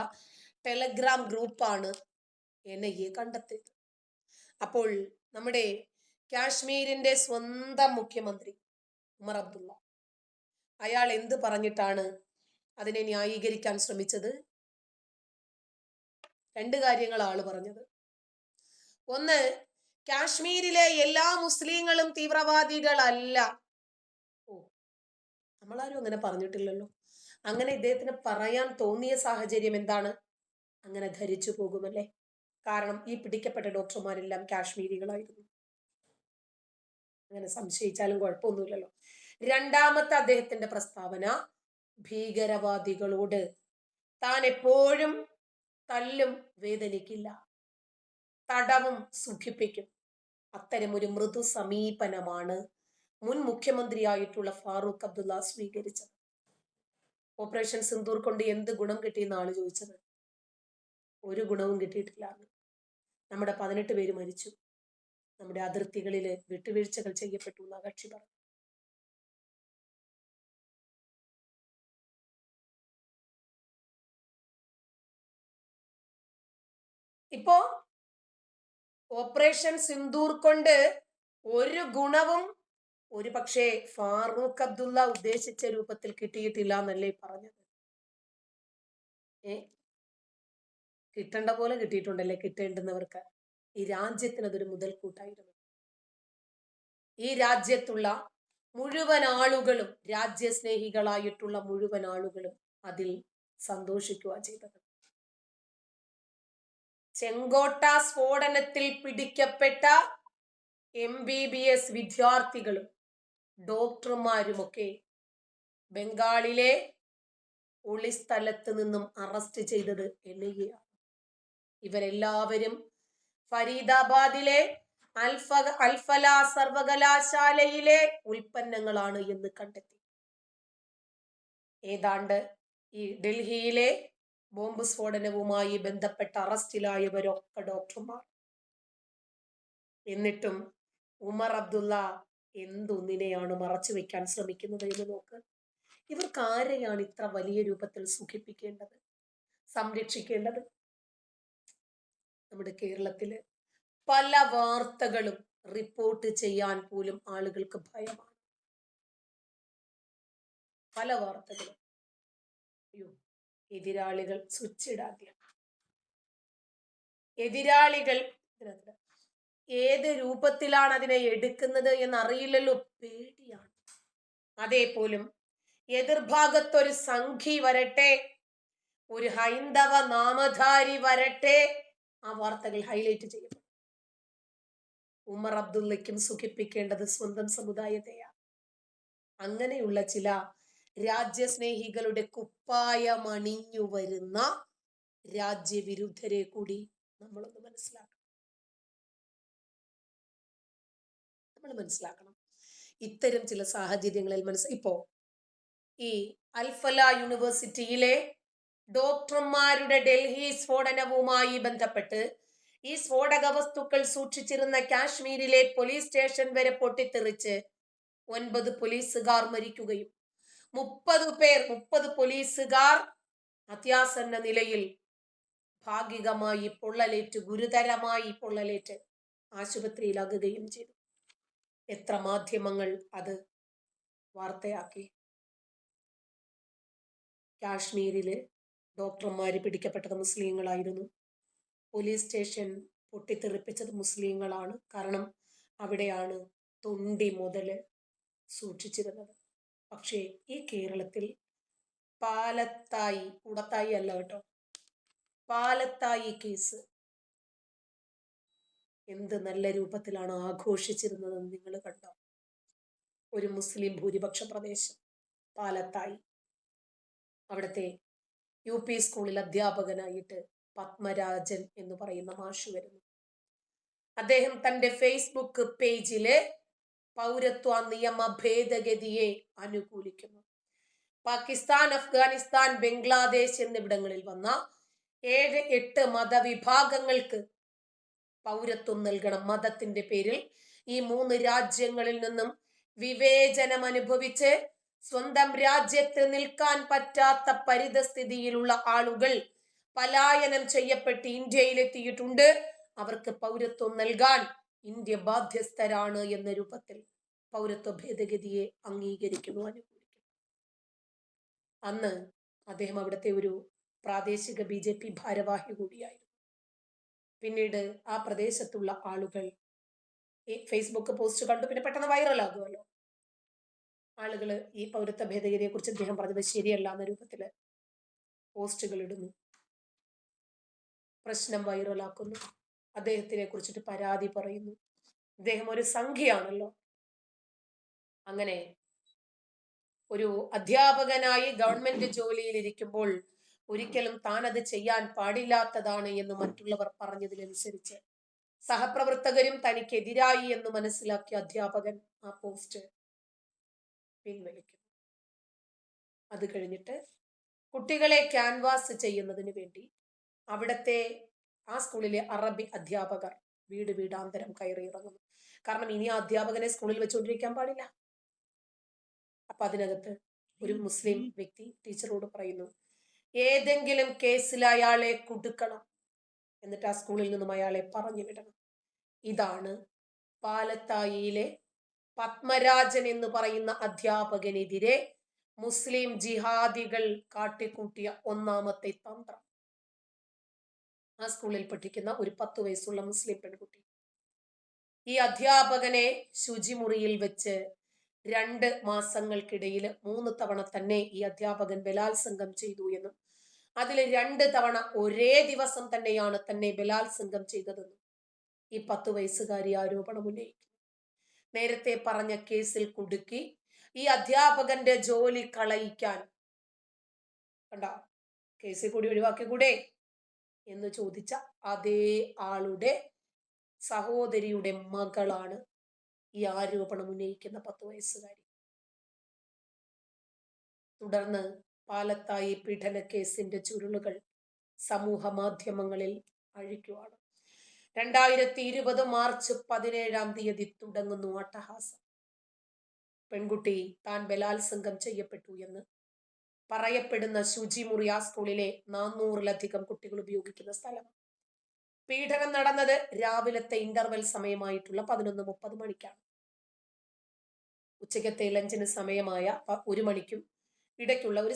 ടെലഗ്രാം ഗ്രൂപ്പാണ് NIA കണ്ടെത്തിയത്. അപ്പോൾ നമ്മുടെ കാശ്മീരിന്റെ സ്വന്തം മുഖ്യമന്ത്രി ഉമർ അബ്ദുള്ള അയാൾ എന്ത് പറഞ്ഞിട്ടാണ് അതിനെ ന്യായീകരിക്കാൻ ശ്രമിച്ചത്? 2 കാര്യങ്ങളാണ് പറഞ്ഞത്. ഒന്ന്, കാശ്മീരിലെ എല്ലാ മുസ്ലിങ്ങളും തീവ്രവാദികളല്ല. ഓ, നമ്മളാരും അങ്ങനെ പറഞ്ഞിട്ടില്ലല്ലോ. അങ്ങനെ ഇദ്ദേഹത്തിന് പറയാൻ തോന്നിയ സാഹചര്യം എന്താണ്? അങ്ങനെ ധരിച്ചു പോകുമല്ലേ. കാരണം ഈ പിടിക്കപ്പെട്ട ഡോക്ടർമാരെല്ലാം കാശ്മീരികളായിരുന്നു. അങ്ങനെ സംശയിച്ചാലും കുഴപ്പമൊന്നുമില്ലല്ലോ. രണ്ടാമത്തെ അദ്ദേഹത്തിന്റെ പ്രസ്താവന, ഭീകരവാദികളോട് താൻ എപ്പോഴും തല്ലും വേദനിക്കില്ല, തടവും സുഖിപ്പിക്കും. അത്തരമൊരു മൃദു സമീപനമാണ് മുൻ മുഖ്യമന്ത്രിയായിട്ടുള്ള ഫാറൂഖ് അബ്ദുള്ള സ്വീകരിച്ചത്. ഓപ്പറേഷൻ സിന്ദൂർ കൊണ്ട് എന്ത് ഗുണം കിട്ടിയെന്ന് ആള് ചോദിച്ചത്. ഒരു ഗുണവും കിട്ടിയിട്ടില്ല. നമ്മുടെ 18 പേര് മരിച്ചു, നമ്മുടെ അതിർത്തികളിൽ വിട്ടുവീഴ്ചകൾ ചെയ്യപ്പെട്ടു എന്നാ കക്ഷി പറഞ്ഞു. ഇപ്പോ ഓപ്പറേഷൻ സിന്ദൂർ കൊണ്ട് ഒരു ഗുണവും ഒരു പക്ഷേ ഫാറൂഖ് അബ്ദുള്ള ഉദ്ദേശിച്ച രൂപത്തിൽ കിട്ടിയിട്ടില്ല എന്നല്ലേ പറഞ്ഞത്. കിട്ടേണ്ട പോലെ കിട്ടിയിട്ടുണ്ടല്ലേ കിട്ടേണ്ടുന്നവർക്ക്. ഈ രാജ്യത്തിന് അതൊരു മുതൽക്കൂട്ടായിരുന്നു. ഈ രാജ്യത്തുള്ള മുഴുവൻ ആളുകളും, രാജ്യസ്നേഹികളായിട്ടുള്ള മുഴുവൻ ആളുകളും അതിൽ സന്തോഷിക്കുക ചെയ്തത്. ചെങ്കോട്ട സ്ഫോടനത്തിൽ പിടിക്കപ്പെട്ട MBBS വിദ്യാർത്ഥികളും ഡോക്ടർമാരുമൊക്കെ ബംഗാളിലെ ഒളിസ്ഥലത്ത് നിന്നും അറസ്റ്റ് ചെയ്തത് NIA ആണ്. ഇവരെല്ലാവരും ഫരീദാബാദിലെ അൽഫല സർവകലാശാലയിലെ ഉൽപ്പന്നങ്ങളാണ് എന്ന് കണ്ടെത്തി. ഏതാണ്ട് ഈ ഡൽഹിയിലെ ബോംബ് സ്ഫോടനവുമായി ബന്ധപ്പെട്ട അറസ്റ്റിലായവരൊക്കെ ഡോക്ടർമാർ. എന്നിട്ടും ഉമർ അബ്ദുള്ള എന്തൊന്നിനെയാണ് മറച്ചു വെക്കാൻ ശ്രമിക്കുന്നത് എന്ന് നോക്ക്. ഇവർക്ക് ആരെയാണ് ഇത്ര വലിയ രൂപത്തിൽ സുഖിപ്പിക്കേണ്ടത്, സംരക്ഷിക്കേണ്ടത്? നമ്മുടെ കേരളത്തില് പല വാർത്തകളും റിപ്പോർട്ട് ചെയ്യാൻ പോലും ആളുകൾക്ക് ഭയമാണ്. പല വാർത്തകളും. അയ്യോ, എതിരാളികൾ സ്വിച്ച് ഇടാതെ, എതിരാളികൾ ഏത് രൂപത്തിലാണ് അതിനെ എടുക്കുന്നത് എന്നറിയില്ലല്ലോ, പേടിയാണ്. അതേപോലും എതിർഭാഗത്തൊരു സംഘി വരട്ടെ, ഒരു ഹൈന്ദവ നാമധാരി വരട്ടെ, ആ വാർത്തകൾ ഹൈലൈറ്റ് ചെയ്യപ്പെടും. ഉമർ അബ്ദുള്ളയ്ക്കും സുഖിപ്പിക്കേണ്ടത് സ്വന്തം സമുദായത്തെയാണ്. അങ്ങനെയുള്ള ചില രാജ്യസ്നേഹികളുടെ കുപ്പായമണിഞ്ഞു വരുന്ന രാജ്യവിരുദ്ധരെ കൂടി നമ്മളൊന്ന് മനസ്സിലാക്കണം. ഇത്തരം ചില സാഹചര്യങ്ങളിൽ ഇപ്പോ ഈ അൽഫല യൂണിവേഴ്സിറ്റിയിലെ ഡോക്ടർമാരുടെ ഡൽഹി സ്ഫോടനവുമായി ബന്ധപ്പെട്ട് ഈ സ്ഫോടക വസ്തുക്കൾ സൂക്ഷിച്ചിരുന്ന കാശ്മീരിലെ പോലീസ് സ്റ്റേഷൻ വരെ പൊട്ടിത്തെറിച്ച് 9 പോലീസുകാർ മരിക്കുകയും 30 പോലീസുകാർ അത്യാസന്ന നിലയിൽ ഭാഗികമായി പൊള്ളലേറ്റ്, ഗുരുതരമായി പൊള്ളലേറ്റ് ആശുപത്രിയിലാകുകയും ചെയ്തു. എത്ര മാധ്യമങ്ങൾ അത് വാർത്തയാക്കി. കാശ്മീരില് ഡോക്ടർമാര് പിടിക്കപ്പെട്ടത് മുസ്ലിങ്ങളായിരുന്നു. പോലീസ് സ്റ്റേഷൻ പൊട്ടിത്തെറിപ്പിച്ചത് മുസ്ലിങ്ങളാണ്. കാരണം അവിടെയാണ് തൊണ്ടി മുതല് സൂക്ഷിച്ചിരുന്നത്. പക്ഷേ ഈ കേരളത്തിൽ പാലത്തായി, കൂടത്തായി അല്ല കേട്ടോ, പാലത്തായി കേസ് എന്ത് നല്ല രൂപത്തിലാണ് ആഘോഷിച്ചിരുന്നതെന്ന് നിങ്ങൾ കണ്ടോ? ഒരു മുസ്ലിം ഭൂരിപക്ഷ പ്രദേശം പാലത്തായി. അവിടുത്തെ UP സ്കൂളിൽ അധ്യാപകനായിട്ട് പത്മരാജൻ എന്ന് പറയുന്ന മാഷ് വരുന്നു. അദ്ദേഹം തന്റെ ഫേസ്ബുക്ക് പേജില് പൗരത്വ നിയമ ഭേദഗതിയെ അനുകൂലിക്കുന്നു. പാകിസ്ഥാൻ, അഫ്ഗാനിസ്ഥാൻ, ബംഗ്ലാദേശ് എന്നിവിടങ്ങളിൽ വന്ന 7-8 മതവിഭാഗങ്ങൾക്ക് പൗരത്വം നൽകണം. മതത്തിന്റെ പേരിൽ ഈ 3 രാജ്യങ്ങളിൽ നിന്നും വിവേചനം അനുഭവിച്ച് സ്വന്തം രാജ്യത്ത് നിൽക്കാൻ പറ്റാത്ത പരിതസ്ഥിതിയിലുള്ള ആളുകൾ പലായനം ചെയ്യപ്പെട്ട് ഇന്ത്യയിലെത്തിയിട്ടുണ്ട്. അവർക്ക് പൗരത്വം നൽകാൻ ഇന്ത്യ ബാധ്യസ്ഥരാണ് എന്ന രൂപത്തിൽ പൗരത്വ ഭേദഗതിയെ അംഗീകരിക്കുന്നു, അനുകൂലിക്കുന്നു. അന്ന് അദ്ദേഹം അവിടുത്തെ ഒരു പ്രാദേശിക BJP ഭാരവാഹി കൂടിയായിരുന്നു. പിന്നീട് ആ പ്രദേശത്തുള്ള ആളുകൾ ഈ ഫേസ്ബുക്ക് പോസ്റ്റ് കണ്ടു, പിന്നെ പെട്ടെന്ന് വൈറലാകുമല്ലോ. ആളുകൾ ഈ പൗരത്വ ഭേദഗതിയെ കുറിച്ച് അദ്ദേഹം പറഞ്ഞത് ശരിയല്ല എന്ന രൂപത്തില് പോസ്റ്റുകൾ ഇടുന്നു, പ്രശ്നം വൈറലാക്കുന്നു, അദ്ദേഹത്തിനെ കുറിച്ചിട്ട് പരാതി പറയുന്നു. അദ്ദേഹം ഒരു സംഖ്യയാണല്ലോ. അങ്ങനെ ഒരു അധ്യാപകനായി ഗവൺമെന്റ് ജോലിയിൽ ഇരിക്കുമ്പോൾ ഒരിക്കലും താൻ അത് ചെയ്യാൻ പാടില്ലാത്തതാണ് എന്ന് മറ്റുള്ളവർ പറഞ്ഞതിനനുസരിച്ച് സഹപ്രവർത്തകരും തനിക്കെതിരായി എന്ന് മനസ്സിലാക്കിയ അധ്യാപകൻ ആ പോസ്റ്റ് പിൻവലിക്കുന്നു. അത് കഴിഞ്ഞിട്ട് കുട്ടികളെ ക്യാൻവാസ് ചെയ്യുന്നതിന് വേണ്ടി അവിടുത്തെ ആ സ്കൂളിലെ അറബി അധ്യാപകർ വീട് വീടാന്തരം കയറി ഇറങ്ങുന്നു. കാരണം ഇനി ആ അധ്യാപകനെ സ്കൂളിൽ വെച്ചുകൊണ്ടിരിക്കാൻ പാടില്ല. അപ്പൊ അതിനകത്ത് ഒരു മുസ്ലിം വ്യക്തി ടീച്ചറോട് പറയുന്നു, ഏതെങ്കിലും കേസിൽ അയാളെ കുടുക്കണം, എന്നിട്ട് ആ സ്കൂളിൽ നിന്നും അയാളെ പറഞ്ഞു വിടണം. ഇതാണ് പാലത്തായിയിലെ പത്മരാജൻ എന്ന് പറയുന്ന അധ്യാപകനെതിരെ മുസ്ലിം ജിഹാദികൾ കാട്ടിക്കൂട്ടിയ ഒന്നാമത്തെ തന്ത്രം. ആ സ്കൂളിൽ പഠിക്കുന്ന ഒരു 10 വയസ്സുള്ള മുസ്ലിം പെൺകുട്ടി ഈ അധ്യാപകനെ ശുചിമുറിയിൽ വെച്ച് 2 മാസങ്ങൾക്കിടയിൽ 3 തവണ തന്നെ ഈ അധ്യാപകൻ ബലാത്സംഗം ചെയ്തു എന്നും അതിൽ 2 തവണ ഒരേ ദിവസം തന്നെയാണ് തന്നെ ബലാത്സംഗം ചെയ്തതെന്നും ഈ 10 വയസ്സുകാരി ആരോപണം ഉന്നയിക്കുന്നു. നേരത്തെ പറഞ്ഞ കേസിൽ കുടുക്കി ഈ അധ്യാപകന്റെ ജോലി കളയിക്കാൻ കണ്ട കേസിൽ കൂടി ഒഴിവാക്കിക്കൂടെ എന്ന് ചോദിച്ച അതേ ആളുടെ സഹോദരിയുടെ മകളാണ് ഈ ആരോപണം ഉന്നയിക്കുന്ന 10 വയസ്സുകാരി. തുടർന്ന് പാലത്തായി പീഡന കേസിന്റെ ചുരുളുകൾ സമൂഹ മാധ്യമങ്ങളിൽ അഴിക്കുവാണ്. 2020 മാർച്ച് 17 തുടങ്ങുന്നു അട്ടഹാസം. പെൺകുട്ടി താൻ ബലാത്സംഗം ചെയ്യപ്പെട്ടു എന്ന് പറയപ്പെടുന്ന ശുചിമുറി ആ സ്കൂളിലെ 400-ലധികം കുട്ടികൾ ഉപയോഗിക്കുന്ന സ്ഥലം. പീഡനം നടന്നത് രാവിലത്തെ ഇന്റർവെൽ സമയമായിട്ടുള്ള 11:30 മണിക്കാണ്. ഉച്ചക്കത്തെ ലഞ്ചിന് സമയമായ 1 മണിക്കും ഇടയ്ക്കുള്ള ഒരു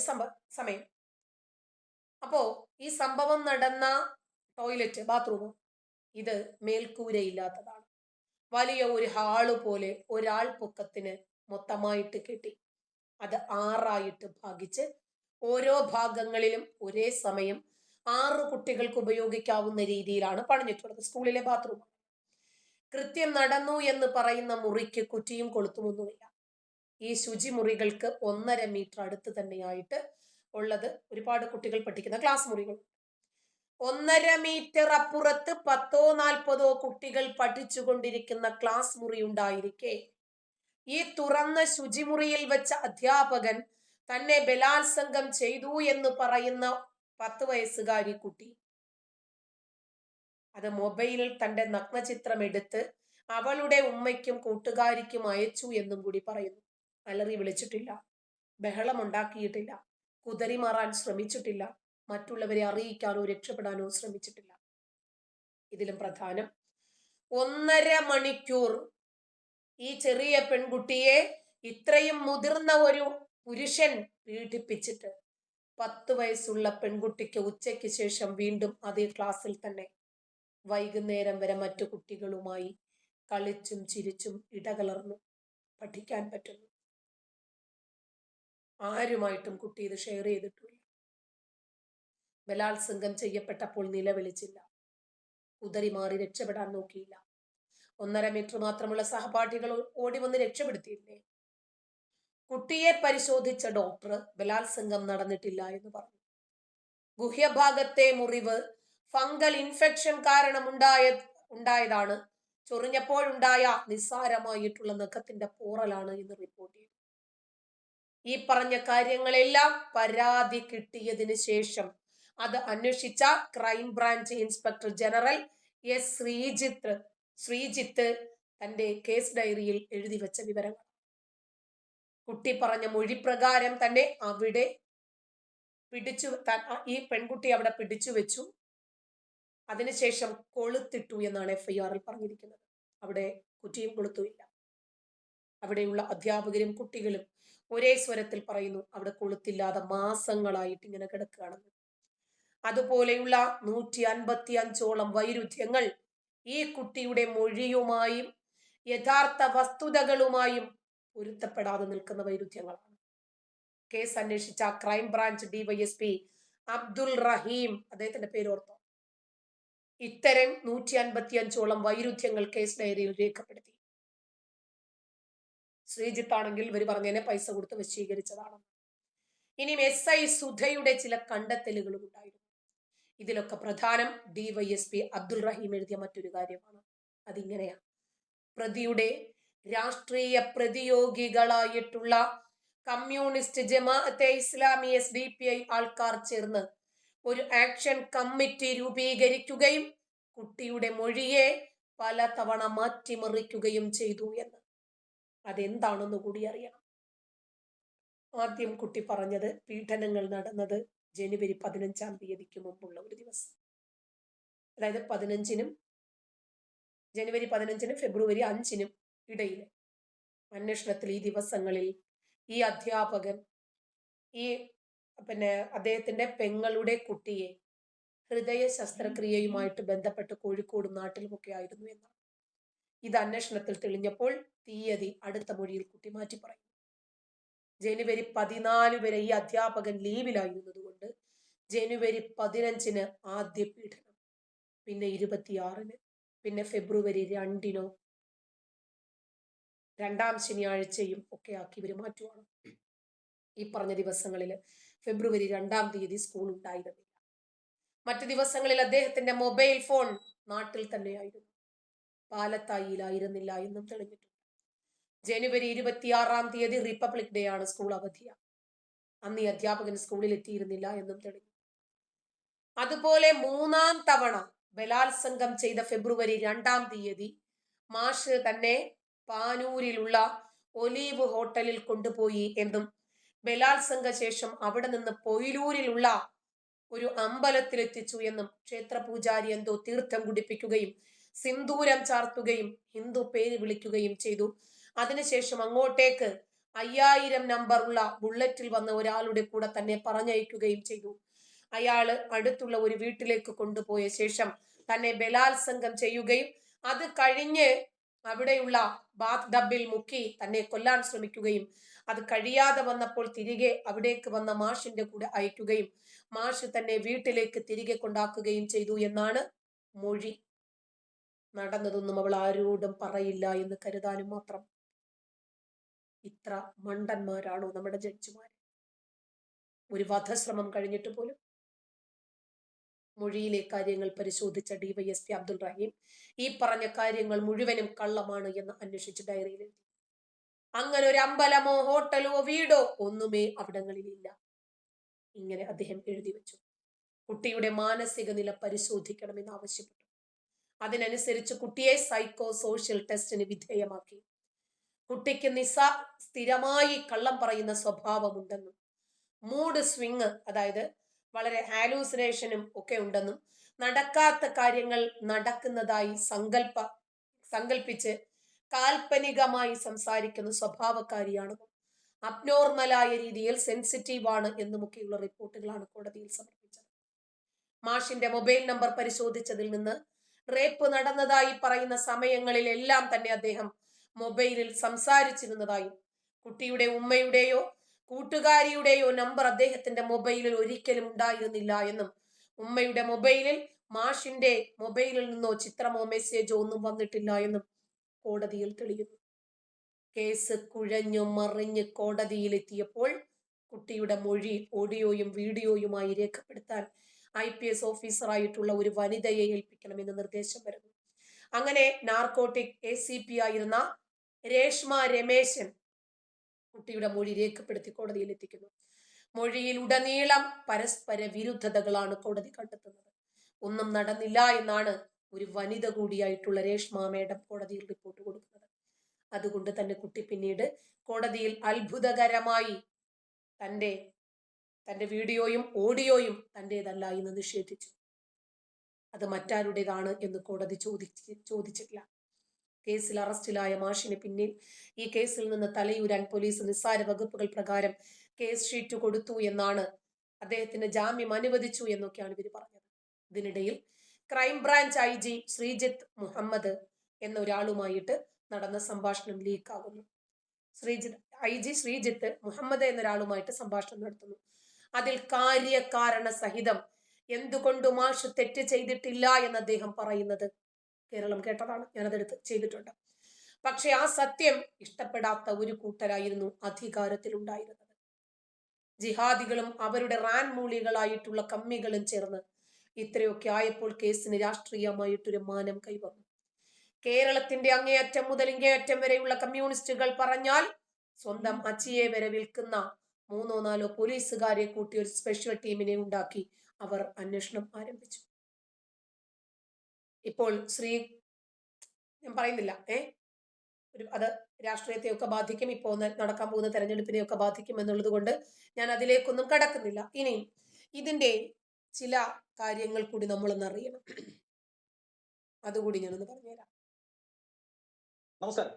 സമയം. അപ്പോ ഈ സംഭവം നടന്ന ടോയ്ലറ്റ്, ബാത്റൂം ഇത് മേൽക്കൂരയില്ലാത്തതാണ്. വലിയ ഒരു ഹാള് പോലെ ഒരാൾ പൊക്കത്തിന് മൊത്തമായിട്ട് കെട്ടി അത് 6ആയിട്ട് ഭാഗിച്ച് ഓരോ ഭാഗങ്ങളിലും ഒരേ സമയം 6 കുട്ടികൾക്ക് ഉപയോഗിക്കാവുന്ന രീതിയിലാണ് പണിഞ്ഞിട്ടുള്ളത്. സ്കൂളിലെ ബാത്റൂം. കൃത്യം നടന്നു എന്ന് പറയുന്ന മുറിക്ക് കുറ്റിയും കൊളുത്തുമൊന്നുമില്ല. ഈ ശുചിമുറികൾക്ക് 1.5 മീറ്റർ അടുത്ത് തന്നെയായിട്ട് ഉള്ളത് ഒരുപാട് കുട്ടികൾ പഠിക്കുന്ന ക്ലാസ് മുറികൾ. 1.5 മീറ്റർ അപ്പുറത്ത് 10-40 കുട്ടികൾ പഠിച്ചുകൊണ്ടിരിക്കുന്ന ക്ലാസ് മുറി ഉണ്ടായിരിക്കെ ഈ തുറന്ന ശുചിമുറിയിൽ വെച്ച അധ്യാപകൻ തന്നെ ബലാത്സംഗം ചെയ്തു എന്ന് പറയുന്ന 10 വയസ്സുകാരി കുട്ടി അത് മൊബൈലിൽ തന്റെ നഗ്നചിത്രം എടുത്ത് അവളുടെ ഉമ്മയ്ക്കും കൂട്ടുകാരിക്കും അയച്ചു എന്നും കൂടി പറയുന്നു. അലറി വിളിച്ചിട്ടില്ല, ബഹളം ഉണ്ടാക്കിയിട്ടില്ല, കുതറി മാറാൻ ശ്രമിച്ചിട്ടില്ല, മറ്റുള്ളവരെ അറിയിക്കാനോ രക്ഷപ്പെടാനോ ശ്രമിച്ചിട്ടില്ല. ഇതിലും പ്രധാനം 1.5 മണിക്കൂർ ഈ ചെറിയ പെൺകുട്ടിയെ ഇത്രയും മുതിർന്ന ഒരു പുരുഷൻ പീഡിപ്പിച്ചിട്ട് 10 വയസ്സുള്ള പെൺകുട്ടിക്ക് ഉച്ചയ്ക്ക് ശേഷം വീണ്ടും അതേ ക്ലാസ്സിൽ തന്നെ വൈകുന്നേരം വരെ മറ്റു കുട്ടികളുമായി കളിച്ചും ചിരിച്ചും ഇടകലർന്നു പഠിക്കാൻ പറ്റുന്നു. ആരുമായിട്ടും കുട്ടി ഇത് ഷെയർ ചെയ്തിട്ടില്ല. ബലാത്സംഗം ചെയ്യപ്പെട്ടപ്പോൾ നിലവിളിച്ചില്ല, കുതറി മാറി രക്ഷപ്പെടാൻ നോക്കിയില്ല. 1.5 മീറ്റർ മാത്രമുള്ള സഹപാഠികൾ ഓടി വന്ന് രക്ഷപ്പെടുത്തിയില്ലേ? കുട്ടിയെ പരിശോധിച്ച ഡോക്ടർ ബലാത്സംഗം നടന്നിട്ടില്ല എന്ന് പറഞ്ഞു. ഗുഹ്യഭാഗത്തെ മുറിവ് ഫംഗൽ ഇൻഫെക്ഷൻ കാരണം ഉണ്ടായതാണ്, ചൊറിഞ്ഞപ്പോഴുണ്ടായ നിസ്സാരമായിട്ടുള്ള നഖത്തിന്റെ പോറലാണ് എന്ന് റിപ്പോർട്ട് ചെയ്തു. ഈ പറഞ്ഞ കാര്യങ്ങളെല്ലാം പരാതി കിട്ടിയതിന് ശേഷം അത് അന്വേഷിച്ച crime branch inspector general S Sreejith തന്റെ കേസ് ഡയറിയിൽ എഴുതി വെച്ച വിവരങ്ങൾ. കുട്ടി പറഞ്ഞ മൊഴി പ്രകാരം തന്നെ അവിടെ ഈ പെൺകുട്ടി അവിടെ പിടിച്ചു വെച്ചു. അതിനുശേഷം കൊളുത്തിട്ടു എന്നാണ് FIR പറഞ്ഞിരിക്കുന്നത്. അവിടെ കുറ്റിയും കൊളുത്തുമില്ല. അവിടെയുള്ള അധ്യാപകരും കുട്ടികളും ഒരേ സ്വരത്തിൽ പറയുന്നു അവിടെ കൊളുത്തില്ലാതെ മാസങ്ങളായിട്ട് ഇങ്ങനെ കിടക്കുകയാണെന്ന്. അതുപോലെയുള്ള 155ഓളം വൈരുദ്ധ്യങ്ങൾ ഈ കുട്ടിയുടെ മൊഴിയുമായും യഥാർത്ഥ വസ്തുതകളുമായും പൊരുത്തപ്പെടാതെ നിൽക്കുന്ന വൈരുദ്ധ്യങ്ങളാണ്. കേസ് അന്വേഷിച്ച ക്രൈംബ്രാഞ്ച് DYSP അബ്ദുൾ റഹീം, അദ്ദേഹത്തിന്റെ പേരോർത്തോ, ഇത്തരം 155ഓളം വൈരുദ്ധ്യങ്ങൾ കേസ് ഡയറിയിൽ രേഖപ്പെടുത്തി. ശ്രീജിത്ത് ആണെങ്കിൽ ഇവർ പറഞ്ഞതിനെ പൈസ കൊടുത്ത് വശീകരിച്ചതാണ്. ഇനിയും SI സുധയുടെ ചില കണ്ടെത്തലുകളും ഉണ്ടായിരുന്നു. ഇതിലൊക്കെ പ്രധാനം DYSP അബ്ദുൾ റഹീം എഴുതിയ മറ്റൊരു കാര്യമാണ്. അതിങ്ങനെയാണ്: പ്രതിയുടെ രാഷ്ട്രീയ പ്രതിയോഗികളായിട്ടുള്ള കമ്മ്യൂണിസ്റ്റ് ജമാഅത്തെ ഇസ്ലാമി SDPI ആൾക്കാർ ചേർന്ന് ഒരു ആക്ഷൻ കമ്മിറ്റി രൂപീകരിക്കുകയും കുട്ടിയുടെ മൊഴിയെ പലതവണ മാറ്റിമറിക്കുകയും ചെയ്തു എന്ന്. അതെന്താണെന്ന് കൂടി അറിയണം. ആദ്യം കുട്ടി പറഞ്ഞത് പീഡനങ്ങൾ നടന്നത് ജനുവരി 15-ാം തീയതിക്ക് മുമ്പുള്ള ഒരു ദിവസം, അതായത് ജനുവരി 15-നും ഫെബ്രുവരി 5-നും ഇടയിൽ. അന്വേഷണത്തിൽ ഈ ദിവസങ്ങളിൽ ഈ അധ്യാപകൻ അദ്ദേഹത്തിന്റെ പെങ്ങളുടെ കുട്ടിയെ ഹൃദയ ശസ്ത്രക്രിയയുമായിട്ട് ബന്ധപ്പെട്ട് കോഴിക്കോടും നാട്ടിലുമൊക്കെ ആയിരുന്നു എന്നാണ്. ഇത് അന്വേഷണത്തിൽ തെളിഞ്ഞപ്പോൾ തീയതി അടുത്ത മൊഴിയിൽ കുട്ടി മാറ്റി പറയും. ജനുവരി 14 വരെ ഈ അധ്യാപകൻ ലീവിലായിരുന്നത് കൊണ്ട് ജനുവരി 15-ന് ആദ്യ പീഡനം, പിന്നെ 26-ന്, പിന്നെ ഫെബ്രുവരി 2-നോ 2-ാം ശനിയാഴ്ചയും ഒക്കെ ആക്കി ഇവർ മാറ്റുവാണ്. ഈ പറഞ്ഞ ദിവസങ്ങളിൽ ഫെബ്രുവരി 2-ാം തീയതി സ്കൂൾ ഉണ്ടായിരുന്നില്ല. മറ്റു ദിവസങ്ങളിൽ അദ്ദേഹത്തിന്റെ മൊബൈൽ ഫോൺ നാട്ടിൽ തന്നെയായിരുന്നു, പാലത്തായിലായിരുന്നില്ല എന്നും തെളിഞ്ഞിട്ടുണ്ട്. ജനുവരി 26-ാം തീയതി റിപ്പബ്ലിക് ഡേ ആണ്, സ്കൂൾ അവധിയാണ്. അന്ന് ഈ അധ്യാപകൻ സ്കൂളിൽ എത്തിയിരുന്നില്ല എന്നും തെളിഞ്ഞു. അതുപോലെ 3-ാം തവണ ബലാത്സംഗം ചെയ്ത ഫെബ്രുവരി 2-ാം തീയതി മാഷ് തന്നെ പാനൂരിലുള്ള ഒലീവ് ഹോട്ടലിൽ കൊണ്ടുപോയി എന്നും ബലാത്സംഗ ശേഷം അവിടെ നിന്ന് പൊയിലൂരിലുള്ള ഒരു അമ്പലത്തിലെത്തിച്ചു എന്നും ക്ഷേത്ര പൂജാരി എന്തോ തീർത്ഥം കുടിപ്പിക്കുകയും സിന്ദൂരം ചാർത്തുകയും ഹിന്ദു പേര് വിളിക്കുകയും ചെയ്തു. അതിനുശേഷം അങ്ങോട്ടേക്ക് 5000 നമ്പറുള്ള ബുള്ളറ്റിൽ വന്ന ഒരാളുടെ കൂടെ തന്നെ പറഞ്ഞയക്കുകയും ചെയ്തു. അയാള് അടുത്തുള്ള ഒരു വീട്ടിലേക്ക് കൊണ്ടുപോയ ശേഷം തന്നെ ബലാത്സംഗം ചെയ്യുകയും അത് കഴിഞ്ഞ് അവിടെയുള്ള ബാത്ത് ടബിൽ മുക്കി തന്നെ കൊല്ലാൻ ശ്രമിക്കുകയും അത് കഴിയാതെ വന്നപ്പോൾ തിരികെ അവിടേക്ക് വന്ന മാഷിന്റെ കൂടെ അയക്കുകയും മാഷ് തന്നെ വീട്ടിലേക്ക് തിരികെ കൊണ്ടാക്കുകയും ചെയ്തു എന്നാണ് മൊഴി. നടന്നതൊന്നും അവൾ ആരോടും പറയില്ല എന്ന് കരുതാനും മാത്രം. ഇത്ര മണ്ടന്മാരാണോ നമ്മുടെ ജഡ്ജിമാർ? ഒരു വധശ്രമം കഴിഞ്ഞിട്ട് പോലും മൊഴിയിലെ കാര്യങ്ങൾ പരിശോധിച്ച DYSP അബ്ദുൾ റഹീം ഈ പറഞ്ഞ കാര്യങ്ങൾ മുഴുവനും കള്ളമാണ് എന്ന് അന്വേഷിച്ച് ഡയറിയിൽ എഴുതി. അങ്ങനെ ഒരു അമ്പലമോ ഹോട്ടലോ വീടോ ഒന്നുമേ അവിടങ്ങളിലില്ല. ഇങ്ങനെ അദ്ദേഹം എഴുതി വെച്ചു. കുട്ടിയുടെ മാനസിക നില പരിശോധിക്കണമെന്ന് ആവശ്യപ്പെട്ടു. അതിനനുസരിച്ച് കുട്ടിയെ സൈക്കോ സോഷ്യൽ ടെസ്റ്റിന് വിധേയമാക്കി. കുട്ടിക്ക് സ്ഥിരമായി കള്ളം പറയുന്ന സ്വഭാവമുണ്ടെന്നും മൂഡ് സ്വിങ്, അതായത് വളരെ ഹാലൂസിനേഷനും ഒക്കെ ഉണ്ടെന്നും നടക്കാത്ത കാര്യങ്ങൾ നടക്കുന്നതായി സങ്കല്പിച്ച് കാൽപ്പനികമായി സംസാരിക്കുന്ന സ്വഭാവക്കാരിയാണെന്നും അബ്നോർമലായ രീതിയിൽ സെൻസിറ്റീവ് ആണ് എന്നുമൊക്കെയുള്ള റിപ്പോർട്ടുകളാണ് കോടതിയിൽ സമർപ്പിച്ചത്. മാഷിന്റെ മൊബൈൽ നമ്പർ പരിശോധിച്ചതിൽ നിന്ന് റേപ്പ് നടന്നതായി പറയുന്ന സമയങ്ങളിലെല്ലാം തന്നെ അദ്ദേഹം മൊബൈലിൽ സംസാരിച്ചിരുന്നതായും കുട്ടിയുടെ ഉമ്മയുടെയോ കൂട്ടുകാരിയുടെയോ നമ്പർ അദ്ദേഹത്തിന്റെ മൊബൈലിൽ ഒരിക്കലും ഉണ്ടായിരുന്നില്ല എന്നും ഉമ്മയുടെ മൊബൈലിൽ മാഷിന്റെ മൊബൈലിൽ നിന്നോ ചിത്രമോ മെസ്സേജോ ഒന്നും വന്നിട്ടില്ല എന്നും കോടതിയിൽ തെളിയുന്നു. കേസ് കുഴഞ്ഞു മറിഞ്ഞ് കോടതിയിലെത്തിയപ്പോൾ കുട്ടിയുടെ മൊഴി ഓഡിയോയും വീഡിയോയുമായി രേഖപ്പെടുത്താൻ IPS ഓഫീസറായിട്ടുള്ള ഒരു വനിതയെ ഏൽപ്പിക്കണമെന്ന് നിർദ്ദേശം വരുന്നു. അങ്ങനെ നാർക്കോട്ടിക് ACP ആയിരുന്ന രേഷ്മ രമേശൻ കുട്ടിയുടെ മൊഴി രേഖപ്പെടുത്തി കോടതിയിൽ എത്തിക്കുന്നു. മൊഴിയിൽ ഉടനീളം പരസ്പര വിരുദ്ധതകളാണ് കോടതി കണ്ടെത്തുന്നത്. ഒന്നും നടന്നില്ല എന്നാണ് ഒരു വനിത കൂടിയായിട്ടുള്ള രേഷ്മ മേഡം കോടതിയിൽ റിപ്പോർട്ട് കൊടുക്കുന്നത്. അതുകൊണ്ട് തന്നെ കുട്ടി പിന്നീട് കോടതിയിൽ അത്ഭുതകരമായി തന്റെ വീഡിയോയും ഓഡിയോയും തന്റേതല്ല എന്ന് നിഷേധിച്ചു. അത് മറ്റാരുടേതാണ് എന്ന് കോടതി ചോദിച്ചിട്ടില്ല. കേസിൽ അറസ്റ്റിലായ മാഷിന് പിന്നിൽ ഈ കേസിൽ നിന്ന് തലയൂരാൻ പോലീസ് നിസ്സാര വകുപ്പുകൾ പ്രകാരം കേസ് ഷീറ്റ് കൊടുത്തു എന്നാണ്, അദ്ദേഹത്തിന് ജാമ്യം അനുവദിച്ചു എന്നൊക്കെയാണ് ഇവർ പറഞ്ഞത്. ഇതിനിടയിൽ ക്രൈംബ്രാഞ്ച് IG ശ്രീജിത്ത് മുഹമ്മദ് എന്ന ഒരാളുമായിട്ട് നടന്ന സംഭാഷണം ലീക്കാകുന്നു. IG ശ്രീജിത്ത് മുഹമ്മദ് എന്നൊരാളുമായിട്ട് സംഭാഷണം നടത്തുന്നു. അതിൽ കാര്യകാരണ സഹിതം എന്തുകൊണ്ട് മാഷ് തെറ്റ് ചെയ്തിട്ടില്ല എന്ന് അദ്ദേഹം പറയുന്നത് കേരളം കേട്ടതാണ്. ഞാനതെടുത്ത് ചെയ്തിട്ടുണ്ട്. പക്ഷെ ആ സത്യം ഇഷ്ടപ്പെടാത്ത ഒരു കൂട്ടരായിരുന്നു അധികാരത്തിലുണ്ടായിരുന്നത്. ജിഹാദികളും അവരുടെ റാൻ മൂളികളായിട്ടുള്ള കമ്മികളും ചേർന്ന് ഇത്രയൊക്കെ ആയപ്പോൾ കേസിന് രാഷ്ട്രീയമായിട്ടൊരു മാനം കൈവന്നു. കേരളത്തിന്റെ അങ്ങേയറ്റം മുതൽ ഇങ്ങേയറ്റം വരെയുള്ള കമ്മ്യൂണിസ്റ്റുകൾ പറഞ്ഞാൽ സ്വന്തം അച്ചിയെ വരെ വിൽക്കുന്ന 3-4 പോലീസുകാരെ കൂട്ടി ഒരു സ്പെഷ്യൽ ടീമിനെ ഉണ്ടാക്കി അവർ അന്വേഷണം ആരംഭിച്ചു. ഇപ്പോൾ ഞാൻ പറയുന്നില്ല, അത് രാഷ്ട്രീയത്തെയൊക്കെ ബാധിക്കും, ഇപ്പോൾ നടക്കാൻ പോകുന്ന തെരഞ്ഞെടുപ്പിനെയൊക്കെ ബാധിക്കും എന്നുള്ളത് കൊണ്ട് ഞാൻ അതിലേക്കൊന്നും കടക്കുന്നില്ല. ഇനി ഇതിന്റെ ചില കാര്യങ്ങൾ കൂടി നമ്മളൊന്ന് അറിയണം. അതുകൂടി ഞാനൊന്ന് പറഞ്ഞുതരാം. നമസ്കാരം.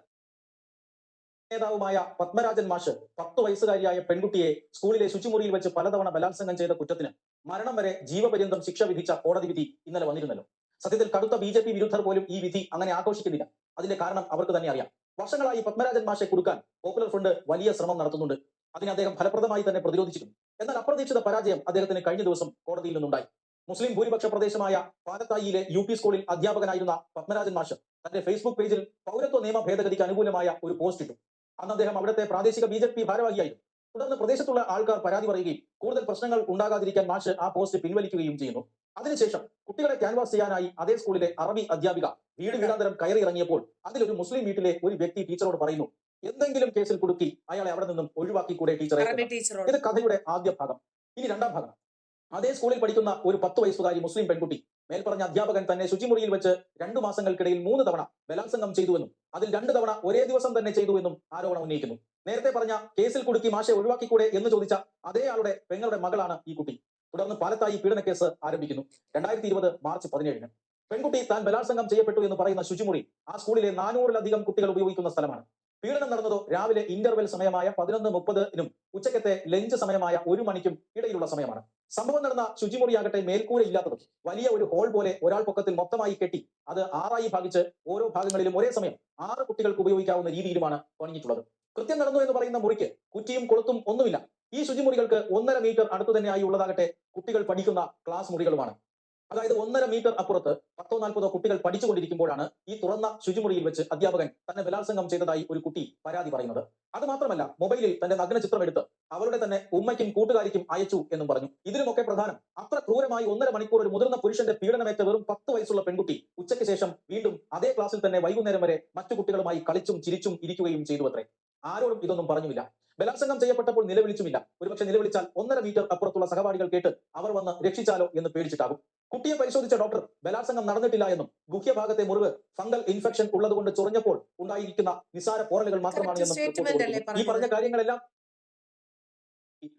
നേതാവുമായ പത്മരാജൻ മാഷ് 10 വയസ്സുകാരിയായ പെൺകുട്ടിയെ സ്കൂളിലെ ശുചിമുറിയിൽ വെച്ച് പലതവണ ബലാത്സംഗം ചെയ്ത കുറ്റത്തിന് മരണം വരെ ജീവപര്യന്തം ശിക്ഷ വിധിച്ച കോടതി വിധി ഇന്നലെ വന്നിരുന്നല്ലോ. സത്യത്തിൽ കടുത്ത BJP വിരുദ്ധർ പോലും ഈ വിധി അങ്ങനെ ആഘോഷിക്കുന്നില്ല. അതിന്റെ കാരണം അവർക്ക് തന്നെ അറിയാം. വർഷങ്ങളായി പത്മരാജൻ മാഷെ കുടുക്കാൻ പോപ്പുലർ ഫ്രണ്ട് വലിയ ശ്രമം നടത്തുന്നുണ്ട്. അതിനെ അദ്ദേഹം ഫലപ്രദമായി തന്നെ പ്രതിരോധിച്ചിട്ടുണ്ട്. എന്നാൽ അപ്രതീക്ഷിത പരാജയം അദ്ദേഹത്തിന് കഴിഞ്ഞ ദിവസം കോടതിയിൽ നിന്നുണ്ടായി. മുസ്ലിം ഭൂരിപക്ഷ പ്രദേശമായ പാലത്തായിയിലെ UP സ്കൂളിൽ അധ്യാപകനായിരുന്ന പത്മരാജൻ മാഷ് തന്റെ ഫേസ്ബുക്ക് പേജിൽ പൗരത്വ നിയമ ഭേദഗതിക്ക് അനുകൂലമായ ഒരു പോസ്റ്റ് ഇട്ടു. അന്ന് അദ്ദേഹം അവിടുത്തെ പ്രാദേശിക BJP ഭാരവാഹിയായിരുന്നു. തുടർന്ന് പ്രദേശത്തുള്ള ആൾക്കാർ പരാതി പറയുകയും കൂടുതൽ പ്രശ്നങ്ങൾ ഉണ്ടാകാതിരിക്കാൻ മാഷ് ആ പോസ്റ്റ് പിൻവലിക്കുകയും ചെയ്യുന്നു. അതിനുശേഷം കുട്ടികളെ ക്യാൻവാസ് ചെയ്യാനായി അതേ സ്കൂളിലെ അറബി അധ്യാപിക വീടാന്തരം കയറി ഇറങ്ങിയപ്പോൾ അതിലൊരു മുസ്ലിം വീട്ടിലെ ഒരു വ്യക്തി ടീച്ചറോട് പറയുന്നു, എന്തെങ്കിലും കേസിൽ കുടുക്കി അയാളെ അവിടെ നിന്നും ഒഴിവാക്കിക്കൂടെ ടീച്ചറെ. ഇത് കഥയുടെ ആദ്യ ഭാഗം. ഇനി രണ്ടാം ഭാഗം. അതേ സ്കൂളിൽ പഠിക്കുന്ന ഒരു 10 വയസ്സുകാരി മുസ്ലിം പെൺകുട്ടി മേൽപ്പറഞ്ഞ അധ്യാപകൻ തന്നെ ശുചിമുറിയിൽ വെച്ച് 2 മാസങ്ങൾക്കിടയിൽ 3 തവണ ബലാത്സംഗം ചെയ്തുവെന്നും അതിൽ 2 തവണ ഒരേ ദിവസം തന്നെ ചെയ്തുവെന്നും ആരോപണം ഉന്നയിക്കുന്നു. നേരത്തെ പറഞ്ഞ കേസിൽ കുടുക്കി മാഷെ ഒഴിവാക്കിക്കൂടെ എന്ന് ചോദിച്ച അതേ ആളുടെ പെങ്ങളുടെ മകളാണ് ഈ കുട്ടി. തുടർന്ന് പാലത്തായി പീഡനക്കേസ് ആരംഭിക്കുന്നു. 2020 മാർച്ച് 17-ന് പെൺകുട്ടി താൻ ബലാത്സംഗം ചെയ്യപ്പെട്ടു എന്ന് പറയുന്ന ശുചിമുറി ആ സ്കൂളിലെ 400-ലധികം കുട്ടികൾ ഉപയോഗിക്കുന്ന സ്ഥലമാണ്. പീഡനം നടന്നതോ രാവിലെ ഇന്റർവെൽ സമയമായ 11:30-നും ഉച്ചക്കത്തെ ലഞ്ച് സമയമായ 1 മണിക്കും ഇടയിലുള്ള സമയമാണ്. സംഭവം നടന്ന ശുചിമുറിയാകട്ടെ മേൽക്കൂര ഇല്ലാത്തതും വലിയ ഒരു ഹോൾ പോലെ ഒരാൾ പൊക്കത്തിൽ മൊത്തമായി കെട്ടി അത് 6ആയി ഭാഗിച്ച് ഓരോ ഭാഗങ്ങളിലും ഒരേ സമയം 6 കുട്ടികൾക്ക് ഉപയോഗിക്കാവുന്ന രീതിയിലുമാണ് പണിഞ്ഞിട്ടുള്ളത്. കൃത്യം നടന്നു എന്ന് പറയുന്ന മുറിക്ക് കുറ്റിയും കൊളുത്തും ഒന്നുമില്ല. ഈ ശുചിമുറികൾക്ക് 1.5 മീറ്റർ അടുത്തു തന്നെയായി ഉള്ളതാകട്ടെ കുട്ടികൾ പഠിക്കുന്ന ക്ലാസ് മുറികളുമാണ്. അതായത് 1.5 മീറ്റർ അപ്പുറത്ത് 10-40 കുട്ടികൾ പഠിച്ചുകൊണ്ടിരിക്കുമ്പോഴാണ് ഈ തുറന്ന ശുചിമുറിയിൽ വെച്ച് അധ്യാപകൻ തന്നെ ബലാത്സംഗം ചെയ്തതായി ഒരു കുട്ടി പരാതി പറയുന്നത്. അത് മാത്രമല്ല മൊബൈലിൽ തന്റെ നഗ്ന ചിത്രം എടുത്ത് അവരുടെ തന്നെ ഉമ്മയ്ക്കും കൂട്ടുകാരിക്കും അയച്ചു എന്നും പറഞ്ഞു. ഇതിലുമൊക്കെ പ്രധാനം അത്ര ക്രൂരമായി 1.5 മണിക്കൂർ ഒരു മുതിർന്ന പുരുഷന്റെ പീഡനമേറ്റ വെറും 10 വയസ്സുള്ള പെൺകുട്ടി ഉച്ചയ്ക്ക് ശേഷം വീണ്ടും അതേ ക്ലാസ്സിൽ തന്നെ വൈകുന്നേരം വരെ മറ്റു കുട്ടികളുമായി കളിച്ചും ചിരിച്ചും ഇരിക്കുകയും ചെയ്തു അത്രേ. ആരോടും ഇതൊന്നും പറഞ്ഞുമില്ല. ബലാത്സംഗം ചെയ്യപ്പെട്ടപ്പോൾ നിലവിളിച്ചുമില്ല. ഒരുപക്ഷെ നിലവിളിച്ചാൽ 1.5 മീറ്റർ അപ്പുറത്തുള്ള സഹപാഠികൾ കേട്ട് അവർ വന്ന് രക്ഷിച്ചാലോ എന്ന് പേടിച്ചിട്ടാകും. കുട്ടിയെ പരിശോധിച്ച ഡോക്ടർ ബലാത്സംഗം നടന്നിട്ടില്ല എന്നും ഗുഹ്യഭാഗത്തെ മുറിവ് ഫംഗൽ ഇൻഫെക്ഷൻ ഉള്ളതുകൊണ്ട് ചൊറിഞ്ഞപ്പോൾ ഉണ്ടായിരിക്കുന്ന നിസാര പോറലുകൾ മാത്രമാണ് എന്നും ഈ പറഞ്ഞ കാര്യങ്ങളെല്ലാം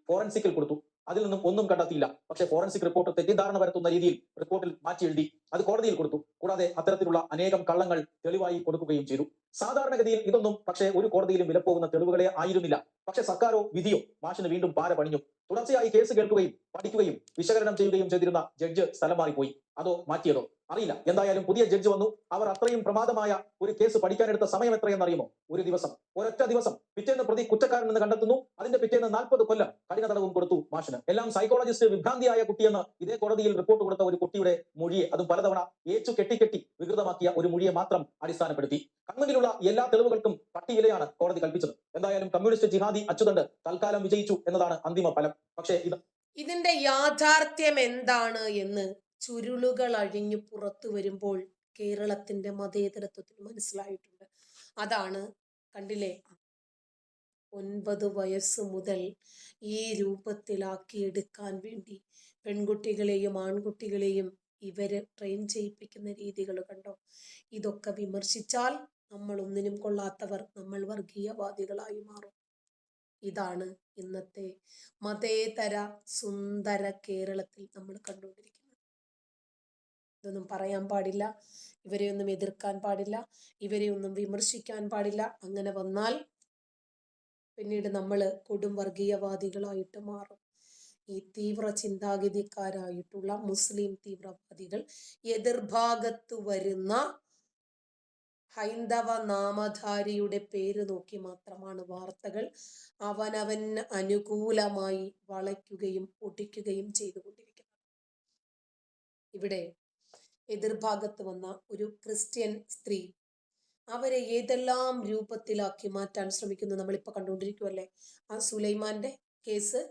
ഫോറൻസിക്കിൽ കൊടുത്തു. അതിൽ നിന്നും ഒന്നും കണ്ടെത്തിയില്ല. പക്ഷേ ഫോറൻസിക് റിപ്പോർട്ട് തെറ്റിദ്ധാരണ വരുത്തുന്ന രീതിയിൽ റിപ്പോർട്ടിൽ മാറ്റി എഴുതി അത് കോടതിയിൽ കൊടുത്തു. കൂടാതെ അത്തരത്തിലുള്ള അനേകം കള്ളങ്ങൾ തെളിവായി കൊടുക്കുകയും ചെയ്തു. സാധാരണഗതിയിൽ ഇതൊന്നും പക്ഷേ ഒരു കോടതിയിലും വിലപ്പോകുന്ന തെളിവുകളെ ആയിരുന്നില്ല. പക്ഷെ സർക്കാരോ വിധിയോ മാഷിന് വീണ്ടും പാര പണിഞ്ഞു. തുടർച്ചയായി കേസ് കേൾക്കുകയും പഠിക്കുകയും വിശകലനം ചെയ്യുകയും ചെയ്തിരുന്ന ജഡ്ജ് സ്ഥലം മാറിപ്പോയി. അതോ മാറ്റിയതോ അറിയില്ല. എന്തായാലും പുതിയ ജഡ്ജ് വന്നു. അവർ അത്രയും പ്രമാദമായ ഒരു കേസ് പഠിക്കാനെടുത്ത സമയം എത്രയെന്നറിയുമോ? ഒരു ദിവസം, ഒരൊറ്റ ദിവസം. പിറ്റേന്ന് പ്രതി കുറ്റക്കാരനെന്ന് കണ്ടെത്തുന്നു. അതിന്റെ പിറ്റേന്ന് 40 കൊല്ലം കഠിന തടവും കൊടുത്തു മാഷിന്. എല്ലാം സൈക്കോളജിസ്റ്റ് വിഭ്രാന്തിയായ കുട്ടിയെന്ന് ഇതേ കോടതിയിൽ റിപ്പോർട്ട് കൊടുത്ത ഒരു കുട്ടിയുടെ മൊഴിയെ, അതും പലതവണ ഏച്ചു കെട്ടി വികൃതമാക്കിയ ഒരു മൊഴിയെ മാത്രം അടിസ്ഥാനപ്പെടുത്തി. കൺമുന്നിലുള്ള എല്ലാ തെളിവുകൾക്കും പട്ടിയിലെയാണ് കോടതി കൽപ്പിച്ചത്. എന്തായാലും കമ്മ്യൂണിസ്റ്റ് ജിഹാദി അച്ചുതണ്ട് തൽക്കാലം വിജയിച്ചു എന്നതാണ് അന്തിമ ഫലം. പക്ഷേ ഇതിന്റെ യാഥാർത്ഥ്യം എന്താണ് എന്ന് ചുരുളുകൾ അഴിഞ്ഞു പുറത്തു വരുമ്പോൾ കേരളത്തിന്റെ മതേതരത്വത്തിന് മനസ്സിലായിട്ടുണ്ട്. അതാണ് കണ്ടില്ലേ, 9 വയസ്സ് മുതൽ ഈ രൂപത്തിലാക്കിയെടുക്കാൻ വേണ്ടി പെൺകുട്ടികളെയും ആൺകുട്ടികളെയും ഇവര് ട്രെയിൻ ചെയ്യിപ്പിക്കുന്ന രീതികൾ കണ്ടോ? ഇതൊക്കെ വിമർശിച്ചാൽ നമ്മൾ ഒന്നിനും കൊള്ളാത്തവർ, നമ്മൾ വർഗീയവാദികളായി മാറും. ഇതാണ് ഇന്നത്തെ മതേതര സുന്ദര കേരളത്തിൽ നമ്മൾ കണ്ടുകൊണ്ടിരിക്കുന്നത്. ഇതൊന്നും പറയാൻ പാടില്ല, ഇവരെ ഒന്നും എതിർക്കാൻ പാടില്ല, ഇവരെ ഒന്നും വിമർശിക്കാൻ പാടില്ല. അങ്ങനെ വന്നാൽ പിന്നീട് നമ്മൾ കൊടും വർഗീയവാദികളായിട്ട് മാറും. ഈ തീവ്ര ചിന്താഗതിക്കാരായിട്ടുള്ള മുസ്ലിം തീവ്രവാദികൾ എതിർഭാഗത്ത് വരുന്ന ഹൈന്ദവ നാമധാരിയുടെ പേര് നോക്കി മാത്രമാണ് വാർത്തകൾ അവനവന് അനുകൂലമായി വളയ്ക്കുകയും ഒട്ടിക്കുകയും ചെയ്തുകൊണ്ടിരിക്കുന്നത്. ഇവിടെ എതിർഭാഗത്ത് വന്ന ഒരു ക്രിസ്ത്യൻ സ്ത്രീ അവരെ ഏതെല്ലാം രൂപത്തിലാക്കി മാറ്റാൻ ശ്രമിക്കുന്നു നമ്മളിപ്പോൾ കണ്ടുകൊണ്ടിരിക്കുമല്ലേ. ആ സുലൈമാന്റെ കേസ്,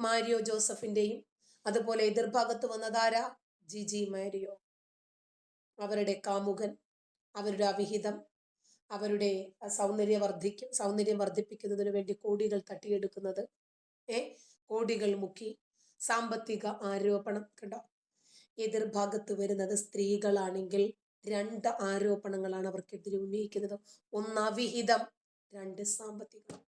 മാരിയോ ജോസഫിന്റെയും, അതുപോലെ എതിർഭാഗത്ത് വന്നതാരാ, ജിജി മാരിയോ. അവരുടെ കാമുകൻ, അവരുടെ അവിഹിതം, അവരുടെ സൗന്ദര്യം വർദ്ധിപ്പിക്കുന്നതിന് വേണ്ടി കോടികൾ തട്ടിയെടുക്കുന്നത്, കോടികൾ മുക്കി സാമ്പത്തിക ആരോപണം കണ്ടോ. എതിർഭാഗത്ത് വരുന്നത് സ്ത്രീകളാണെങ്കിൽ 2 ആരോപണങ്ങളാണ് അവർക്കെതിരെ ഉന്നയിക്കുന്നത്. 1 അവിഹിതം, 2 സാമ്പത്തികം.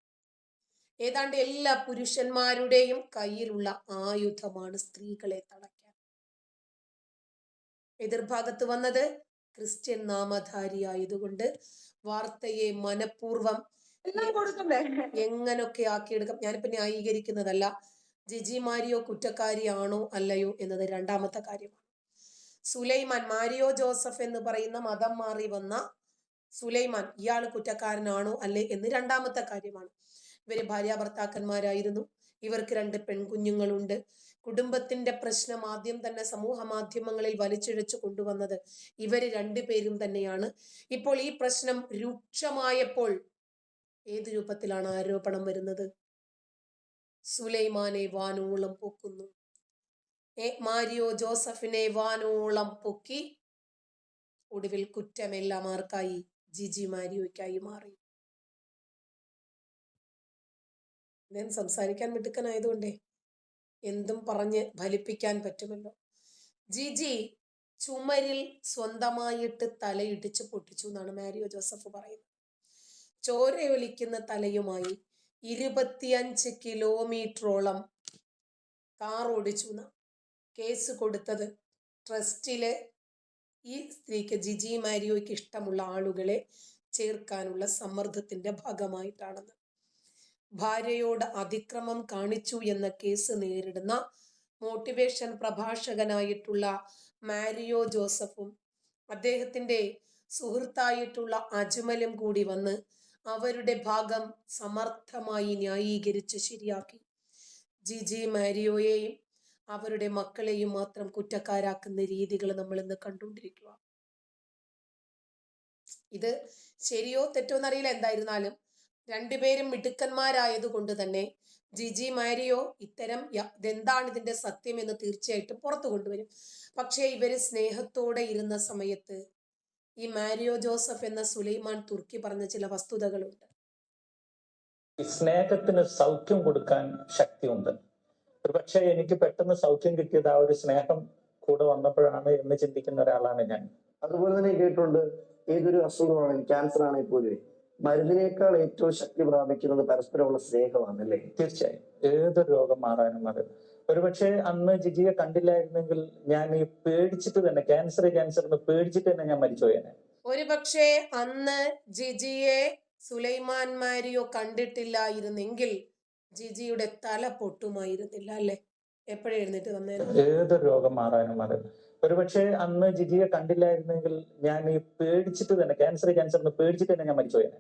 ഏതാണ്ട് എല്ലാ പുരുഷന്മാരുടെയും കയ്യിലുള്ള ആയുധമാണ് സ്ത്രീകളെ തളയ്ക്കാൻ. എതിർഭാഗത്ത് വന്നത് ക്രിസ്ത്യൻ നാമധാരി ആയതുകൊണ്ട് വാർത്തയെ മനഃപൂർവ്വം എങ്ങനൊക്കെ ആക്കിയെടുക്കാം. ഞാനിപ്പോ ന്യായീകരിക്കുന്നതല്ല. ജിജി മാരിയോ കുറ്റക്കാരിയാണോ അല്ലയോ എന്നത് രണ്ടാമത്തെ കാര്യമാണ്. സുലൈമാൻ, മാരിയോ ജോസഫ് എന്ന് പറയുന്ന മതം മാറി വന്ന സുലൈമാൻ, ഇയാൾ കുറ്റക്കാരനാണോ അല്ലേ എന്ന് രണ്ടാമത്തെ കാര്യമാണ്. ഇവര് ഭാര്യാഭർത്താക്കന്മാരായിരുന്നു, ഇവർക്ക് 2 പെൺകുഞ്ഞുങ്ങളുണ്ട്. കുടുംബത്തിന്റെ പ്രശ്നം ആദ്യം തന്നെ സമൂഹ മാധ്യമങ്ങളിൽ വലിച്ചിഴച്ചു കൊണ്ടുവന്നത് ഇവര് 2 പേരും തന്നെയാണ്. ഇപ്പോൾ ഈ പ്രശ്നം രൂക്ഷമായപ്പോൾ ഏത് രൂപത്തിലാണ് ആരോപണം വരുന്നത്? സുലൈമാനെ വാനോളം പൊക്കുന്നു, മാരിയോ ജോസഫിനെ വാനോളം പൊക്കി. ഒടുവിൽ കുറ്റമെല്ലാം ആർക്കായി? ജിജി മാരിയോയ്ക്കായി മാറി. ഞാൻ സംസാരിക്കാൻ മിടുക്കനായതുകൊണ്ടേ എന്തും പറഞ്ഞ് ഫലിപ്പിക്കാൻ പറ്റുമല്ലോ. ജിജി ചുമരിൽ സ്വന്തമായിട്ട് തലയിടിച്ച് പൊട്ടിച്ചു എന്നാണ് മാരിയോ ജോസഫ് പറയുന്നത്. ചോരയൊലിക്കുന്ന തലയുമായി 25 കിലോമീറ്ററോളം കാർ ഓടിച്ചു എന്ന കേസ് കൊടുത്തത് ട്രസ്റ്റില് ഈ സ്ത്രീക്ക്, ജിജി മാരിയോയ്ക്ക് ഇഷ്ടമുള്ള ആളുകളെ ചേർക്കാനുള്ള സമ്മർദ്ദത്തിന്റെ ഭാഗമായിട്ടാണെന്ന്. ഭാര്യയോട് അതിക്രമം കാണിച്ചു എന്ന കേസ് നേരിടുന്ന മോട്ടിവേഷൻ പ്രഭാഷകനായിട്ടുള്ള മാരിയോ ജോസഫും അദ്ദേഹത്തിന്റെ സുഹൃത്തായിട്ടുള്ള അജ്മലും കൂടി വന്ന് അവരുടെ ഭാഗം സമർത്ഥമായി ന്യായീകരിച്ച് ശരിയാക്കി. ജിജി മാരിയോയെയും അവരുടെ മക്കളെയും മാത്രം കുറ്റക്കാരാക്കുന്ന രീതികൾ നമ്മൾ ഇന്ന് കണ്ടുകൊണ്ടിരിക്കുക. ഇത് ശരിയോ തെറ്റോ എന്നറിയില്ല. എന്തായിരുന്നാലും 2 പേരും മിടുക്കന്മാരായതുകൊണ്ട് തന്നെ ജിജി മാരിയോ ഇത്തരം ഇതെന്താണ് ഇതിന്റെ സത്യം എന്ന് തീർച്ചയായിട്ടും പുറത്തു കൊണ്ടുവരും. പക്ഷേ ഇവര് സ്നേഹത്തോടെ ഇരുന്ന സമയത്ത് ഈ മാരിയോ ജോസഫ് എന്ന സുലൈമാൻ തുർക്കി പറഞ്ഞ ചില വസ്തുതകളുണ്ട്. സ്നേഹത്തിന് സൗഖ്യം കൊടുക്കാൻ ശക്തിയുണ്ട്. പക്ഷെ എനിക്ക് പെട്ടെന്ന് സൗഖ്യം കിട്ടിയത് ആ ഒരു സ്നേഹം കൂടെ വന്നപ്പോഴാണ് എന്ന് ചിന്തിക്കുന്ന ഒരാളാണ് ഞാൻ. അതുപോലെ തന്നെ കേട്ടിട്ടുണ്ട്, ഏതൊരു അസുഖമാണെങ്കിൽ ക്യാൻസർ ആണെങ്കിൽ പോലും മരുന്നിനേക്കാൾ ഏറ്റവും ശക്തി പ്രാപിക്കുന്നത് പരസ്പരമുള്ള സ്നേഹമാണ് അല്ലേ? തീർച്ചയായും ഏതൊരു രോഗം മാറാനും അത്. ഒരുപക്ഷെ അന്ന് ജിജിയെ കണ്ടില്ലായിരുന്നെങ്കിൽ ഞാൻ ഈ പേടിച്ചിട്ട് തന്നെ ക്യാൻസർ എന്ന് പേടിച്ചിട്ട് തന്നെ ഞാൻ മരിച്ചുപോയേനെ. ഒരുപക്ഷെ അന്ന് ജിജിയെ സുലൈമാൻ മാരിയോ കണ്ടിട്ടില്ലായിരുന്നെങ്കിൽ ജിജിയുടെ തല പൊട്ടുമായിരുന്നില്ല അല്ലെ? എപ്പോഴും എഴുന്നേറ്റ് വന്നേരം. ഏതൊരു രോഗം മാറാനും അത്. ഒരുപക്ഷെ അന്ന് ജിജിയെ കണ്ടില്ലായിരുന്നെങ്കിൽ ഞാൻ ഈ പേടിച്ചിട്ട് തന്നെ ക്യാൻസർ എന്ന് പേടിച്ചിട്ട് തന്നെ ഞാൻ മരിച്ചുപോയേനെ.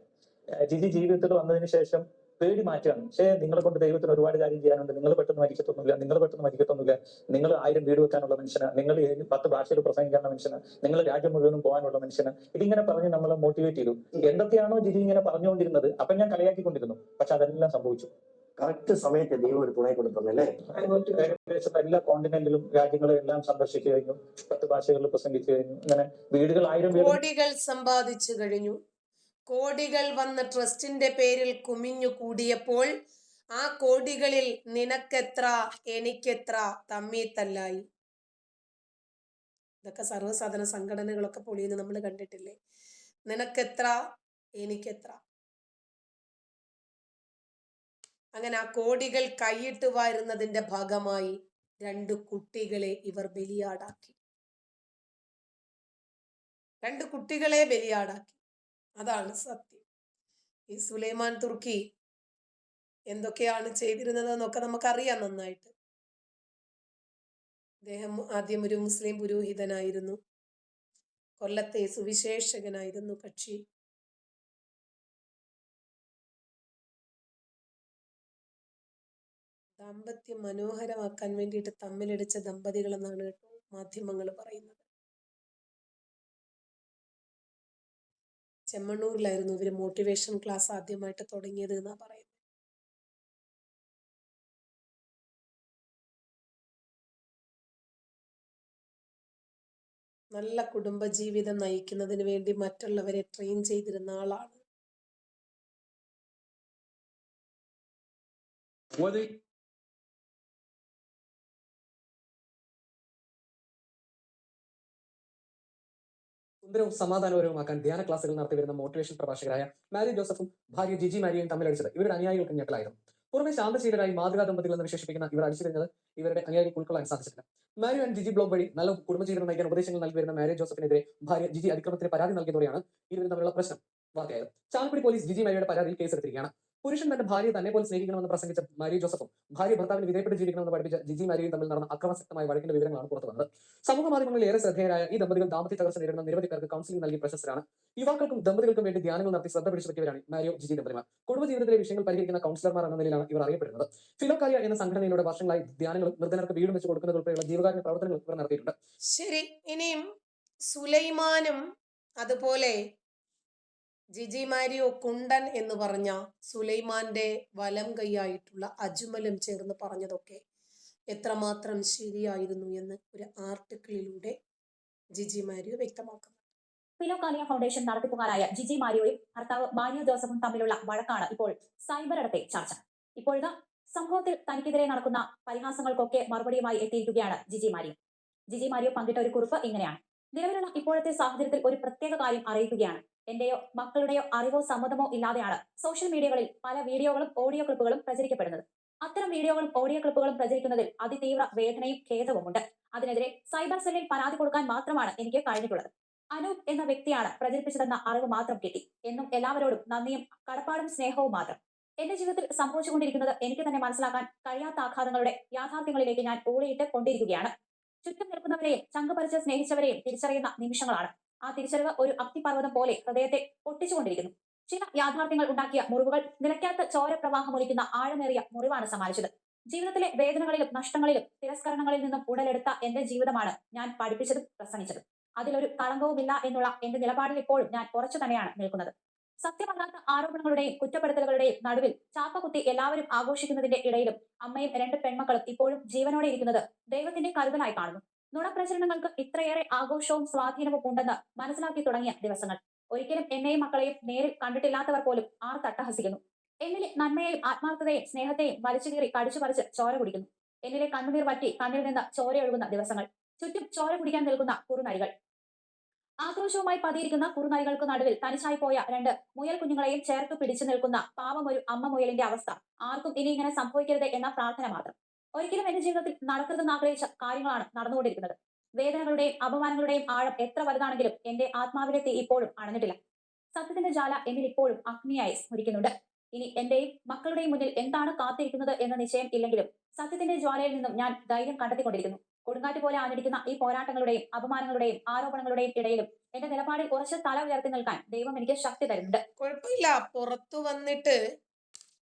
ജിജി ജീവിതത്തിൽ വന്നതിന് ശേഷം പേടി മാറ്റുകയാണ്. പക്ഷേ നിങ്ങളെ കൊണ്ട് ദൈവത്തിന് ഒരുപാട് കാര്യം ചെയ്യാനുണ്ട്. നിങ്ങൾ പെട്ടെന്ന് മരിക്കത്തൊന്നുമില്ല, നിങ്ങൾ 1000 വീട് വെക്കാനുള്ള മനുഷ്യന്, നിങ്ങൾ 10 ഭാഷയിൽ പ്രസംഗിക്കാനുള്ള മനുഷ്യന്, നിങ്ങൾ രാജ്യം മുഴുവനും പോകാനുള്ള മനുഷ്യന്. ഇതിങ്ങനെ പറഞ്ഞ് നമ്മളെ മോട്ടിവേറ്റ് ചെയ്തു. എന്തൊക്കെയാണോ ജിജി ഇങ്ങനെ പറഞ്ഞുകൊണ്ടിരുന്നത് അപ്പൊ ഞാൻ കളിയാക്കിക്കൊണ്ടിരുന്നു. പക്ഷെ അതെല്ലാം സംഭവിച്ചു. കറക്റ്റ് സമയത്ത് ദൈവം ഒരു തുണை കൊടുത്തല്ലേ? ഏകദേശം എല്ലാ കോണ്ടിനെന്റിലും രാജ്യങ്ങളെല്ലാം സന്ദർശിച്ചു കഴിഞ്ഞു, 10 ഭാഷകളിൽ പ്രസംഗിച്ചു കഴിഞ്ഞു. അങ്ങനെ വീടുകൾ 1000 കോടികൾ സമ്പാദിച്ചു കഴിഞ്ഞു. കോടികൾ വന്ന് ട്രസ്റ്റിന്റെ പേരിൽ കുമിഞ്ഞു കൂടിയപ്പോൾ ആ കോടികളിൽ നിനക്കെത്ര എനിക്കെത്ര തമ്മി തല്ലായി. ഇതൊക്കെ സർവ്വസാധാരണ സംഘടനകളൊക്കെ പൊളിയുന്നത് നമ്മൾ കണ്ടിട്ടില്ലേ? നിനക്കെത്ര എനിക്കെത്ര. അങ്ങനെ ആ കോടികൾ കൈയിട്ട് വാരുന്നതിന്റെ ഭാഗമായി 2 കുട്ടികളെ ഇവർ ബലിയാടാക്കി. 2 കുട്ടികളെ ബലിയാടാക്കി. അതാണ് സത്യം. ഈ സുലൈമാൻ തുർക്കി എന്തൊക്കെയാണ് ചെയ്തിരുന്നത് എന്നൊക്കെ നമുക്കറിയാം നന്നായിട്ട്. അദ്ദേഹം ആദ്യം ഒരു മുസ്ലിം പുരോഹിതനായിരുന്നു. കൊല്ലത്തെ സുവിശേഷകനായിരുന്നു കക്ഷി. ദാമ്പത്യം മനോഹരമാക്കാൻ വേണ്ടിയിട്ട് തമ്മിലടിച്ച ദമ്പതികളെന്നാണ് കേട്ടോ മാധ്യമങ്ങൾ പറയുന്നത്. ചെമ്മണ്ണൂരിലായിരുന്നു ഇവര് മോട്ടിവേഷൻ ക്ലാസ് ആദ്യമായിട്ട് തുടങ്ങിയത് എന്നാ പറയുന്നത്. നല്ല കുടുംബജീവിതം നയിക്കുന്നതിന് വേണ്ടി മറ്റുള്ളവരെ ട്രെയിൻ ചെയ്തിരുന്ന ആളാണ്. സുന്ദരവും സമാധാനപരവുമാക്കാൻ ധ്യാന ക്ലാസുകൾ നടത്തി വരുന്ന മോട്ടിവേഷൻ പ്രഭാഷകരായ മാരി ജോസഫും ഭാര്യ ജിജി മാരിയും തമ്മിലടിച്ചത് ഇവരുടെ അനുയായികൾക്ക് ഞെട്ടലായിരുന്നു. പുറമെ ശാന്തശീലരായി മാതൃകാ ദമ്പതികൾ എന്ന് വിശേഷിപ്പിക്കുന്ന ഇവർ അടിച്ചു കഴിഞ്ഞത് ഇവരുടെ അനുയായികൾക്ക് ഉൾക്കൊള്ളാൻ സാധിച്ചിട്ടില്ല. മാരി ആൻഡ് ജിജി ബ്ലോഗ് വഴി നല്ല കുടുംബജീവിതം നയിക്കാൻ ഉപദേശങ്ങൾ നൽകി വരുന്ന മാരി ജോസഫിനെതിരെ ഭാര്യ ജിജി അതിക്രമത്തിന് പരാതി നൽകിയതോടെയാണ് ഇരുവരും തമ്മിലുള്ള പ്രശ്നം വാർത്തയായത്. ചാലക്കുടി പോലീസ് ജിജി മാരിയുടെ പരാതിയിൽ കേസെടുത്തിരിക്കുകയാണ്. പുരുഷൻ തന്റെ ഭാര്യയെ തന്നെ പോലെ സ്നേഹിക്കണമെന്ന് പ്രസംഗിച്ച മാരി ജോസഫും ഭാര്യ ഭർത്താവിന് വിധേയപ്പെട്ട് ജീവിക്കണമെന്ന് പഠിപ്പിച്ച ജിജി മാരിയും തമ്മിൽ നടന്ന അക്രമശക്തമായ വഴക്കിന്റെ വിവരങ്ങളാണ് പുറത്തു വന്നത്. സമൂഹ മാധ്യമങ്ങളിൽ ഏറെ ശ്രദ്ധേയരായ ഈ ദമ്പതികൾ ദാമ്പത്യ തകർച്ച നേരിടുന്ന നിരവധി പേർക്ക് കൗൺസിലിംഗ് നൽകി പ്രശസ്തരാണ്. യുവാക്കൾക്കും ദമ്പതികൾക്കും വേണ്ടി ധ്യാനങ്ങൾ നടത്തി ശ്രദ്ധ പിടിച്ചു പറ്റിയവരാണ് മാരിയോ ജിജി ദമ്പതിമാർ. കുടുംബജീവിതത്തിലെ വിഷയങ്ങൾ പരിഹരിക്കുന്ന കൗൺസിലർമാർ എന്ന നിലയിലാണ് ഇവർ അറിയപ്പെടുന്നത്. ഫിലോകാരിയ എന്ന സംഘടനയിലൂടെ വർഷങ്ങളായി ധ്യാനങ്ങളും നിർദ്ധനർക്ക് വീടും വെച്ച് കൊടുക്കുന്നത് ഉൾപ്പെടെയുള്ള ജീവകാരുണ്യ പ്രവർത്തനങ്ങൾ ഇവർ നടത്തിയിട്ടുണ്ട്. ശരി, ഇനിയും സുലൈമാനും അതുപോലെ ജിജി മാരിയോ കുണ്ടൻ എന്ന് പറഞ്ഞ സുലൈമാന്റെ വലം കൈയായിട്ടുള്ള അജ്മലും ചേർന്ന് പറഞ്ഞതൊക്കെ എത്രമാത്രം ശരിയായിരുന്നു എന്ന് ഒരു ആർട്ടിക്കിളിലൂടെ ജിജി മാരിയോ വ്യക്തമാക്കുന്നു. ഫിലോകാലിയ ഫൗണ്ടേഷൻ നടത്തിപ്പുകാരായ ജിജി മാരിയോയും ഭർത്താവ് മാരിയോ ജോസഫും തമ്മിലുള്ള വഴക്കാണ് ഇപ്പോൾ സൈബർ ഇടത്തെ ചർച്ച. ഇപ്പോഴത്തെ സംഭവത്തിൽ തനിക്കെതിരെ നടക്കുന്ന പരിഹാസങ്ങൾക്കൊക്കെ മറുപടിയുമായി എത്തിയിരിക്കുകയാണ് ജിജി മാരിയോ. ജിജി മാരിയോ പങ്കിട്ട ഒരു കുറിപ്പ് ഇങ്ങനെയാണ്: നിലവിലുള്ള ഇപ്പോഴത്തെ സാഹചര്യത്തിൽ ഒരു പ്രത്യേക കാര്യം അറിയിക്കുകയാണ്. എന്റെയോ മക്കളുടെയോ അറിവോ സമ്മതമോ ഇല്ലാതെയാണ് സോഷ്യൽ മീഡിയകളിൽ പല വീഡിയോകളും ഓഡിയോ ക്ലിപ്പുകളും പ്രചരിക്കപ്പെടുന്നത്. അത്തരം വീഡിയോകളും ഓഡിയോ ക്ലിപ്പുകളും പ്രചരിക്കുന്നതിൽ അതിതീവ്ര വേദനയും ഖേദവുമുണ്ട്. അതിനെതിരെ സൈബർ സെല്ലിൽ പരാതി കൊടുക്കാൻ മാത്രമാണ് എനിക്ക് കഴിഞ്ഞിട്ടുള്ളത്. അനൂപ് എന്ന വ്യക്തിയാണ് പ്രചരിപ്പിച്ചതെന്ന അറിവ് മാത്രം കിട്ടി. എന്നും എല്ലാവരോടും നന്ദിയും കടപ്പാടും സ്നേഹവും മാത്രം. എന്റെ ജീവിതത്തിൽ സംഭവിച്ചുകൊണ്ടിരിക്കുന്നത് എനിക്ക് തന്നെ മനസ്സിലാക്കാൻ കഴിയാത്ത ആഘാതങ്ങളുടെ യാഥാർത്ഥ്യങ്ങളിലേക്ക് ഞാൻ ഊളിയിട്ട് കൊണ്ടിരിക്കുകയാണ്. ചുറ്റും നിൽക്കുന്നവരെയും ചങ്കുപറിച്ച് സ്നേഹിച്ചവരെയും തിരിച്ചറിയുന്ന നിമിഷങ്ങളാണ്. ആ തിരിച്ചറിവ് ഒരു അഗ്നിപർവ്വതം പോലെ ഹൃദയത്തെ പൊട്ടിച്ചുകൊണ്ടിരിക്കുന്നു. ചില യാഥാർത്ഥ്യങ്ങൾ ഉണ്ടാക്കിയ മുറിവുകൾ നിലയ്ക്കാത്ത ചോരപ്രവാഹമൊലിക്കുന്ന ആഴമേറിയ മുറിവാണ് സമ്മാനിച്ചത്. ജീവിതത്തിലെ വേദനകളിലും നഷ്ടങ്ങളിലും തിരസ്കരണങ്ങളിൽ നിന്നും ഉടലെടുത്ത എന്റെ ജീവിതമാണ് ഞാൻ പഠിപ്പിച്ചതും പ്രസംഗിച്ചതും. അതിലൊരു കളങ്കവുമില്ല എന്നുള്ള എന്റെ നിലപാടിൽ ഇപ്പോഴും ഞാൻ ഉറച്ചു തന്നെയാണ് നിൽക്കുന്നത്. സത്യമല്ലാത്ത ആരോപണങ്ങളുടെയും കുറ്റപ്പെടുത്തലുകളുടെയും നടുവിൽ ചാപ്പകുത്തി എല്ലാവരും ആഘോഷിക്കുന്നതിന്റെ ഇടയിലും അമ്മയും 2 പെൺമക്കളും ഇപ്പോഴും ജീവനോടെ ഇരിക്കുന്നത് ദൈവത്തിന്റെ കരുതലായി കാണുന്നു. നുണപ്രചരണങ്ങൾക്ക് ഇത്രയേറെ ആഘോഷവും സ്വാധീനവും ഉണ്ടെന്ന് മനസ്സിലാക്കി തുടങ്ങിയ ദിവസങ്ങൾ. ഒരിക്കലും എന്നെയും മക്കളെയും നേരിൽ കണ്ടിട്ടില്ലാത്തവർ പോലും തട്ടഹസിക്കുന്നു. എന്നിലെ നന്മയെയും ആത്മാർത്ഥതയും സ്നേഹത്തെയും വലിച്ചുകീറി കടിച്ചു പറിച്ച് ചോര കുടിക്കുന്നു. എന്നിലെ കണ്ണുനീർ വറ്റി കണ്ണിൽ നിന്ന് ചോരയൊഴുകുന്ന ദിവസങ്ങൾ. ചുറ്റും ചോര കുടിക്കാൻ നിൽക്കുന്ന കുറുനരികൾ. ആക്രോശവുമായി പതിയിരിക്കുന്ന കുറുനരികൾക്ക് നടുവിൽ തനിച്ചായി പോയ 2 മുയൽ കുഞ്ഞുങ്ങളെയും ചേർത്ത് പിടിച്ചു നിൽക്കുന്ന പാവം ഒരു അമ്മ മുയലിന്റെ അവസ്ഥ. ആർക്കും ഇനി ഇങ്ങനെ സംഭവിക്കരുത് എന്ന പ്രാർത്ഥന മാത്രം. ഒരിക്കലും എന്റെ ജീവിതത്തിൽ നടക്കരുതെന്ന് ആഗ്രഹിച്ച കാര്യങ്ങളാണ് നടന്നുകൊണ്ടിരിക്കുന്നത്. വേദനകളുടെയും അപമാനങ്ങളുടെയും ആഴം എത്ര വലുതാണെങ്കിലും എന്റെ ആത്മാവിലെ തീ ഇപ്പോഴും അണഞ്ഞിട്ടില്ല. സത്യത്തിന്റെ ജ്വാല എന്നിൽ ഇപ്പോഴും അഗ്നിയായി സ്ഫുരിക്കുന്നുണ്ട്. ഇനി എന്റെയും മക്കളുടെയും മുന്നിൽ എന്താണ് കാത്തിരിക്കുന്നത് എന്ന നിശ്ചയം ഇല്ലെങ്കിലും സത്യത്തിന്റെ ജ്വാലയിൽ നിന്നും ഞാൻ ധൈര്യം കണ്ടെത്തിക്കൊണ്ടിരിക്കുന്നു. കൊടുങ്കാറ്റ് പോലെ ആഞ്ഞടിക്കുന്ന ഈ പോരാട്ടങ്ങളുടെയും അപമാനങ്ങളുടെയും ആരോപണങ്ങളുടെയും ഇടയിലും എന്റെ നിലപാടിൽ ഉറച്ച് തല ഉയർത്തി നിൽക്കാൻ ദൈവം എനിക്ക് ശക്തി തരുന്നുണ്ട്. കുഴപ്പമില്ല, പുറത്തു വന്നിട്ട്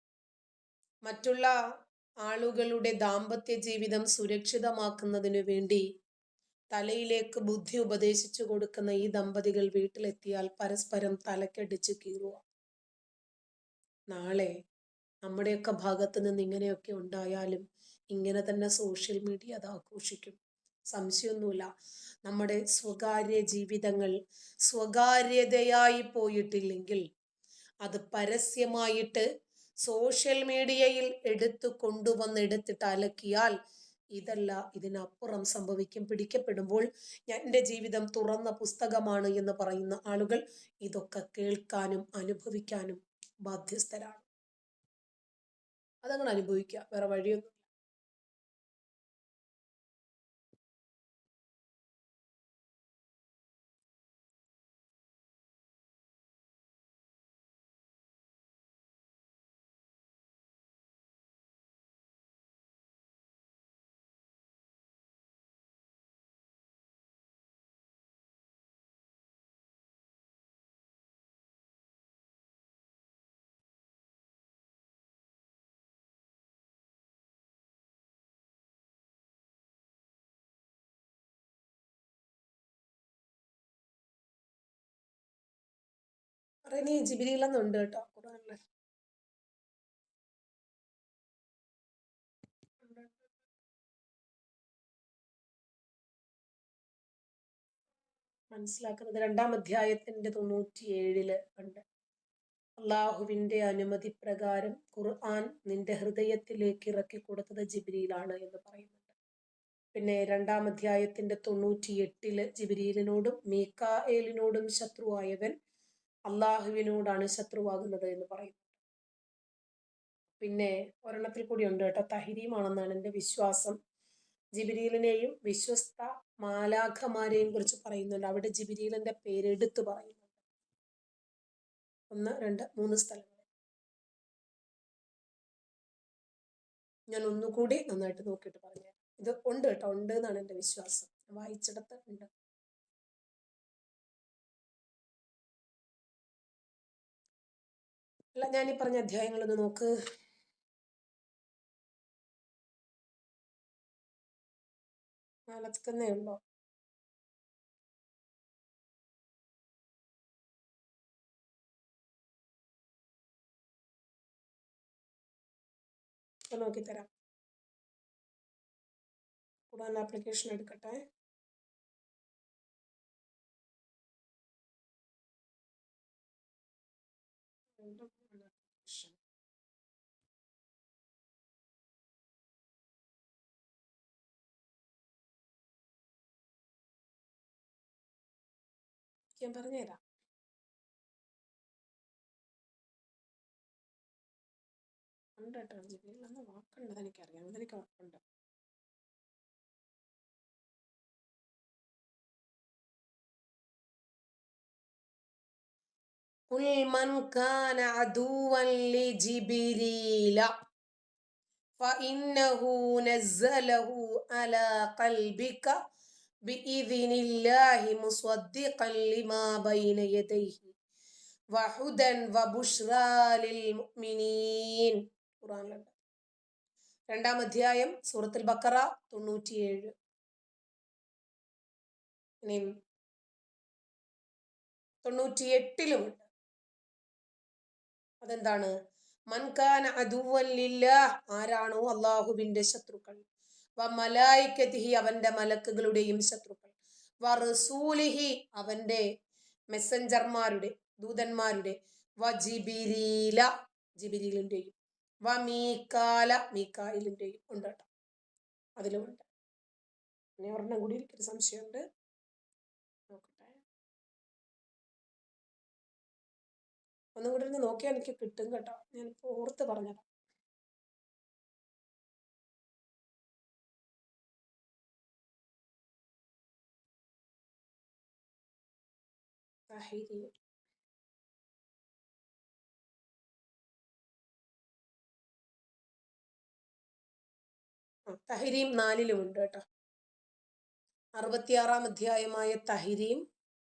മറ്റുള്ള ആളുകളുടെ ദാമ്പത്യ ജീവിതം സുരക്ഷിതമാക്കുന്നതിനു വേണ്ടി തലയിലേക്ക് ബുദ്ധി ഉപദേശിച്ചു കൊടുക്കുന്ന ഈ ദമ്പതികൾ വീട്ടിലെത്തിയാൽ പരസ്പരം തലക്കടിച്ച് കീറുക. നാളെ നമ്മുടെയൊക്കെ ഭാഗത്ത് നിന്ന് ഇങ്ങനെയൊക്കെ ഉണ്ടായാലും ഇങ്ങനെ തന്നെ സോഷ്യൽ മീഡിയ അത് ആഘോഷിക്കും. സംശയമൊന്നുമില്ല. നമ്മുടെ സ്വകാര്യ ജീവിതങ്ങൾ സ്വകാര്യതയായി പോയിട്ടില്ലെങ്കിൽ അത് പരസ്യമായിട്ട് സോഷ്യൽ മീഡിയയിൽ എടുത്തിട്ട് അലക്കിയാൽ ഇതല്ല ഇതിനപ്പുറം സംഭവിക്കും. പിടിക്കപ്പെടുമ്പോൾ എൻ്റെ ജീവിതം തുറന്ന പുസ്തകമാണ് എന്ന് പറയുന്ന ആളുകൾ ഇതൊക്കെ കേൾക്കാനും അനുഭവിക്കാനും ബാധ്യസ്ഥരാണ്. അതങ്ങനെ അനുഭവിക്കുക, വേറെ വഴിയൊന്നും. ഇനി ജിബിരിയിലൊന്നുണ്ട് കേട്ടോ ഖുർആനില്. മനസ്സിലാക്കുന്നത് 2-ാം അധ്യായത്തിന്റെ 97 ഉണ്ട്. അള്ളാഹുവിന്റെ അനുമതി പ്രകാരം ഖുർആൻ നിന്റെ ഹൃദയത്തിലേക്ക് ഇറക്കി കൊടുത്തത് ജിബ്രീലാണ് എന്ന് പറയുന്നുണ്ട്. പിന്നെ 2-ാം അധ്യായത്തിന്റെ 98 ജിബ്രീലിനോടും മീകായേലിനോടും ശത്രുവായവൻ അള്ളാഹുവിനോടാണ് ശത്രുവാകുന്നത് എന്ന് പറയുന്നു. പിന്നെ ഒരെണ്ണത്തിൽ കൂടി ഉണ്ട് കേട്ടോ, തഹരീമാണെന്നാണ് എൻ്റെ വിശ്വാസം. ജിബ്രീലിനെയും വിശ്വസ്ത മാലാഖമാരെയും കുറിച്ച് പറയുന്നുണ്ട്. അവിടെ ജിബ്രീലിന്റെ പേര് എടുത്തു പറയുന്നുണ്ട്. 1, 2, 3 സ്ഥലങ്ങൾ. ഞാൻ ഒന്നുകൂടി നന്നായിട്ട് നോക്കിയിട്ട് പറഞ്ഞു. ഇത് ഉണ്ട് കേട്ടോ, ഉണ്ട് എന്നാണ് എൻ്റെ വിശ്വാസം. വായിച്ചിടത്ത് ഉണ്ട്. അല്ല, ഞാനീ പറഞ്ഞ അധ്യായങ്ങളൊന്ന് നോക്ക്. നാലത്തന്നേ ഉള്ളോ? നോക്കിത്തരാം. ഖുർആൻ ആപ്ലിക്കേഷൻ എടുക്കട്ടെ. ഞാൻ പറഞ്ഞുതരാം. ഉണ്ട് കേട്ടോ, ജിബിയിൽ അന്ന് വാക്കുണ്ടെന്ന് എനിക്കറിയാം, അതെനിക്ക് ഉറപ്പുണ്ട്. قل من كان عدوا لجبريل فإنه نزله على قلبك بإذن الله مصدقا لما بين يديه وهدى وبشرى للمؤمنين. ഖുർആനിലുണ്ട്. 2-ാം അധ്യായം സൂറത്തുൽ ബഖറ 97. ഇനി 98-ലുമുണ്ട്. അതെന്താണ്? മൻകാന അദുവ്വൻ ലില്ലാഹ്, ആരാണോ അള്ളാഹുവിന്റെ ശത്രുക്കൾ, വ മലായികതിഹി, അവന്റെ മലക്കുകളുടെയും ശത്രുക്കൾ, വ റസൂലിഹി, അവന്റെ മെസ്സഞ്ചർമാരുടെ ദൂതന്മാരുടെ, വ ജിബിരീല, ജിബിരീലിന്റെയും, വ മീകാല, മീകായിലിന്റെയും ഉണ്ട് കേട്ടോ, അതിലുമുണ്ട്. ഇനി ഒരെണ്ണം കൂടി എനിക്കൊരു സംശയമുണ്ട്, നോക്കട്ടെ. ഒന്നും കൂടി ഒന്ന് നോക്കിയാൽ എനിക്ക് കിട്ടും കേട്ടോ, ഞാനിപ്പോൾ ഓർത്ത് പറഞ്ഞതാ. തഹരീം. തഹരീം 4-ലുമുണ്ട് കേട്ടോ. 66-ാം അധ്യായമായ തഹരീം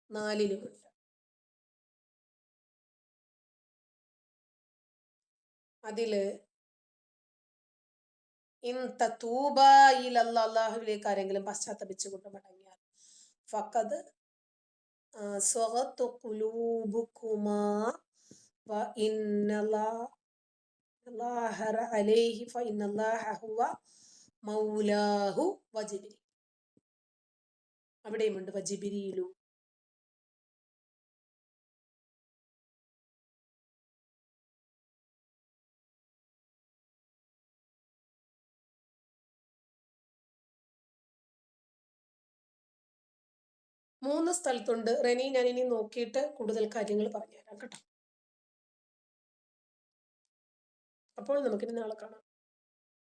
4-ലുമുണ്ട്. അതില് ഇൻ തതൂബാ ഇലല്ലാഹ്, അല്ലാഹുവിലേക്ക് ആരെങ്കിലും പശ്ചാത്തപിച്ചുകൊണ്ട് മടങ്ങിയാൽ, ഫഖദ് സ്വഗത് ഖുലൂബുകുമാ വ ഇന്നല്ലാഹ അലൈഹി ഫഇന്നല്ലാഹ ഹുവ മൗലാഹു വ ജിബ്രീൽ. അവിടെയുമുണ്ട് വ ജിബ്രീലു. 3 സ്ഥലത്തുണ്ട്. റെനി, ഞാൻ ഇനി നോക്കിയിട്ട് കൂടുതൽ കാര്യങ്ങൾ പറഞ്ഞുതരാം കേട്ടോ. അപ്പോൾ നമുക്കിനി നാളെ കാണാം.